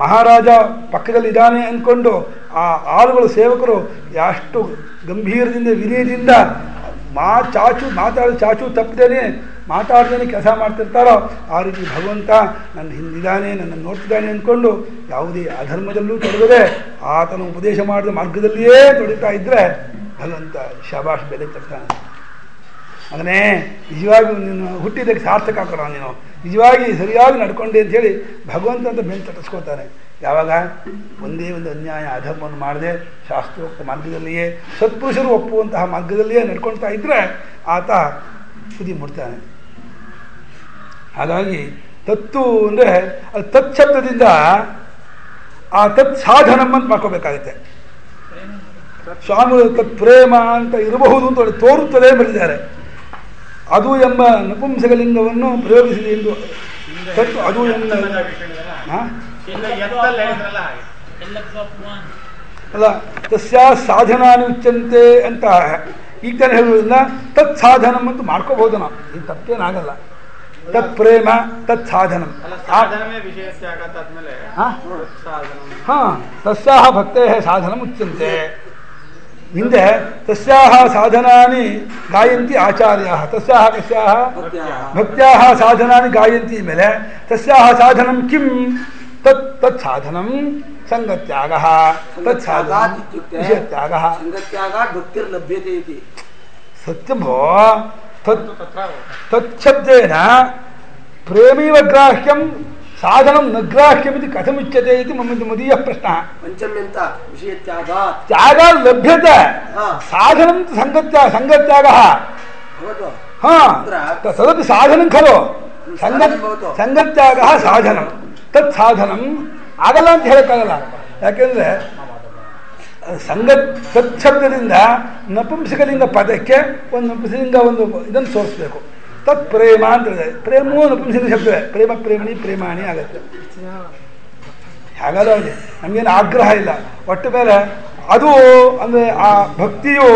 ಮಹಾರಾಜ ಪಕ್ಕದಲ್ಲಿದ್ದಾನೆ ಅಂದ್ಕೊಂಡು ಆ ಆಳುಗಳು ಸೇವಕರು ಎಷ್ಟು ಗಂಭೀರದಿಂದ ವಿನಯದಿಂದ ಮಾತಾಡಿ ಚಾಚು ತಪ್ಪದೇನೆ ಮಾತಾಡ್ದೇನೆ ಕೆಲಸ ಮಾಡ್ತಿರ್ತಾರೋ ಆ ರೀತಿ ಭಗವಂತ ನನ್ನ ಹಿಂದಿದ್ದಾನೆ, ನನ್ನನ್ನು ನೋಡ್ತಿದ್ದಾನೆ ಅಂದ್ಕೊಂಡು ಯಾವುದೇ ಅಧರ್ಮದಲ್ಲೂ ತೊಡಗದೆ ಆತನ ಉಪದೇಶ ಮಾಡಿದ ಮಾರ್ಗದಲ್ಲಿಯೇ ತೊಡೀತಾ ಇದ್ದರೆ ಭಗವಂತ ಶಬಾಷ್ ಬೆಲೆ ತರ್ತಾನೆ. ಅದನ್ನೇ ನಿಜವಾಗಿ ನೀನು ಹುಟ್ಟಿದ್ದಕ್ಕೆ ಸಾರ್ಥಕ ಹಾಕೋಣ, ನೀನು ನಿಜವಾಗಿ ಸರಿಯಾಗಿ ನಡ್ಕೊಂಡೆ ಅಂಥೇಳಿ ಭಗವಂತ ಅಂತ ಬೆನ್ನು ತಟ್ಟಿಸ್ಕೋತಾನೆ. ಯಾವಾಗ ಒಂದೇ ಒಂದು ಅನ್ಯಾಯ ಅಧರ್ಮವನ್ನು ಮಾಡದೆ ಶಾಸ್ತ್ರೋಕ್ತ ಮಾರ್ಗದಲ್ಲಿಯೇ ಸತ್ಪುರುಷರು ಒಪ್ಪುವಂತಹ ಮಾರ್ಗದಲ್ಲಿಯೇ ನಡ್ಕೊಳ್ತಾ ಇದ್ದರೆ ಆತ ತುದಿ ಮುಡ್ತಾನೆ. ಹಾಗಾಗಿ ತತ್ತು ಅಂದರೆ ಅದು ತತ್ಶಬ್ದದಿಂದ ಆ ತತ್ ಸಾಧನಂ ಅಂತ ಮಾಡ್ಕೋಬೇಕಾಗುತ್ತೆ. ಸ್ವಾಮಿ ತತ್ ಪ್ರೇಮ ಅಂತ ಇರಬಹುದು ಅಂತ ತೋರುತ್ತದೆ ಬರೆದಿದ್ದಾರೆ. ಅದು ಎಂಬ ನಪುಂಸಕಲಿಂಗವನ್ನು ಪ್ರಯೋಗಿಸಿದೆ ಎಂದು ತತ್ತು ಅದು ಎಂಬ ಅಲ್ಲ ತಸ್ಯಾ ಸಾಧನಾನಿ ಉಚ್ಯಂತೆ ಅಂತ ಈಗ ತಾನೆ ಹೇಳೋದ್ರಿಂದ ತತ್ ಸಾಧನಂ ಅಂತ ಮಾಡ್ಕೋಬಹುದು ನಾವು. ಇದು ತಪ್ಪೇನಾಗಲ್ಲ. ತತ್ ಪ್ರೇಮ ತತ್ ಸಾಧನಂ. ಹಾಂ, ತಸ್ಯಾಹ ಭಕ್ತೇ ಸಾಧನಂ ಉಚ್ಯಂತೆ. ಹಿಂದೆ ತಸ್ಯಾಹ ಸಾಧನಾನಿ ಗಾಯಂತಿ ಆಚಾರ್ಯಾಹ, ತಸ್ಯಾಹ ಕಸ್ಯಾಹ ಭಕ್ತ್ಯಾಹ ಸಾಧನಾನಿ ಗಾಯಂತಿ ಮೇಲೆ ತಸ್ಯಾಹ ಸಾಧನಂ ಕಿಂ ತತ್ ತತ್ ಸಾಧನಂ ಸಂಗತ್ಯಾಗಃ, ತತ್ ಸಾಧನಂ ವಿಷಯತ್ಯಾಗಃ. ಸತ್ಯಂ ಭೋ ತತ್ ಶಬ್ದೇನ ಪ್ರೇಮೈವ ಗ್ರಾಹ್ಯಂ ಸಾಧನಂ ನ ಗ್ರಾಹ್ಯಮಿತಿ ಕಥಮಿಚ್ಯತೆ ಇತಿ ಮದೀಯ ಪ್ರಶ್ನ. ಪಂಚಮ್ಯಂತ ವಿಷಯತ್ಯಾಗ ತ್ಯಾಗ ಲಭ್ಯತೆ, ಸಾಧನಂ ಸಂಗತ್ಯಾಗ. ಹಾ ತದಪಿ ಸಾಧನಂ ಖಲು ಸಂಗತ್ಯಾಗ ಸಾಧನ ತತ್ ಸಾಧನಂ ಆಗಲ್ಲ ಅಂತ ಹೇಳಕ್ಕಾಗಲ್ಲ. ಯಾಕೆಂದ್ರೆ ತತ್ಶಬ್ದದಿಂದ ನಪುಂಸಕಲಿಂಗ ಪದಕ್ಕೆ ಒಂದು ನಪುಂಸಕಲಿಂಗ ಒಂದು ಇದನ್ನು ತೋರಿಸ್ಬೇಕು. ತತ್ ಪ್ರೇಮ ಅಂತ ಹೇಳಿದೆ. ಪ್ರೇಮವೂ ನಪುಂಸಕಲಿಂಗ ಶಬ್ದವೇ. ಪ್ರೇಮ ಪ್ರೇಮಣಿ ಪ್ರೇಮಾಣಿ ಆಗುತ್ತೆ. ಹಾಗಾದ್ರೆ ಇದೆ, ನಮಗೇನು ಆಗ್ರಹ ಇಲ್ಲ. ಒಟ್ಟು ಮೇಲೆ ಅದು ಅಂದರೆ ಆ ಭಕ್ತಿಯು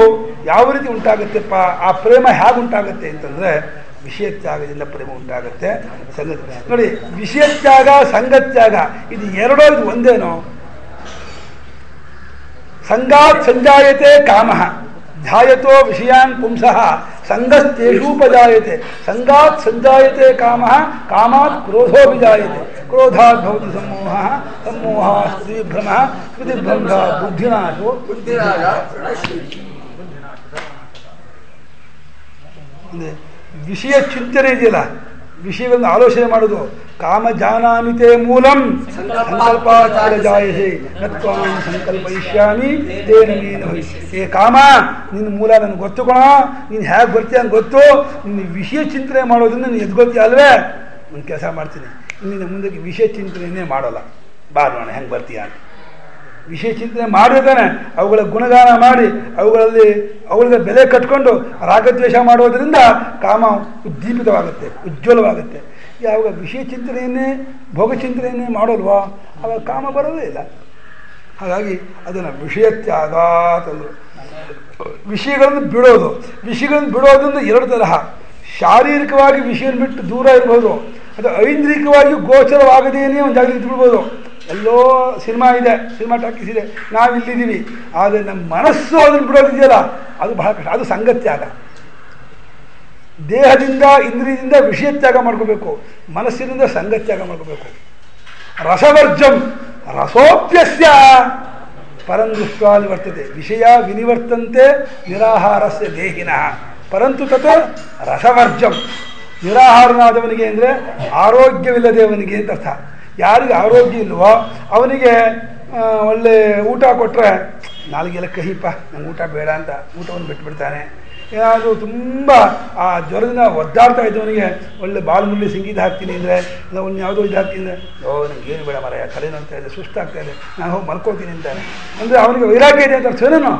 ಯಾವ ರೀತಿ ಉಂಟಾಗುತ್ತೆಪ್ಪ, ಆ ಪ್ರೇಮ ಹೇಗೆ ಉಂಟಾಗುತ್ತೆ ಅಂತಂದರೆ ವಿಷಯತ್ಯಾಗದಿಂದ ಪ್ರೇಮ ಉಂಟಾಗುತ್ತೆ. ಸಂಗತಿ ನೋಡಿ, ವಿಷಯತ್ಯಾಗ ಸಂಗತ್ಯಾಗ ಇದು ಎರಡೋ ಇದು ಒಂದೇನೋ. ಸಂಗಾತ್ ಸಂಜಾಯತೆ ಕಾಮಃ ಧ್ಯಾಯತೋ ವಿಷಯಾನ್ ಪುಂಸಃ ಸಂಗಸ್ತೇಷೂಪಜಾಯತೆ. ಸಂಗಾತ್ ಸಂಜಾಯತೆ ಕಾಮಃ ಕಾಮಾತ್ ಕ್ರೋಧೋಭಿಜಾಯತೆ. ಕ್ರೋಧಾತ್ ಭವತಿ ಸಮೋಹಃ ಸಮೋಹಾತ್ ಸ್ಮೃತಿಭ್ರಮಃ ಸ್ಮೃತಿಭ್ರಂಗಾತ್ ಬುದ್ಧಿನಾಶೋ. ವಿಷಯ ಚಿಂತನೆ ಇದೆಯಲ್ಲ, ವಿಷಯಗಳನ್ನು ಆಲೋಚನೆ ಮಾಡೋದು. ಕಾಮ ಜಾನಾಮಿತೆ ಮೂಲಂ ಸಂಕಲ್ಪಾಚಾರ ಜಾಯಸೆ ನತ್ವಾಂ ಸಂಕಲ್ಪಯಿಷ್ಯಾಮಿ ತೇನ ಮೇನ ಭವಿಷ್ಯತಿ. ಏ ಕಾಮ, ನಿನ್ನ ಮೂಲ ನನಗೆ ಗೊತ್ತು ಕಣ, ನೀನು ಹೇಗೆ ಬರ್ತೀಯ ಅಂತ ಗೊತ್ತು. ನಿನ್ನ ವಿಷಯ ಚಿಂತನೆ ಮಾಡೋದ್ರಿಂದ ನೀನು ಎದ್ಗೋತೀಯ ಅಲ್ವೇ, ಒಂದು ಕೆಲಸ ಮಾಡ್ತೀನಿ, ನಿನ್ನ ಮುಂದಕ್ಕೆ ವಿಷಯ ಚಿಂತನೆಯೇ ಮಾಡೋಲ್ಲ, ಬಾ ನೋಡೋಣ ಹೆಂಗೆ ಬರ್ತೀಯ ಅಂತ. ವಿಷಯ ಚಿಂತನೆ ಮಾಡಿರ್ತಾನೆ, ಅವುಗಳ ಗುಣಗಾನ ಮಾಡಿ ಅವುಗಳಿಗೆ ಬೆಲೆ ಕಟ್ಕೊಂಡು ರಾಗದ್ವೇಷ ಮಾಡೋದರಿಂದ ಕಾಮ ಉದ್ದೀಪಿತವಾಗುತ್ತೆ, ಉಜ್ವಲವಾಗುತ್ತೆ. ಯಾವಾಗ ವಿಷಯ ಚಿಂತನೆಯನ್ನೇ ಭೋಗ ಚಿಂತನೆಯನ್ನೇ ಮಾಡೋಲ್ವಾ, ಆವಾಗ ಕಾಮ ಬರೋದೇ ಇಲ್ಲ. ಹಾಗಾಗಿ ಅದನ್ನು ವಿಷಯತ್ಯಾಗ ಅಂತಂದರು. ವಿಷಯಗಳನ್ನು ಬಿಡೋದು. ವಿಷಯಗಳನ್ನು ಬಿಡೋದ್ರಿಂದ ಎರಡು ತರಹ. ಶಾರೀರಿಕವಾಗಿ ವಿಷಯ ಬಿಟ್ಟು ದೂರ ಇರ್ಬೋದು, ಅಥವಾ ಐಂದ್ರಿಕವಾಗಿ ಗೋಚರವಾಗದೇನೆ ಒಂದು ಜಾಗದಲ್ಲಿ ಬಿಡ್ಬೋದು. ಎಲ್ಲೋ ಸಿನಿಮಾ ಇದೆ, ಸಿನಿಮಾ ಟಾಕೀಸ್ ಇದೆ, ನಾವಿಲ್ಲಿದ್ದೀವಿ, ಆದರೆ ನಮ್ಮ ಮನಸ್ಸು ಅದನ್ನು ಬಿಡೋದಿದೆಯಲ್ಲ, ಅದು ಬಹಳ ಕಷ್ಟ. ಅದು ಸಂಗತ್ಯಾಗ. ದೇಹದಿಂದ ಇಂದ್ರಿಯದಿಂದ ವಿಷಯತ್ಯಾಗ ಮಾಡ್ಕೋಬೇಕು, ಮನಸ್ಸಿನಿಂದ ಸಂಗತ್ಯಾಗ ಮಾಡ್ಕೋಬೇಕು. ರಸವರ್ಜಂ ರಸೋಪ್ಯಸ್ಯ ಪರಂದೃಷ್ಟ ನಿವರ್ತತೆ. ವಿಷಯ ವಿನಿವರ್ತಂತೆ ನಿರಾಹಾರಸ್ಯ ದೇಹಿನಃ ಪರಂತು ತತ್ ರಸವರ್ಜಂ. ನಿರಾಹಾರನಾದವನಿಗೆ ಅಂದರೆ ಆರೋಗ್ಯವಿಲ್ಲದವನಿಗೆ ಅಂತ ಅರ್ಥ. ಯಾರಿಗೆ ಆರೋಗ್ಯ ಇಲ್ವೋ ಅವನಿಗೆ ಒಳ್ಳೆ ಊಟ ಕೊಟ್ಟರೆ ನಾಲ್ಗೆಲ್ಲ ಕಹಿಪ್ಪ, ನಂಗೆ ಊಟ ಬೇಡ ಅಂತ ಊಟವನ್ನು ಬಿಟ್ಟುಬಿಡ್ತಾನೆ. ಏನಾದರೂ ತುಂಬ ಆ ಜ್ವರದಿಂದ ಒದ್ದಾಡ್ತಾ ಇದ್ದವನಿಗೆ ಒಳ್ಳೆ ಬಾಲ್ಮುರಳಿ ಸಂಗೀತ ಹಾಕ್ತೀನಿ ಅಂದರೆ, ಇಲ್ಲ ಒಂದು ಯಾವುದೋ ಇದು ಹಾಕ್ತೀನಿ ಅಂದರೆ, ನನಗೇನು ಬೇಡ ಮರ, ತಲೆನೋ ಅಂತ ಇದೆ, ಸುಸ್ತಾಗ್ತಾ ಇದೆ, ನಾನು ಹೋಗಿ ಮಲ್ಕೋತೀನಿ ಅಂತಾನೆ. ಅಂದರೆ ಅವನಿಗೆ ವೈರಾಗ್ಯ ಇದೆ ಅಂತ ಅರ್ಥವೇನೇನು?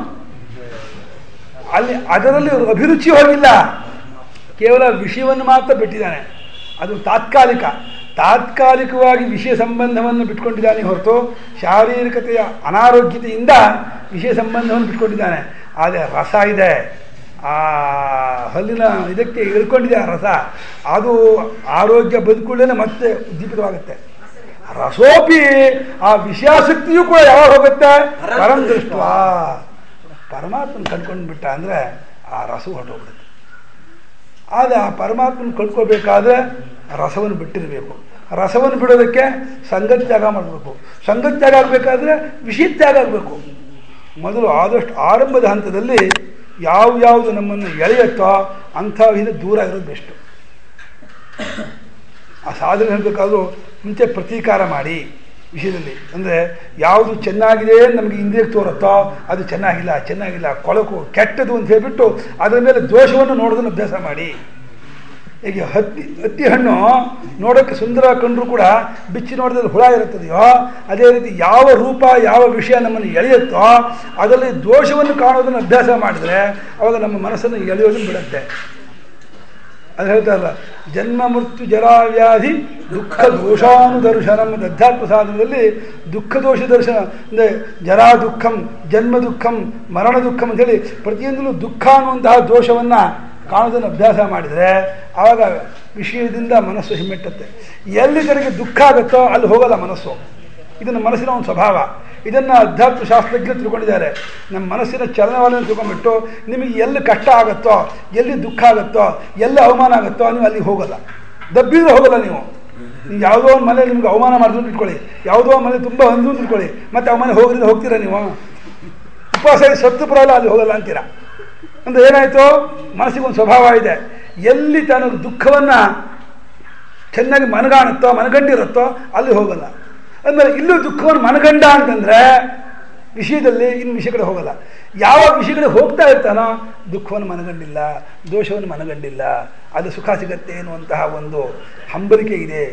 ಅಲ್ಲಿ ಅದರಲ್ಲಿ ಅಭಿರುಚಿ ಹೋಗಿಲ್ಲ, ಕೇವಲ ವಿಷಯವನ್ನು ಮಾತ್ರ ಬಿಟ್ಟಿದ್ದಾನೆ. ಅದು ತಾತ್ಕಾಲಿಕವಾಗಿ ವಿಷಯ ಸಂಬಂಧವನ್ನು ಬಿಟ್ಕೊಂಡಿದ್ದಾನೆ ಹೊರತು ಶಾರೀರಿಕತೆಯ ಅನಾರೋಗ್ಯತೆಯಿಂದ ವಿಷಯ ಸಂಬಂಧವನ್ನು ಬಿಟ್ಕೊಂಡಿದ್ದಾನೆ. ಆದರೆ ರಸ ಇದೆ, ಆ ಹಲ್ಲಿನ ಇದಕ್ಕೆ ಇಳ್ಕೊಂಡಿದೆ ಆ ರಸ, ಅದು ಆರೋಗ್ಯ ಬದುಕೊಳ್ಳೇನೆ ಮತ್ತೆ ಉದ್ದೀಪಿತವಾಗುತ್ತೆ. ರಸೋಪಿ ಆ ವಿಷಯಾಸಕ್ತಿಯೂ ಕೂಡ ಯಾವಾಗ ಹೋಗುತ್ತೆ? ಪರಂ ದೃಷ್ಟ ಪರಮಾತ್ಮನ ಕಂಡ್ಕೊಂಡು ಬಿಟ್ಟ ಅಂದರೆ ಆ ರಸವು ಹೊರಟೋಗ್ಬಿಡುತ್ತೆ. ಆದರೆ ಆ ಪರಮಾತ್ಮನ ಕಂಡ್ಕೋಬೇಕಾದ್ರೆ ರಸವನ್ನು ಬಿಟ್ಟಿರಬೇಕು. ರಸವನ್ನು ಬಿಡೋದಕ್ಕೆ ಸಂಗತ್ಯಾಗ ಮಾಡಬೇಕು. ಸಂಗತ್ಯಾಗ ಆಗಬೇಕಾದ್ರೆ ವಿಷಯತ್ಯಾಗ ಆಗಬೇಕು. ಮೊದಲು ಆದಷ್ಟು ಆರಂಭದ ಹಂತದಲ್ಲಿ ಯಾವುದು ನಮ್ಮನ್ನು ಎಳೆಯುತ್ತೋ ಅಂಥವಿಂದ ದೂರ ಇರೋದು ಬೆಸ್ಟು. ಆ ಸಾಧನೆ ಹೇಳಬೇಕಾದ್ರೂ ಮುಂಚೆ ಪ್ರತೀಕಾರ ಮಾಡಿ ವಿಷಯದಲ್ಲಿ. ಅಂದರೆ ಯಾವುದು ಚೆನ್ನಾಗಿದೆ ನಮಗೆ ಇಂದ್ರಿಯಕ್ಕೆ ತೋರುತ್ತೋ ಅದು ಚೆನ್ನಾಗಿಲ್ಲ ಕೊಳಕು ಕೆಟ್ಟದು ಅಂತ ಹೇಳಿಬಿಟ್ಟು ಅದರ ಮೇಲೆ ದೋಷವನ್ನು ನೋಡೋದನ್ನು ಅಭ್ಯಾಸ ಮಾಡಿ. ಹೀಗೆ ಹತ್ತಿ ಹಣ್ಣು ನೋಡೋಕ್ಕೆ ಸುಂದರ ಕಂಡ್ರೂ ಕೂಡ ಬಿಚ್ಚಿ ನೋಡಿದ್ರೆ ಹುಳ ಇರುತ್ತದೆಯೋ, ಅದೇ ರೀತಿ ಯಾವ ರೂಪ ಯಾವ ವಿಷಯ ನಮ್ಮನ್ನು ಎಳೆಯುತ್ತೋ ಅದರಲ್ಲಿ ದೋಷವನ್ನು ಕಾಣೋದನ್ನು ಅಭ್ಯಾಸ ಮಾಡಿದರೆ ಅವಾಗ ನಮ್ಮ ಮನಸ್ಸನ್ನು ಎಳೆಯೋದನ್ನು ಬಿಡುತ್ತೆ. ಅದು ಹೇಳ್ತಾರಲ್ಲ, ಜನ್ಮ ಮೃತ್ಯು ಜರಾವ್ಯಾಧಿ ದುಃಖ ದೋಷಾನುದರ್ಶನಂ. ಅಧ್ಯಾತ್ಮ ಸಾಧನದಲ್ಲಿ ದುಃಖ ದೋಷ ದರ್ಶನ ಅಂದರೆ ಜರಾ ದುಃಖಂ, ಜನ್ಮ ದುಃಖಂ, ಮರಣ ದುಃಖಂ ಅಂಥೇಳಿ ಪ್ರತಿಯೊಂದರಲ್ಲೂ ದುಃಖ ಅನ್ನುವಂತಹ ದೋಷವನ್ನು ಕಾಣೋದನ್ನು ಅಭ್ಯಾಸ ಮಾಡಿದರೆ ಆವಾಗ ವಿಷಯದಿಂದ ಮನಸ್ಸು ಹಿಮ್ಮೆಟ್ಟುತ್ತೆ. ಎಲ್ಲಿ ಕಡೆಗೆ ದುಃಖ ಆಗುತ್ತೋ ಅಲ್ಲಿ ಹೋಗಲ್ಲ ಮನಸ್ಸು. ಇದನ್ನು ಮನಸ್ಸಿನ ಒಂದು ಸ್ವಭಾವ. ಇದನ್ನು ಅಧ್ಯಾತ್ಮ ಶಾಸ್ತ್ರಜ್ಞರು ತಿಳ್ಕೊಂಡಿದ್ದಾರೆ. ನಮ್ಮ ಮನಸ್ಸಿನ ಚಲನವಲನ ತಿಳ್ಕೊಂಡ್ಬಿಟ್ಟು ನಿಮಗೆ ಎಲ್ಲಿ ಕಷ್ಟ ಆಗುತ್ತೋ, ಎಲ್ಲಿ ದುಃಖ ಆಗುತ್ತೋ, ಎಲ್ಲಿ ಅವಮಾನ ಆಗುತ್ತೋ ನೀವು ಅಲ್ಲಿಗೆ ಹೋಗಲ್ಲ, ದಬ್ಬಿದ್ರೆ ಹೋಗಲ್ಲ. ನೀವು ಯಾವುದೋ ಒಂದು ಮನೆ ನಿಮ್ಗೆ ಅವಮಾನ ಮಾಡಿದ್ರು ಇಟ್ಕೊಳ್ಳಿ, ಯಾವುದೋ ಮನೆ ತುಂಬ ಅಂದ್ರು ಇಟ್ಕೊಳ್ಳಿ, ಮತ್ತೆ ಆ ಮನೆ ಹೋಗ್ತೀರಾ ನೀವು? ಉಪವಾಸ ಸತ್ತು ಬರೋಲ್ಲ, ಅಲ್ಲಿ ಹೋಗಲ್ಲ ಅಂತೀರಾ. ಅಂದರೆ ಏನಾಯಿತು? ಮನಸ್ಸಿಗೆ ಒಂದು ಸ್ವಭಾವ ಇದೆ. ಎಲ್ಲಿ ತಾನು ದುಃಖವನ್ನು ಚೆನ್ನಾಗಿ ಮನಗಾಣುತ್ತೋ ಮನಗಂಡಿರುತ್ತೋ ಅಲ್ಲಿ ಹೋಗಲ್ಲ. ಅಂದಮೇಲೆ ಇಲ್ಲೂ ದುಃಖವನ್ನು ಮನಗಂಡ ಅಂತಂದರೆ ವಿಷಯದಲ್ಲಿ ಇನ್ನು ವಿಷಯ ಕಡೆ ಹೋಗಲ್ಲ. ಯಾವ ವಿಷಯ ಕಡೆ ಹೋಗ್ತಾ ಇರ್ತಾನೋ ದುಃಖವನ್ನು ಮನಗಂಡಿಲ್ಲ, ದೋಷವನ್ನು ಮನಗಂಡಿಲ್ಲ, ಅದು ಸುಖ ಸಿಗತ್ತೆ ಎನ್ನುವಂತಹ ಒಂದು ಹಂಬಲಿಕೆ ಇದೆ.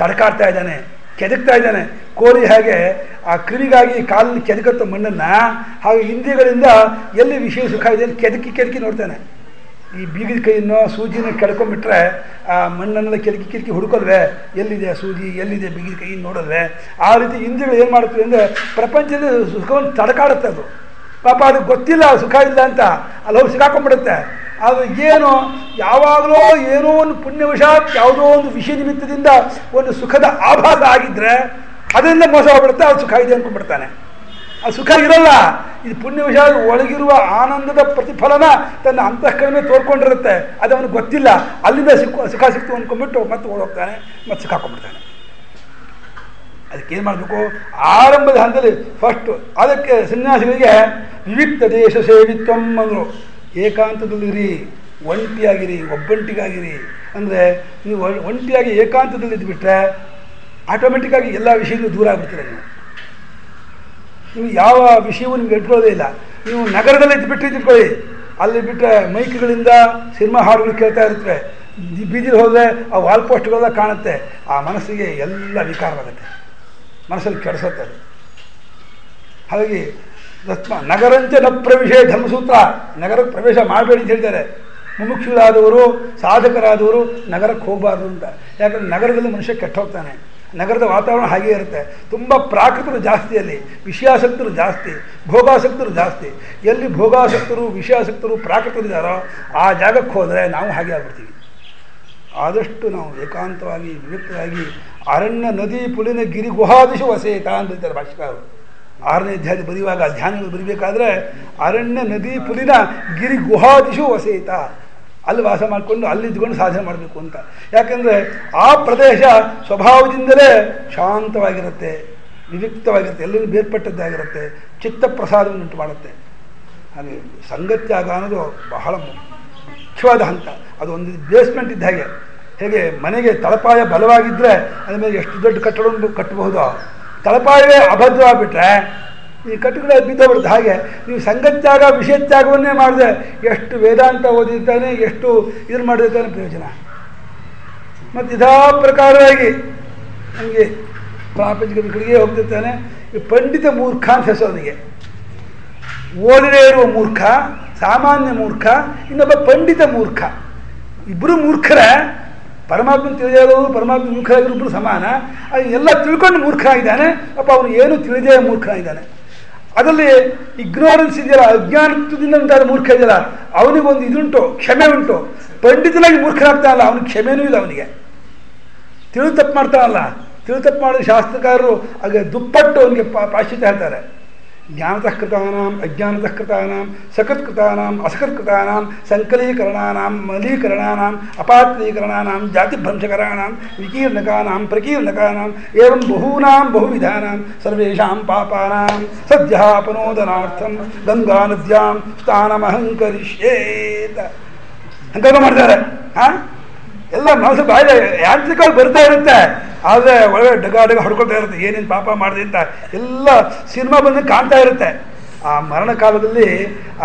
ತಡಕಾಡ್ತಾ ಇದ್ದಾನೆ, ಕೆದಕ್ತಾ ಇದ್ದಾನೆ. ಕೋಳಿ ಹಾಗೆ ಆ ಕ್ರಿಮಿಗಾಗಿ ಕಾಲಲ್ಲಿ ಕೆದಕತ್ತ ಮಣ್ಣನ್ನು, ಹಾಗೆ ಇಂದ್ರಿಯಗಳಿಂದ ಎಲ್ಲಿ ವಿಷಯ ಸುಖ ಇದೆ ಅಂತ ಕೆದಕಿ ನೋಡ್ತಾನೆ. ಈ ಬೀಗದ ಕೈಯನ್ನು ಸೂಜಿನ ಕೆಡ್ಕೊಂಡ್ಬಿಟ್ರೆ ಆ ಮಣ್ಣನ್ನೆಲ್ಲ ಕೆದಕಿ ಹುಡುಕಲ್ವೇ, ಎಲ್ಲಿದೆ ಸೂಜಿ, ಎಲ್ಲಿದೆ ಬೀಗದ ಕೈ ನೋಡಲ್ವೇ? ಆ ರೀತಿ ಇಂದ್ರಿಯಗಳು ಏನು ಮಾಡುತ್ತವೆ ಅಂದರೆ ಪ್ರಪಂಚದ ಸುಖವನ್ನು ತಡಕಾಡುತ್ತೆ. ಅದು ಪಾಪ ಅದಕ್ಕೆ ಗೊತ್ತಿಲ್ಲ ಸುಖ ಇಲ್ಲ ಅಂತ, ಅಲ್ಲಿ ಹೋಗಿ ಸಿಗಾಕೊಂಡ್ಬಿಡುತ್ತೆ. ಅದು ಏನು ಯಾವಾಗಲೂ ಏನೋ ಒಂದು ಪುಣ್ಯವಶಾತ್ ಯಾವುದೋ ಒಂದು ವಿಷಯ ನಿಮಿತ್ತದಿಂದ ಒಂದು ಸುಖದ ಆಭಾಸ ಆಗಿದ್ದರೆ ಅದರಿಂದ ಮೋಸ ಹೋಗ್ಬಿಡುತ್ತೆ, ಅದು ಸುಖ ಇದೆ ಅಂದ್ಕೊಂಡ್ಬಿಡ್ತಾನೆ. ಅದು ಸುಖ ಇರಲ್ಲ. ಇದು ಪುಣ್ಯವಶಾತ್ ಒಳಗಿರುವ ಆನಂದದ ಪ್ರತಿಫಲನ ತನ್ನ ಅಂತಃಕರಣೆ ತೋರ್ಕೊಂಡಿರುತ್ತೆ, ಅದು ಅವನಿಗೆ ಗೊತ್ತಿಲ್ಲ. ಅಲ್ಲಿಂದ ಸುಖ ಸಿಕ್ತು ಅಂದ್ಕೊಂಡ್ಬಿಟ್ಟು ಮತ್ತೆ ಓಡೋಗ್ತಾನೆ, ಮತ್ತೆ ಸಿಕ್ಕಾಕೊಂಡ್ಬಿಡ್ತಾನೆ. ಅದಕ್ಕೇನು ಮಾಡಬೇಕು? ಆರಂಭದ ಹಂತದಲ್ಲಿ ಫಸ್ಟು ಅದಕ್ಕೆ ಸನ್ಯಾಸಿಗಳಿಗೆ ವಿವಿಕ್ತ ದೇಶ ಸೇವಿತ್ವಂ ಅಂದರು. ಏಕಾಂತದಲ್ಲಿರಿ, ಒಂಟಿಯಾಗಿರಿ, ಒಬ್ಬಂಟಿಗಾಗಿರಿ. ಅಂದರೆ ನೀವು ಒಂಟಿಯಾಗಿ ಏಕಾಂತದಲ್ಲಿ ಇದ್ದುಬಿಟ್ರೆ ಆಟೋಮೆಟಿಕ್ಕಾಗಿ ಎಲ್ಲ ವಿಷಯಗಳು ದೂರ ಆಗ್ಬಿಡ್ತೀರ. ನೀವು ಯಾವ ವಿಷಯವೂ ನಿಮ್ಗೆ ಇಟ್ಕೊಳ್ಳೋದೇ ಇಲ್ಲ. ನೀವು ನಗರದಲ್ಲೇ ಇಟ್ಕೊಳ್ಳಿ, ಅಲ್ಲಿ ಬಿಟ್ಟರೆ ಮೈಕ್ಗಳಿಂದ ಸಿನಿಮಾ ಹಾಡುಗಳು ಕೇಳ್ತಾ ಇರ್ತವೆ. ಬೀದಿಲಿ ಹೋದರೆ ಆ ವಾಲ್ ಪೋಸ್ಟ್ಗಳೆಲ್ಲ ಕಾಣುತ್ತೆ. ಆ ಮನಸ್ಸಿಗೆ ಎಲ್ಲ ವಿಕಾರವಾಗುತ್ತೆ, ಮನಸ್ಸಲ್ಲಿ ಕೆಡಿಸುತ್ತೆ ಅದು. ಹಾಗಾಗಿ ನಗರಂಚ ನ ಪ್ರವೇಶ ಧರ್ಮಸೂತ್ರ, ನಗರಕ್ಕೆ ಪ್ರವೇಶ ಮಾಡಬೇಡಿ ಅಂತ ಹೇಳ್ತಾರೆ. ಮುಮುಕ್ಷುರಾದವರು, ಸಾಧಕರಾದವರು ನಗರಕ್ಕೆ ಹೋಗಬಾರ್ದು ಅಂತ. ಯಾಕಂದರೆ ನಗರದಲ್ಲಿ ಮನುಷ್ಯ ಕೆಟ್ಟ ಹೋಗ್ತಾನೆ. ನಗರದ ವಾತಾವರಣ ಹಾಗೇ ಇರುತ್ತೆ. ತುಂಬ ಪ್ರಾಕೃತರು ಜಾಸ್ತಿ, ಅಲ್ಲಿ ವಿಷಯಾಸಕ್ತರು ಜಾಸ್ತಿ, ಭೋಗಾಸಕ್ತರು ಜಾಸ್ತಿ. ಎಲ್ಲಿ ಭೋಗಾಸಕ್ತರು, ವಿಷಯಾಸಕ್ತರು, ಪ್ರಾಕೃತರಿದ್ದಾರೋ ಆ ಜಾಗಕ್ಕೆ ಹೋದರೆ ನಾವು ಹಾಗೆ ಆಗ್ಬಿಡ್ತೀವಿ. ಆದಷ್ಟು ನಾವು ಏಕಾಂತವಾಗಿ ವಿವಿಕ್ತವಾಗಿ ಅರಣ್ಯ ನದಿ ಪುಳಿನ ಗಿರಿ ಗುಹಾದಿಶು ವಸೇತ ಅಂತ ಹೇಳ್ತಾರೆ ಭಾಷೆಕಾರರು. 6ನೇ ಅಧ್ಯಾಯ ಬರೆಯುವಾಗ ಧ್ಯಾನಗಳು ಬರೀಬೇಕಾದ್ರೆ ಅರಣ್ಯ ನದಿ ಪುಲಿನ ಗಿರಿ ಗುಹಾದಿಶು ವಸೇತ, ಅಲ್ಲಿ ವಾಸ ಮಾಡಿಕೊಂಡು ಅಲ್ಲಿದ್ದುಕೊಂಡು ಸಾಧನೆ ಮಾಡಬೇಕು ಅಂತ. ಯಾಕೆಂದರೆ ಆ ಪ್ರದೇಶ ಸ್ವಭಾವದಿಂದಲೇ ಶಾಂತವಾಗಿರುತ್ತೆ, ವಿವಿಕ್ತವಾಗಿರುತ್ತೆ, ಎಲ್ಲರೂ ಬೇರ್ಪಟ್ಟದ್ದಾಗಿರುತ್ತೆ, ಚಿತ್ತ ಪ್ರಸಾದವನ್ನು ಉಂಟು ಮಾಡುತ್ತೆ. ಹಾಗೆ ಸಂಗತ್ಯಾಗ ಅನ್ನೋದು ಬಹಳ ಮುಖ್ಯವಾದ ಹಂತ. ಅದು ಒಂದು ಬೇಸ್ಮೆಂಟ್ ಇದ್ದ ಹಾಗೆ. ಹೇಗೆ ಮನೆಗೆ ತಳಪಾಯ ಬಲವಾಗಿದ್ದರೆ ಅದ್ರ ಮೇಲೆ ಎಷ್ಟು ದೊಡ್ಡ ಕಟ್ಟಡವನ್ನು ಕಟ್ಟಬಹುದು. ತಳಪಾಯವೇ ಅಭದ್ರವಾಗಿಬಿಟ್ರೆ ಈ ಕಟ್ಟುಗಳ ಬಿದ್ದೋಗ್ಬಿಡುತ್ತೆ. ಹಾಗೆ ನೀವು ಸಂಗತ್ಯಾಗ ವಿಷಯತ್ಯಾಗವನ್ನೇ ಮಾಡಿದ್ರೆ ಎಷ್ಟು ವೇದಾಂತ ಓದಿರ್ತಾನೆ, ಎಷ್ಟು ಇದನ್ನು ಮಾಡಿರ್ತಾನೆ ಪ್ರಯೋಜನ. ಮತ್ತು ಇದಾ ಪ್ರಕಾರವಾಗಿ ನನಗೆ ಪ್ರಾಪಂಚಿಕ ಕಡೆಗೆ ಹೋಗ್ತಿರ್ತಾನೆ. ಈ ಪಂಡಿತ ಮೂರ್ಖ ಅಂತ ಹೆಸರು ಅವನಿಗೆ. ಓದದೇ ಇರುವ ಮೂರ್ಖ, ಸಾಮಾನ್ಯ ಮೂರ್ಖ, ಇನ್ನೊಬ್ಬ ಪಂಡಿತ ಮೂರ್ಖ. ಇಬ್ಬರು ಮೂರ್ಖರೇ. ಪರಮಾತ್ಮ ತಿಳಿಯೋರು, ಪರಮಾತ್ಮ ಮೂರ್ಖರಾಗಿರೋ ಇಬ್ಬರು ಸಮಾನ. ಅದು ಎಲ್ಲ ತಿಳ್ಕೊಂಡು ಮೂರ್ಖ ಆಗಿದ್ದಾನೆ. ಅಪ್ಪ ಅವನು ಏನು ತಿಳಿದೇ ಮೂರ್ಖ ಆಗಿದ್ದಾನೆ. ಅದರಲ್ಲಿ ಇಗ್ನೋರೆನ್ಸ್ ಇದೆಯಲ್ಲ, ಅಜ್ಞಾನತ್ವದಿಂದ ಉಂಟಾದ ಮೂರ್ಖ ಇದೆಯಲ್ಲ, ಅವನಿಗೊಂದು ಇದುಂಟು, ಕ್ಷಮೆ ಉಂಟು. ಪಂಡಿತನಾಗಿ ಮೂರ್ಖನಾಗ್ತಾನಲ್ಲ, ಅವನಿಗೆ ಕ್ಷಮೆನೂ ಇಲ್ಲ. ಅವನಿಗೆ ತಿಳಿದು ತಪ್ಪು ಮಾಡ್ತಾನಲ್ಲ, ತಿಳಿದು ತಪ್ಪು ಮಾಡಿದ ಶಾಸ್ತ್ರಕಾರರು ಹಾಗೆ ದುಪ್ಪಟ್ಟು ಅವನಿಗೆ ಪ್ರಾಶ್ಚಿತ್ಯ ಹೇಳ್ತಾರೆ. ಜ್ಞಾನತಃ ಕೃತಾನಾಂ ಅಜ್ಞಾನತಃ ಕೃತಾನಾಂ ಸಕತ್ಕೃತಾನಾಂ ಅಸಕತ್ಕೃತಾನಾಂ ಸಂಕಲೀಕರಣಾನಾಂ ಮಲೀಕರಣಾನಾಂ ಅಪಾತ್ರೀಕರಣಾನಾಂ ಜಾತಿಭ್ರಂಶಕರಾಣಾಂ ವಿಕೀರ್ಣಕಾನಾಂ ಪ್ರಕೀರ್ಣಕಾನಾಂ ಏವಂ ಬಹೂನಾಂ ಬಹುವಿಧಾನಾಂ ಸರ್ವೇಷಾಂ ಪಾಪಾನಾಂ ಸದ್ಯಾಪನೋದನಾರ್ಥಂ ಗಂಗಾ ನದ್ಯಾಂ ಸ್ನಾನಮಹಂಕರಿಷ್ಯೇತ ಸಂಕಲ್ಪ ಮಾಡ್ತಾರೆ. ಎಲ್ಲ ಮನಸ್ಸು ಬಾಯಿಲೆ ಯಾಂತ್ರಿಕವಾಗಿ ಬರ್ತಾ ಇರುತ್ತೆ, ಆದರೆ ಒಳಗಡೆ ಡಗ ಹೊಡ್ಕೊಳ್ತಾ ಇರುತ್ತೆ, ಏನೇನು ಪಾಪ ಮಾಡಿದೆ ಅಂತ ಎಲ್ಲ ಸಿನಿಮಾ ಬಂದು ಕಾಣ್ತಾ ಇರುತ್ತೆ. ಆ ಮರಣ ಕಾಲದಲ್ಲಿ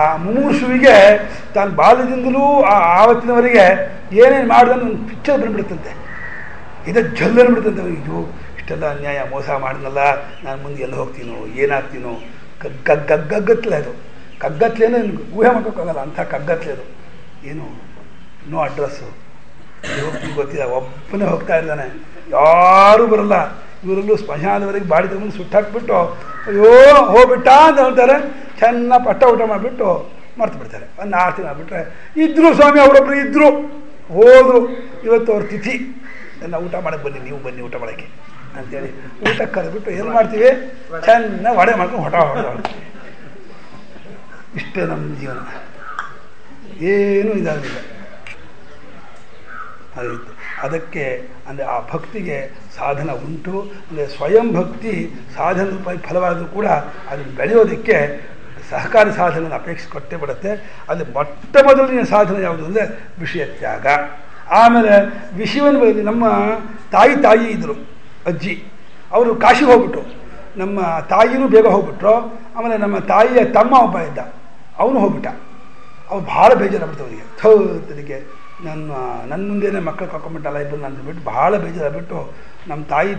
ಆ ಮುಮೂರ್ಷುವಿಗೆ ತಾನು ಬಾಲ್ಯದಿಂದಲೂ ಆವತ್ತಿನವರೆಗೆ ಏನೇನು ಮಾಡಿದ ಒಂದು ಪಿಕ್ಚರ್ ಬಂದುಬಿಡುತ್ತಂತೆ. ಇದು ಜಲ್ಲನ್ಬಿಡುತ್ತಂತೆ ಅವರಿಗೆ. ಇದು ಇಷ್ಟೆಲ್ಲ ಅನ್ಯಾಯ ಮೋಸ ಮಾಡಿದ್ನಲ್ಲ, ನಾನು ಮುಂದೆ ಎಲ್ಲ ಹೋಗ್ತೀನೋ, ಏನಾಗ್ತೀನೋ, ಕಗ್ಗತ್ತಲೆ ಅದು. ಕಗ್ಗತ್ತಲೇನೋ ಊಹೆ ಮಾಡೋಕ್ಕಾಗಲ್ಲ, ಅಂಥ ಕಗ್ಗತ್ತಲೆ ಅದು. ಏನು ನೋ ಅಡ್ರೆಸ್ಸು, ಹೋಗ್ತೀನಿ ಗೊತ್ತಿಲ್ಲ, ಒಬ್ಬನೇ ಹೋಗ್ತಾ ಇದ್ದಾನೆ, ಯಾರೂ ಬರಲ್ಲ. ಇವರಲ್ಲೂ ಸ್ಮಶಾನದವರೆಗೆ ಬಾಡಿ ತಗೊಂಡು ಸುಟ್ಟಾಕ್ಬಿಟ್ಟು ಅಯ್ಯೋ ಹೋಗ್ಬಿಟ್ಟ ಅಂತ ಹೇಳ್ತಾರೆ. ಚೆನ್ನಾಗಿ ಪಟ್ಟ ಊಟ ಮಾಡಿಬಿಟ್ಟು ಮರ್ತು ಬಿಡ್ತಾರೆ. ಒಂದು 6 ತಿಂಗಳು ಆಗಿಬಿಟ್ರೆ ಇದ್ದರು ಸ್ವಾಮಿ, ಅವರೊಬ್ಬರು ಇದ್ದರು, ಹೋದರು, ಇವತ್ತು ಅವ್ರ ತಿಥಿ, ಎಲ್ಲ ಊಟ ಮಾಡಕ್ಕೆ ಬನ್ನಿ, ನೀವು ಬನ್ನಿ ಊಟ ಮಾಡೋಕ್ಕೆ ಅಂತೇಳಿ ಊಟಕ್ಕೆ ಕರೆದ್ಬಿಟ್ಟು ಏನು ಮಾಡ್ತೀವಿ, ಚೆನ್ನಾಗಿ ವಡೆ ಮಾಡ್ಕೊಂಡು ಹೊಡೆದ್ವಿ. ಇಷ್ಟೇ ನಮ್ಮ ಜೀವನ, ಏನೂ ಇದಾಗಲಿಲ್ಲ. ಅದಕ್ಕೆ ಅಂದರೆ ಆ ಭಕ್ತಿಗೆ ಸಾಧನ ಉಂಟು. ಅಂದರೆ ಸ್ವಯಂ ಭಕ್ತಿ ಸಾಧನ ರೂಪಾಯಿ ಫಲವಾದರೂ ಕೂಡ ಅದನ್ನು ಬೆಳೆಯೋದಕ್ಕೆ ಸಹಕಾರಿ ಸಾಧನೆಯನ್ನು ಅಪೇಕ್ಷಿಸಿ ಬಿಡುತ್ತೆ. ಅಲ್ಲಿ ಮೊಟ್ಟ ಮೊದಲನೇ ಸಾಧನೆ ಯಾವುದು ಅಂದರೆ ವಿಷಯ ತ್ಯಾಗ. ಆಮೇಲೆ ವಿಷಯವನ್ನು ನಮ್ಮ ತಾಯಿ ಇದ್ದರು, ಅಜ್ಜಿ, ಅವರು ಕಾಶಿಗೆ ಹೋಗ್ಬಿಟ್ಟು ನಮ್ಮ ತಾಯಿನೂ ಬೇಗ ಹೋಗ್ಬಿಟ್ರು. ಆಮೇಲೆ ನಮ್ಮ ತಾಯಿಯ ತಮ್ಮ ಒಬ್ಬ ಇದ್ದ, ಅವನು ಹೋಗ್ಬಿಟ್ಟ. ಅವ್ರು ಭಾಳ ಬೇಜಾರಾಗ್ಬಿಡ್ತು ಅವರಿಗೆ. ತನಗೆ ನನ್ನ ಮುಂದೆನೇ ಮಕ್ಕಳು ಕರ್ಕೊಂಡ್ಬಿಟ್ಟಲ್ಲ ಇಬ್ಬರು ನಾನು ಬಿಟ್ಟು ಭಾಳ ಬೇಜಾರಾಗ್ಬಿಟ್ಟು ನಮ್ಮ ತಾಯಿ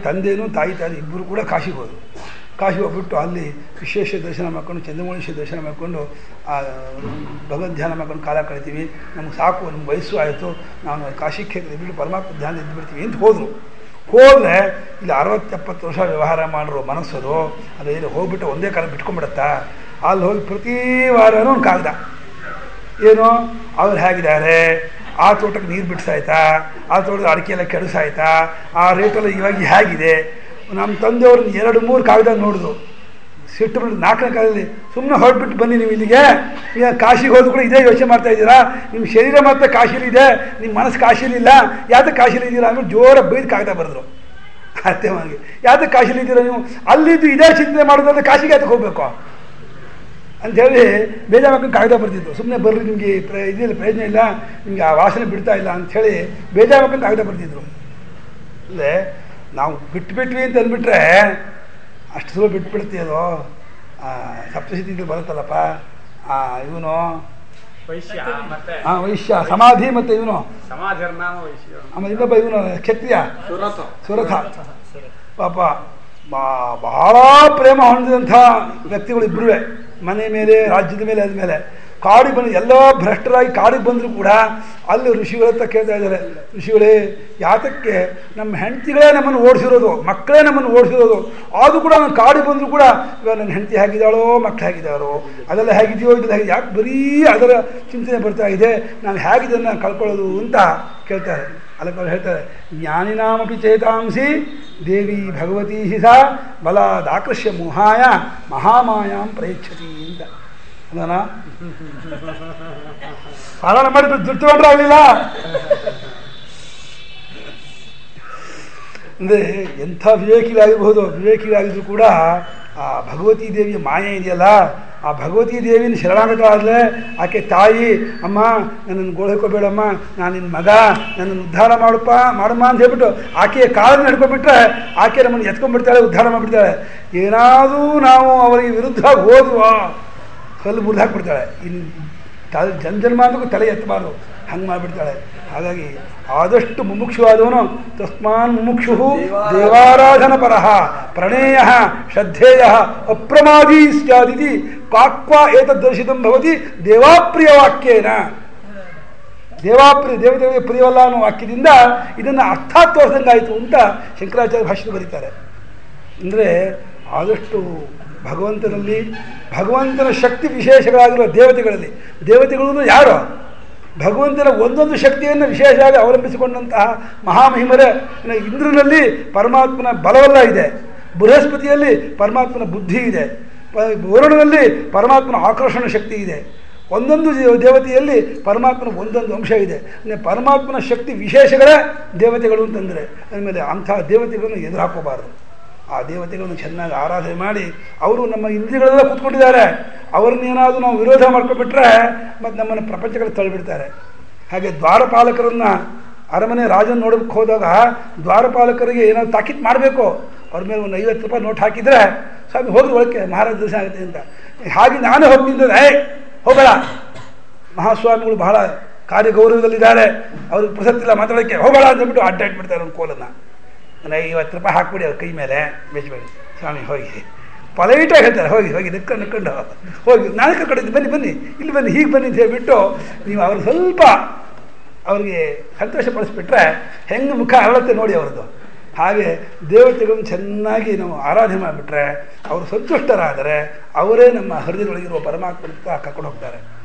ತಾಯಿ ಇಬ್ಬರು ಕೂಡ ಕಾಶಿಗೆ ಹೋದರು. ಕಾಶಿಗೆ ಹೋಗ್ಬಿಟ್ಟು ಅಲ್ಲಿ ವಿಶೇಷ ದರ್ಶನ ಮಾಡ್ಕೊಂಡು ಚಂದ್ರಮೌಳೇಶ್ವರ ದರ್ಶನ ಮಾಡಿಕೊಂಡು ಭಗವದ್ ಧ್ಯಾನ ಮಾಡ್ಕೊಂಡು ಕಾಲ ಕಳಿತೀವಿ, ನಮ್ಗೆ ಸಾಕು, ನಮ್ಗೆ ವಯಸ್ಸು ಆಯಿತು, ನಾವು ಕಾಶಿ ಕ್ಷೇತ್ರ ಬಿಟ್ಟು ಪರಮಾತ್ಮ ಧ್ಯಾನ ಇದ್ದುಬಿಡ್ತೀವಿ ಅಂತ ಹೋದರೆ ಇಲ್ಲಿ 60-70 ವರ್ಷ ವ್ಯವಹಾರ ಮಾಡಿರೋ ಮನಸ್ಸರು ಅದೇನು ಹೋಗ್ಬಿಟ್ಟು ಒಂದೇ ಕಾಲ ಬಿಟ್ಕೊಂಡ್ಬಿಡತ್ತಾ. ಅಲ್ಲಿ ಹೋಗಿ ಪ್ರತಿ ವಾರನೂ ಒಂದು ಕಾಗದ, ಏನು ಅವ್ರು ಹೇಗಿದ್ದಾರೆ, ಆ ತೋಟಕ್ಕೆ ನೀರು ಬಿಡಿಸಾಯ್ತಾ, ಆ ತೋಟದ ಅಡಿಕೆ ಎಲ್ಲ ಕೆಡಿಸಾಯ್ತಾ, ಆ ರೇಟೆಲ್ಲ ಇವಾಗ ಹೇಗಿದೆ. ನಮ್ಮ ತಂದೆಯವ್ರನ್ನ 2-3 ಕಾಗದ ನೋಡಿದ್ರು, ಸಿಟ್ಟು ಬಿಟ್ಟು 4ನೇ ಕಾಲದಲ್ಲಿ ಸುಮ್ಮನೆ ಹೊರಟ್ಬಿಟ್ಟು ಬನ್ನಿ ನೀವು ಇಲ್ಲಿಗೆ, ಈಗ ಕಾಶಿಗೆ ಹೋದ್ರು ಕೂಡ ಇದೇ ಯೋಚನೆ ಮಾಡ್ತಾ ಇದ್ದೀರಾ, ನಿಮ್ಮ ಶರೀರ ಮಾತ್ರ ಕಾಶಿಲಿದೆ, ನಿಮ್ಮ ಮನಸ್ಸು ಕಾಶಿಲಿಲ್ಲ, ಯಾತಕ್ಕೆ ಕಾಶಿಲಿದ್ದೀರಾ ಆಮೇಲೆ ಜೋರ ಬೈದು ಕಾಗದ ಬರೆದ್ರು ಅತ್ತೆಮಾನಿಗೆ. ಯಾತಕ್ಕೆ ಕಾಶಿಲಿದ್ದೀರಾ ನೀವು, ಅಲ್ಲಿದ್ದು ಇದೇ ಚಿಂತನೆ ಮಾಡೋದಾದ್ರೆ ಕಾಶಿಗೆ ಯಾತಕ್ಕೆ ಹೋಗಬೇಕು ಅಂಥೇಳಿ ಬೇಜಾರು ಕಾಗದ ಬರ್ತಿದ್ರು. ಸುಮ್ಮನೆ ಬರ್ರಿ, ನಿಮಗೆ ಇದಿಲ್ಲ, ಪ್ರಯೋಜನ ಇಲ್ಲ, ನಿಮಗೆ ಆ ವಾಸನೆ ಬಿಡ್ತಾ ಇಲ್ಲ ಅಂಥೇಳಿ ಬೇಜಾರು ಕಾಗದ ಬರ್ತಿದ್ರು. ಅಂದರೆ ನಾವು ಬಿಟ್ಬಿಟ್ವಿ ಅಂತ ಅಂದ್ಬಿಟ್ರೆ ಅಷ್ಟು ಸುಲಭ ಬಿಟ್ಬಿಡ್ತೀವಿ. ಅದು ಸಪ್ತಶತಿ ಬರುತ್ತಲ್ಲಪ್ಪ, ಇವನು ವೈಶ್ಯ ಸಮಾಧಿ, ಮತ್ತು ಇವನು ಆಮೇಲೆ ಇನ್ನೊಬ್ಬ ಇವನು ಕ್ಷತ್ರಿಯ ಸುರಥ. ಪಾಪ ಬಹಳ ಪ್ರೇಮ ಹೊಂದಿದಂಥ ವ್ಯಕ್ತಿಗಳು ಇಬ್ಬರುವೆ, ಮನೆ ಮೇಲೆ, ರಾಜ್ಯದ ಮೇಲೆ, ಆದಮೇಲೆ ಕಾಡಿಗೆ ಬಂದು ಎಲ್ಲ ಭ್ರಷ್ಟರಾಗಿ ಕಾಡಿಗೆ ಬಂದರೂ ಕೂಡ ಅಲ್ಲಿ ಋಷಿಗಳ ಹತ್ರ ಕೇಳ್ತಾ ಇದ್ದಾರೆ, ಋಷಿಗಳೇ ಯಾತಕ್ಕೆ ನಮ್ಮ ಹೆಂಡತಿಗಳೇ ನಮ್ಮನ್ನು ಓಡಿಸಿರೋದು, ಮಕ್ಕಳೇ ನಮ್ಮನ್ನು ಓಡಿಸಿರೋದು, ಆದರೂ ಕೂಡ ನಾನು ಕಾಡಿಗೆ ಬಂದರೂ ಕೂಡ ಇವಾಗ ನನ್ನ ಹೆಂಡತಿ ಹೇಗಿದ್ದಾಳೋ, ಮಕ್ಕಳು ಹೇಗಿದ್ದಾರೋ, ಅದೆಲ್ಲ ಹೇಗಿದೆಯೋ, ಇದೆಲ್ಲ ಹೇಗೆ, ಯಾಕೆ ಬರೀ ಅದರ ಚಿಂತನೆ ಬರ್ತಾ ಇದೆ, ನಾನು ಹೇಗಿದ್ದನ್ನು ಕಳ್ಕೊಳ್ಳೋದು ಅಂತ ಕೇಳ್ತಾರೆ. ಅದಕ್ಕೆ ಅವ್ರು ಹೇಳ್ತಾರೆ, ಜ್ಞಾನಿನಾಮಪಿ ಚೇತಾಂಸಿ ದೇವಿ ಭಗವತಿ ಸಾ ಬಲಾದಾಕೃಷ್ಯ ಮೋಹಾಯ ಮಹಾಮಾಯಾಂ ಪ್ರಯಚ್ಛತಿ ಅಂತ. ಅದನ್ನ ಪಾರಾಯಣ ಮಾಡಿ ದುಡ್ತುಕೊಂಡ್ರೆ ಆಗಲಿಲ್ಲ ಅಂದರೆ ಎಂಥ ವಿವೇಕಿಗಳಾಗಿರ್ಬೋದು, ವಿವೇಕಿಗಳಾಗಿದ್ರು ಕೂಡ ಆ ಭಗವತಿ ದೇವಿಯ ಮಾಯೆ ಇದೆಯಲ್ಲ, ಆ ಭಗವತಿ ದೇವಿನ ಶರಣಾಗತವಾದರೆ ಆಕೆ ತಾಯಿ, ಅಮ್ಮ ನನ್ನನ್ನು ಗೋಳ್ಕೋಬೇಡಮ್ಮ, ನಾನು ನಿನ್ನ ಮಗ, ನನ್ನನ್ನು ಉದ್ಧಾರ ಮಾಡಮ್ಮ ಅಂತ ಹೇಳ್ಬಿಟ್ಟು ಆಕೆಯ ಕಾಲನ್ನು ನಡ್ಕೊಂಡ್ಬಿಟ್ರೆ ಆಕೆ ನಮ್ಮನ್ನು ಎತ್ಕೊಂಡ್ಬಿಡ್ತಾಳೆ, ಉದ್ಧಾರ ಮಾಡಿಬಿಡ್ತಾಳೆ. ಏನಾದರೂ ನಾವು ಅವರಿಗೆ ವಿರುದ್ಧ ಹೋದ್ವಾ ಕಲ್ಲು ಮುರಿದು ಹಾಕ್ಬಿಡ್ತಾಳೆ. ಇನ್ನು ಜನ್ಮ ಅಂತೂ ತಲೆ ಎತ್ತಬಾರ್ದು, ಹಂಗೆ ಮಾಡಿಬಿಡ್ತಾಳೆ. ಹಾಗಾಗಿ ಆದಷ್ಟು ಮುಮುಕ್ಷುವಾದವನು ತಸ್ಮಾನ್ ಮುಮುಕ್ಷು ದೇವಾರಾಧನ ಪರಃ ಪ್ರಣೇಯ ಶ್ರದ್ಧೇಯ ಅಪ್ರಮಾದೀ ಸ್ಯಾದಿತಿ ಕಾಕ್ವಾ ಏತದ್ದರ್ಶಿತಂ ಭವತಿ ದೇವಾಪ್ರಿಯ ವಾಕ್ಯೇನ. ದೇವತೆಗಳಿಗೆ ಪ್ರಿಯವಲ್ಲ ಅನ್ನೋ ವಾಕ್ಯದಿಂದ ಇದನ್ನು ಅರ್ಥಾತ್ ತೋರಿಸಂಗಾಯಿತು ಅಂತ ಶಂಕರಾಚಾರ್ಯ ಭಾಷ್ಯದಲ್ಲಿ ಬರೀತಾರೆ. ಅಂದರೆ ಆದಷ್ಟು ಭಗವಂತನಲ್ಲಿ, ಭಗವಂತನ ಶಕ್ತಿ ವಿಶೇಷಗಳಾಗಿರುವ ದೇವತೆಗಳು ಯಾರು ಭಗವಂತನ ಒಂದೊಂದು ಶಕ್ತಿಯನ್ನು ವಿಶೇಷವಾಗಿ ಅವಲಂಬಿಸಿಕೊಂಡಂತಹ ಮಹಾಮಹಿಮರೇ. ಇಂದ್ರನಲ್ಲಿ ಪರಮಾತ್ಮನ ಬಲವೆಲ್ಲ ಇದೆ, ಬೃಹಸ್ಪತಿಯಲ್ಲಿ ಪರಮಾತ್ಮನ ಬುದ್ಧಿ ಇದೆ, ವರುಣನಲ್ಲಿ ಪರಮಾತ್ಮನ ಆಕರ್ಷಣ ಶಕ್ತಿ ಇದೆ, ಒಂದೊಂದು ದೇವತೆಯಲ್ಲಿ ಪರಮಾತ್ಮನ ಒಂದೊಂದು ಅಂಶ ಇದೆ. ಪರಮಾತ್ಮನ ಶಕ್ತಿ ವಿಶೇಷಗಳೇ ದೇವತೆಗಳು ಅಂತಂದರೆ ಅಂದಮೇಲೆ ಅಂಥ ದೇವತೆಗಳನ್ನು ಎದುರು ಹಾಕೋಬಾರ್ದು. ಆ ದೇವತೆಗಳನ್ನು ಚೆನ್ನಾಗಿ ಆರಾಧನೆ ಮಾಡಿ, ಅವರು ನಮ್ಮ ಇಂದ್ರಿಯಗಳೆಲ್ಲ ಕೂತ್ಕೊಂಡಿದ್ದಾರೆ, ಅವ್ರನ್ನೇನಾದರೂ ನಾವು ವಿರೋಧ ಮಾಡ್ಕೊಬಿಟ್ರೆ ಮತ್ತು ನಮ್ಮನ್ನು ಪ್ರಪಂಚಗಳು ತಳ್ಳಿಬಿಡ್ತಾರೆ. ಹಾಗೆ ದ್ವಾರಪಾಲಕರನ್ನು ಅರಮನೆ ರಾಜನ ನೋಡೋಕ್ಕೆ ಹೋದಾಗ ದ್ವಾರಪಾಲಕರಿಗೆ ಏನಾದ್ರು ತಾಕೀತು ಮಾಡಬೇಕು, ಅವ್ರ ಮೇಲೆ ಒಂದು 50 ರೂಪಾಯಿ ನೋಟ್ ಹಾಕಿದರೆ ಸ್ವಾಮಿ ಹೋಗಿ ಒಳಕ್ಕೆ ಮಹಾರಾಜ ದರ್ಶನ ಆಗುತ್ತೆ ಅಂತ. ಹಾಗೆ ನಾನೇ ಹೋಗ್ತಿದ್ದೆ, ಹೋಗಬೇಡ, ಮಹಾಸ್ವಾಮಿಗಳು ಬಹಳ ಕಾರ್ಯಗೌರವದಲ್ಲಿದ್ದಾರೆ, ಅವ್ರಿಗೆ ಪ್ರಸಕ್ತಿಲ್ಲ ಮಾತಾಡೋಕ್ಕೆ, ಹೋಗಬೇಡ ಅಂತಬಿಟ್ಟು ಅಡ್ಡಾಡ್ಬಿಡ್ತಾರೆ ಒಂದು ಕೋಲನ್ನು. 50 ರೂಪಾಯಿ ಹಾಕ್ಬಿಡಿ ಅವ್ರ ಕೈ ಮೇಲೆ, ಬೆಚ್ಚಬೇಡಿ, ಸ್ವಾಮಿ ಹೋಗಿ ಪೊಲೈಟಾಗಿ ಹೇಳ್ತಾರೆ, ಹೋಗಿ ನಿಕ್ಕೊಂಡು ಹೋಗಿ, ನಾನೇ ಕರ್ಕೊಂಡಿದ್ದು, ಬನ್ನಿ ಇಲ್ಲಿ ಬನ್ನಿ, ಹೀಗೆ ಬನ್ನಿ ಅಂತ ಹೇಳಿಬಿಟ್ಟು ನೀವು ಅವ್ರು ಸ್ವಲ್ಪ ಅವ್ರಿಗೆ ಸಂತೋಷಪಡಿಸ್ಬಿಟ್ರೆ ಹೆಂಗೆ ಮುಖ ಅರಳುತ್ತೆ ನೋಡಿ ಅವ್ರದ್ದು. ಹಾಗೆ ದೇವತೆಗಳನ್ನು ಚೆನ್ನಾಗಿ ನಾವು ಆರಾಧನೆ ಮಾಡಿಬಿಟ್ರೆ, ಅವರು ಸಂತುಷ್ಟರಾದರೆ ಅವರೇ ನಮ್ಮ ಹೃದಯದೊಳಗಿರುವ ಪರಮಾತ್ಮನ ಕರ್ಕೊಂಡು ಹೋಗ್ತಾರೆ.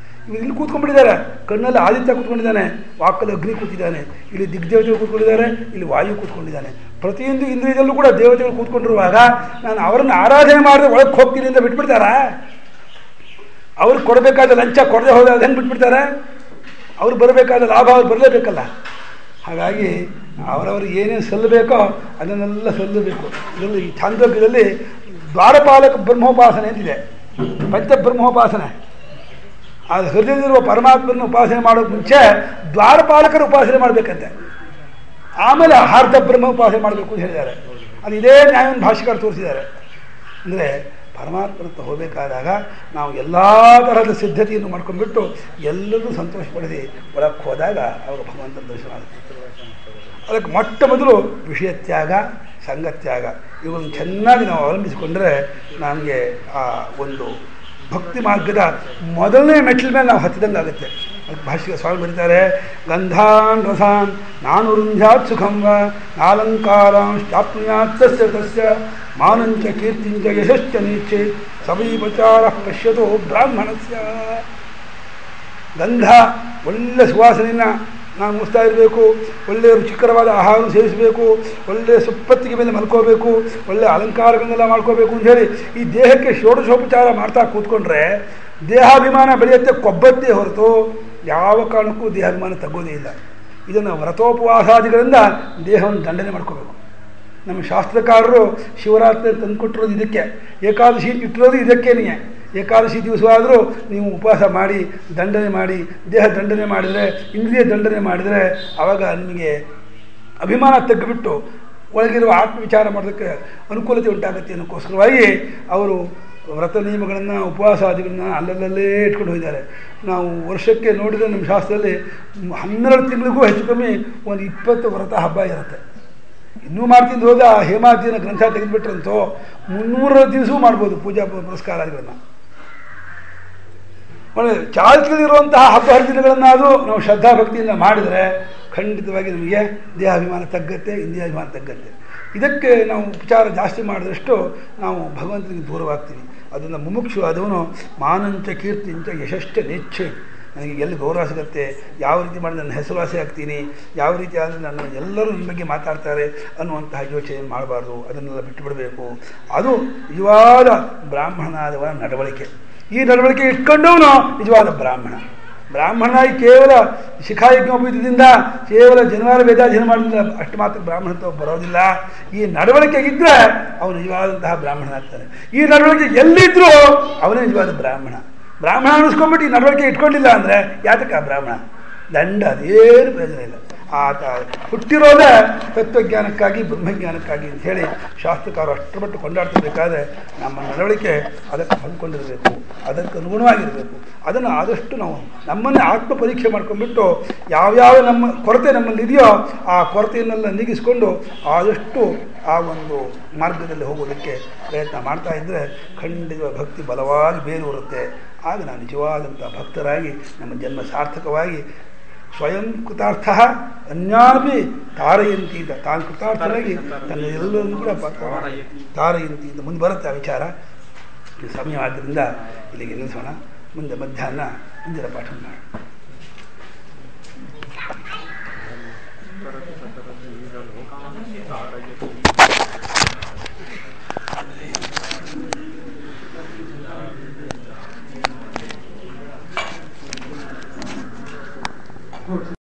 ಇವರು ಇಲ್ಲಿ ಕೂತ್ಕೊಂಡ್ಬಿಟ್ಟಿದ್ದಾರೆ, ಕಣ್ಣಲ್ಲಿ ಆದಿತ್ಯ ಕೂತ್ಕೊಂಡಿದ್ದಾನೆ, ವಾಕಲ್ಲಿ ಅಗ್ನಿ ಕೂತಿದ್ದಾನೆ, ಇಲ್ಲಿ ದಿಗ್ದೇವತೆಗಳು ಕೂತ್ಕೊಂಡಿದ್ದಾರೆ, ಇಲ್ಲಿ ವಾಯು ಕೂತ್ಕೊಂಡಿದ್ದಾನೆ. ಪ್ರತಿಯೊಂದು ಇಂದ್ರಿಯದಲ್ಲೂ ಕೂಡ ದೇವತೆಗಳು ಕೂತ್ಕೊಂಡಿರುವಾಗ ನಾನು ಅವರನ್ನು ಆರಾಧನೆ ಮಾಡಿದ್ರೆ ಒಳಗೆ ಹೋಗ್ತೀನಿ ಅಂತ ಬಿಟ್ಬಿಡ್ತಾರಾ? ಅವ್ರಿಗೆ ಕೊಡಬೇಕಾದ ಲಂಚ ಕೊಡದೆ ಹೋದ ಹೆಂಗೆ ಬಿಟ್ಬಿಡ್ತಾರೆ? ಅವ್ರು ಬರಬೇಕಾದ ಲಾಭ ಅವ್ರು ಬರಲೇಬೇಕಲ್ಲ. ಹಾಗಾಗಿ ಅವರವ್ರಿಗೆ ಏನೇನು ಸಲ್ಲಬೇಕೋ ಅದನ್ನೆಲ್ಲ ಸಲ್ಲಬೇಕು. ಇದರಲ್ಲಿ ಈ ಛಾಂದೋಗ್ಯದಲ್ಲಿ ದ್ವಾರಪಾಲಕ ಬ್ರಹ್ಮೋಪಾಸನೆ ಅಂತಿದೆ, ಪಂಚಬ್ರಹ್ಮೋಪಾಸನೆ. ಅದು ಹೃದಯದಲ್ಲಿರುವ ಪರಮಾತ್ಮನ ಉಪಾಸನೆ ಮಾಡೋಕ್ಕೆ ಮುಂಚೆ ದ್ವಾರಪಾಲಕರ ಉಪಾಸನೆ ಮಾಡಬೇಕಂತೆ, ಆಮೇಲೆ ಹಾರ್ದ ಬ್ರಹ್ಮ ಉಪಾಸನೆ ಮಾಡಬೇಕು ಅಂತ ಹೇಳಿದ್ದಾರೆ. ಅದು ಇದೇ ನ್ಯಾಯವನ್ನು ಭಾಷೆಕಾರ ತೋರಿಸಿದ್ದಾರೆ. ಅಂದರೆ ಪರಮಾತ್ಮನತ್ತ ಹೋಗಬೇಕಾದಾಗ ನಾವು ಎಲ್ಲ ತರಹದ ಸಿದ್ಧತೆಯನ್ನು ಮಾಡ್ಕೊಂಡ್ಬಿಟ್ಟು ಎಲ್ಲರೂ ಸಂತೋಷಪಡಿಸಿ ಒಳಕ್ಕೆ ಹೋದಾಗ ಅವರು ಭಗವಂತನ ದರ್ಶನ ಆಗುತ್ತೆ. ಅದಕ್ಕೆ ಮೊಟ್ಟ ಮೊದಲು ವಿಷಯ ತ್ಯಾಗ, ಸಂಗತ್ಯಾಗ ಇವುಗಳನ್ನು ಚೆನ್ನಾಗಿ ನಾವು ಅವಲಂಬಿಸಿಕೊಂಡ್ರೆ ನಮಗೆ ಆ ಒಂದು ಭಕ್ತಿ ಮಾರ್ಗದ ಮೊದಲನೇ ಮೆಟ್ಟಿಲ ಮೇಲೆ ನಾವು ಹತ್ತಿದಂಗೆ ಆಗುತ್ತೆ. ಅದಕ್ಕೆ ಭಾಷೆಗೆ ಸ್ವಾಮಿ ಬರೀತಾರೆ, ಗಂಧಾನ್ ರಸಾನ್ ನಾನು ರುಂಧ್ಯಾತ್ ಸುಖಂ ವ ನಾಲಂಕಾರಾಂಶ್ಚಾಪ್ನುಯಾತ್ ತಸ್ಯ ತಸ್ಯ ಮಾನಂಚ ಕೀರ್ತಿಂಚ ಯಶಶ್ಚ ನೀಚೆ ಸಮೀಪಚಾರ ಪಶ್ಯತೋ ಬ್ರಾಹ್ಮಣಸ್ಯ. ಗಂಧ ಒಳ್ಳೆ ಸುವಾಸನೆಯನ್ನು ನಾವು ಮುಗಿಸ್ತಾ ಇರಬೇಕು, ಒಳ್ಳೆಯ ರುಚಿಕರವಾದ ಆಹಾರ ಸೇವಿಸಬೇಕು, ಒಳ್ಳೆಯ ಸುಪ್ಪತ್ತಿಗೆ ಮೇಲೆ ಮಲ್ಕೋಬೇಕು, ಒಳ್ಳೆಯ ಅಲಂಕಾರಗಳನ್ನೆಲ್ಲ ಮಾಡ್ಕೋಬೇಕು ಅಂಥೇಳಿ ಈ ದೇಹಕ್ಕೆ ಷೋಡಶೋಪಚಾರ ಮಾಡ್ತಾ ಕೂತ್ಕೊಂಡ್ರೆ ದೇಹಾಭಿಮಾನ ಬೆಳೆಯುತ್ತೆ, ಕೊಬ್ಬದ್ದೇ ಹೊರತು ಯಾವ ಕಾರಣಕ್ಕೂ ದೇಹಾಭಿಮಾನ ತಗ್ಗೋದೇ ಇಲ್ಲ. ಇದನ್ನು ವ್ರತೋಪವಾಸಾದಿಗಳಿಂದ ದೇಹವನ್ನು ದಂಡನೆ ಮಾಡ್ಕೋಬೇಕು. ನಮ್ಮ ಶಾಸ್ತ್ರಕಾರರು ಶಿವರಾತ್ರಿ ತಂದುಕೊಟ್ಟಿರೋದು ಇದಕ್ಕೆ, ಏಕಾದಶಿ ಇಟ್ಟಿರೋದು ಇದಕ್ಕೇನೆಯೇ. ಏಕಾದಶಿ ದಿವಸವಾದರೂ ನೀವು ಉಪವಾಸ ಮಾಡಿ ದಂಡನೆ ಮಾಡಿ ದೇಹ ದಂಡನೆ ಮಾಡಿದರೆ, ಇಂದ್ರಿಯ ದಂಡನೆ ಮಾಡಿದರೆ ಆವಾಗ ನಿಮಗೆ ಅಭಿಮಾನ ತೆಗೆದುಬಿಟ್ಟು ಒಳಗಿರುವ ಆತ್ಮವಿಚಾರ ಮಾಡೋದಕ್ಕೆ ಅನುಕೂಲತೆ ಉಂಟಾಗುತ್ತೆ ಅನ್ನೋಕ್ಕೋಸ್ಕರವಾಗಿ ಅವರು ವ್ರತ ನಿಯಮಗಳನ್ನು ಉಪವಾಸಾದಿಗಳನ್ನ ಅಲ್ಲಲ್ಲೇ ಇಟ್ಕೊಂಡು ಹೋಗಿದ್ದಾರೆ. ನಾವು ವರ್ಷಕ್ಕೆ ನೋಡಿದರೆ ನಮ್ಮ ಶಾಸ್ತ್ರದಲ್ಲಿ 12 ತಿಂಗಳಿಗೂ ಹೆಚ್ಚು ಕಮ್ಮಿ ಒಂದು 20 ವ್ರತ ಹಬ್ಬ ಇರುತ್ತೆ. ಇನ್ನೂ ಮಾಡ್ತಿದ್ದು ಹೋದ ಹೇಮಾವತಿನ ಗ್ರಂಥ ತೆಗೆದುಬಿಟ್ರಂತೋ 300 ದಿವಸವೂ ಮಾಡ್ಬೋದು ಪೂಜಾ ಪುರಸ್ಕಾರಗಳನ್ನು. ಒಳ್ಳೆ ಚಾಲ್ತಿಯಲ್ಲಿರುವಂತಹ ಹಬ್ಬ ಹರಿದಿನಗಳನ್ನಾದರೂ ನಾವು ಶ್ರದ್ಧಾಭಕ್ತಿಯಿಂದ ಮಾಡಿದರೆ ಖಂಡಿತವಾಗಿ ನಮಗೆ ದೇಹಾಭಿಮಾನ ತಗ್ಗತ್ತೆ, ಇಂದ್ರಿಯಾಭಿಮಾನ ತಗ್ಗತ್ತೆ. ಇದಕ್ಕೆ ನಾವು ಉಪಚಾರ ಜಾಸ್ತಿ ಮಾಡಿದಷ್ಟು ನಾವು ಭಗವಂತನಿಗೆ ದೂರವಾಗ್ತೀವಿ. ಅದನ್ನು ಮುಮುಕ್ಷು ಆದವನು ಮಾನಂಚ ಕೀರ್ತಿಂಚ ಯಶಶ್ಚ ನೇಚ್ಛೆ, ನನಗೆ ಎಲ್ಲಿ ಗೌರವ ಸಿಗುತ್ತೆ, ಯಾವ ರೀತಿ ಮಾಡಿ ನನ್ನ ಹೆಸರುವಾಸಿ ಆಗ್ತೀನಿ, ಯಾವ ರೀತಿ ಆದರೆ ನನ್ನ ಎಲ್ಲರೂ ನನ್ನ ಬಗ್ಗೆ ಮಾತಾಡ್ತಾರೆ ಅನ್ನುವಂತಹ ಯೋಚನೆ ಮಾಡಬಾರ್ದು. ಅದನ್ನೆಲ್ಲ ಬಿಟ್ಟು ಬಿಡಬೇಕು. ಅದು ನಿಜವಾದ ಬ್ರಾಹ್ಮಣನಾದವನ ನಡವಳಿಕೆ. ಈ ನಡವಳಿಕೆ ಇಟ್ಕೊಂಡವನು ನಿಜವಾದ ಬ್ರಾಹ್ಮಣ. ಬ್ರಾಹ್ಮಣನಾಗಿ ಕೇವಲ ಶಿಖಾಯಜ್ಞೋಪಯುಕ್ತದಿಂದ ಕೇವಲ ಜನವಾರ ವೇದಾಧ್ಯಯನ ಮಾಡೋದ್ರಿಂದ ಅಷ್ಟು ಮಾತ್ರ ಬ್ರಾಹ್ಮಣತ್ವ ಬರೋದಿಲ್ಲ. ಈ ನಡವಳಿಕೆಗಿದ್ದರೆ ಅವನು ನಿಜವಾದಂತಹ ಬ್ರಾಹ್ಮಣನಾಗ್ತಾನೆ. ಈ ನಡವಳಿಕೆ ಎಲ್ಲಿದ್ದರೂ ಅವನೇ ನಿಜವಾದ ಬ್ರಾಹ್ಮಣ. ಬ್ರಾಹ್ಮಣ ಅನ್ನಿಸ್ಕೊಂಡ್ಬಿಟ್ಟು ಈ ನಡವಳಿಕೆ ಇಟ್ಕೊಂಡಿಲ್ಲ ಅಂದರೆ ಯಾತಕ್ಕೆ ಆ ಬ್ರಾಹ್ಮಣ? ದಂಡ, ಅದೇನು ಪ್ರಯೋಜನ ಇಲ್ಲ. ಆತ ಹುಟ್ಟಿರೋದೇ ತತ್ವಜ್ಞಾನಕ್ಕಾಗಿ, ಬ್ರಹ್ಮಜ್ಞಾನಕ್ಕಾಗಿ ಅಂಥೇಳಿ ಶಾಸ್ತ್ರಕಾರರು ಅಷ್ಟರ ಮಟ್ಟು ಕೊಂಡಾಡ್ತಿರ್ಬೇಕಾದ್ರೆ ನಮ್ಮ ನಡವಳಿಕೆ ಅದಕ್ಕೆ ಹೊಂದ್ಕೊಂಡಿರಬೇಕು, ಅದಕ್ಕೆ ಅನುಗುಣವಾಗಿರಬೇಕು. ಅದನ್ನು ಆದಷ್ಟು ನಾವು ನಮ್ಮನ್ನೇ ಆತ್ಮ ಪರೀಕ್ಷೆ ಮಾಡ್ಕೊಂಡ್ಬಿಟ್ಟು ಯಾವ್ಯಾವ ನಮ್ಮ ಕೊರತೆ ನಮ್ಮಲ್ಲಿದೆಯೋ ಆ ಕೊರತೆಯನ್ನೆಲ್ಲ ನೀಗಿಸ್ಕೊಂಡು ಆದಷ್ಟು ಆ ಒಂದು ಮಾರ್ಗದಲ್ಲಿ ಹೋಗೋದಕ್ಕೆ ಪ್ರಯತ್ನ ಮಾಡ್ತಾ ಇದ್ದರೆ ಖಂಡಿತ ಭಕ್ತಿ ಬಲವಾಗಿ ಬೇರೂರುತ್ತೆ. ಆಗ ನಾವು ನಿಜವಾದಂಥ ಭಕ್ತರಾಗಿ ನಮ್ಮ ಜನ್ಮ ಸಾರ್ಥಕವಾಗಿ ಸ್ವಯಂ ಕೃತಾರ್ಥ ಅನ್ಯಾಪಿ ತಾರಯಂತಿ ಅಂತ ತಾನು ಕೃತಾರ್ಥನಾಗಿ ತನ್ನ ಎಲ್ಲರನ್ನೂ ಕೂಡ ತಾರಯಂತಿ ಅಂತ ಮುಂದೆ ಬರುತ್ತೆ ಆ ವಿಚಾರ. ಸಮಯ ಆದ್ದರಿಂದ ಇಲ್ಲಿಗೆ ನಿಲ್ಲಿಸೋಣ. ಮುಂದೆ ಮಧ್ಯಾಹ್ನ ಮುಂದಿನ ಪಾಠ ಮಾಡೋಣ.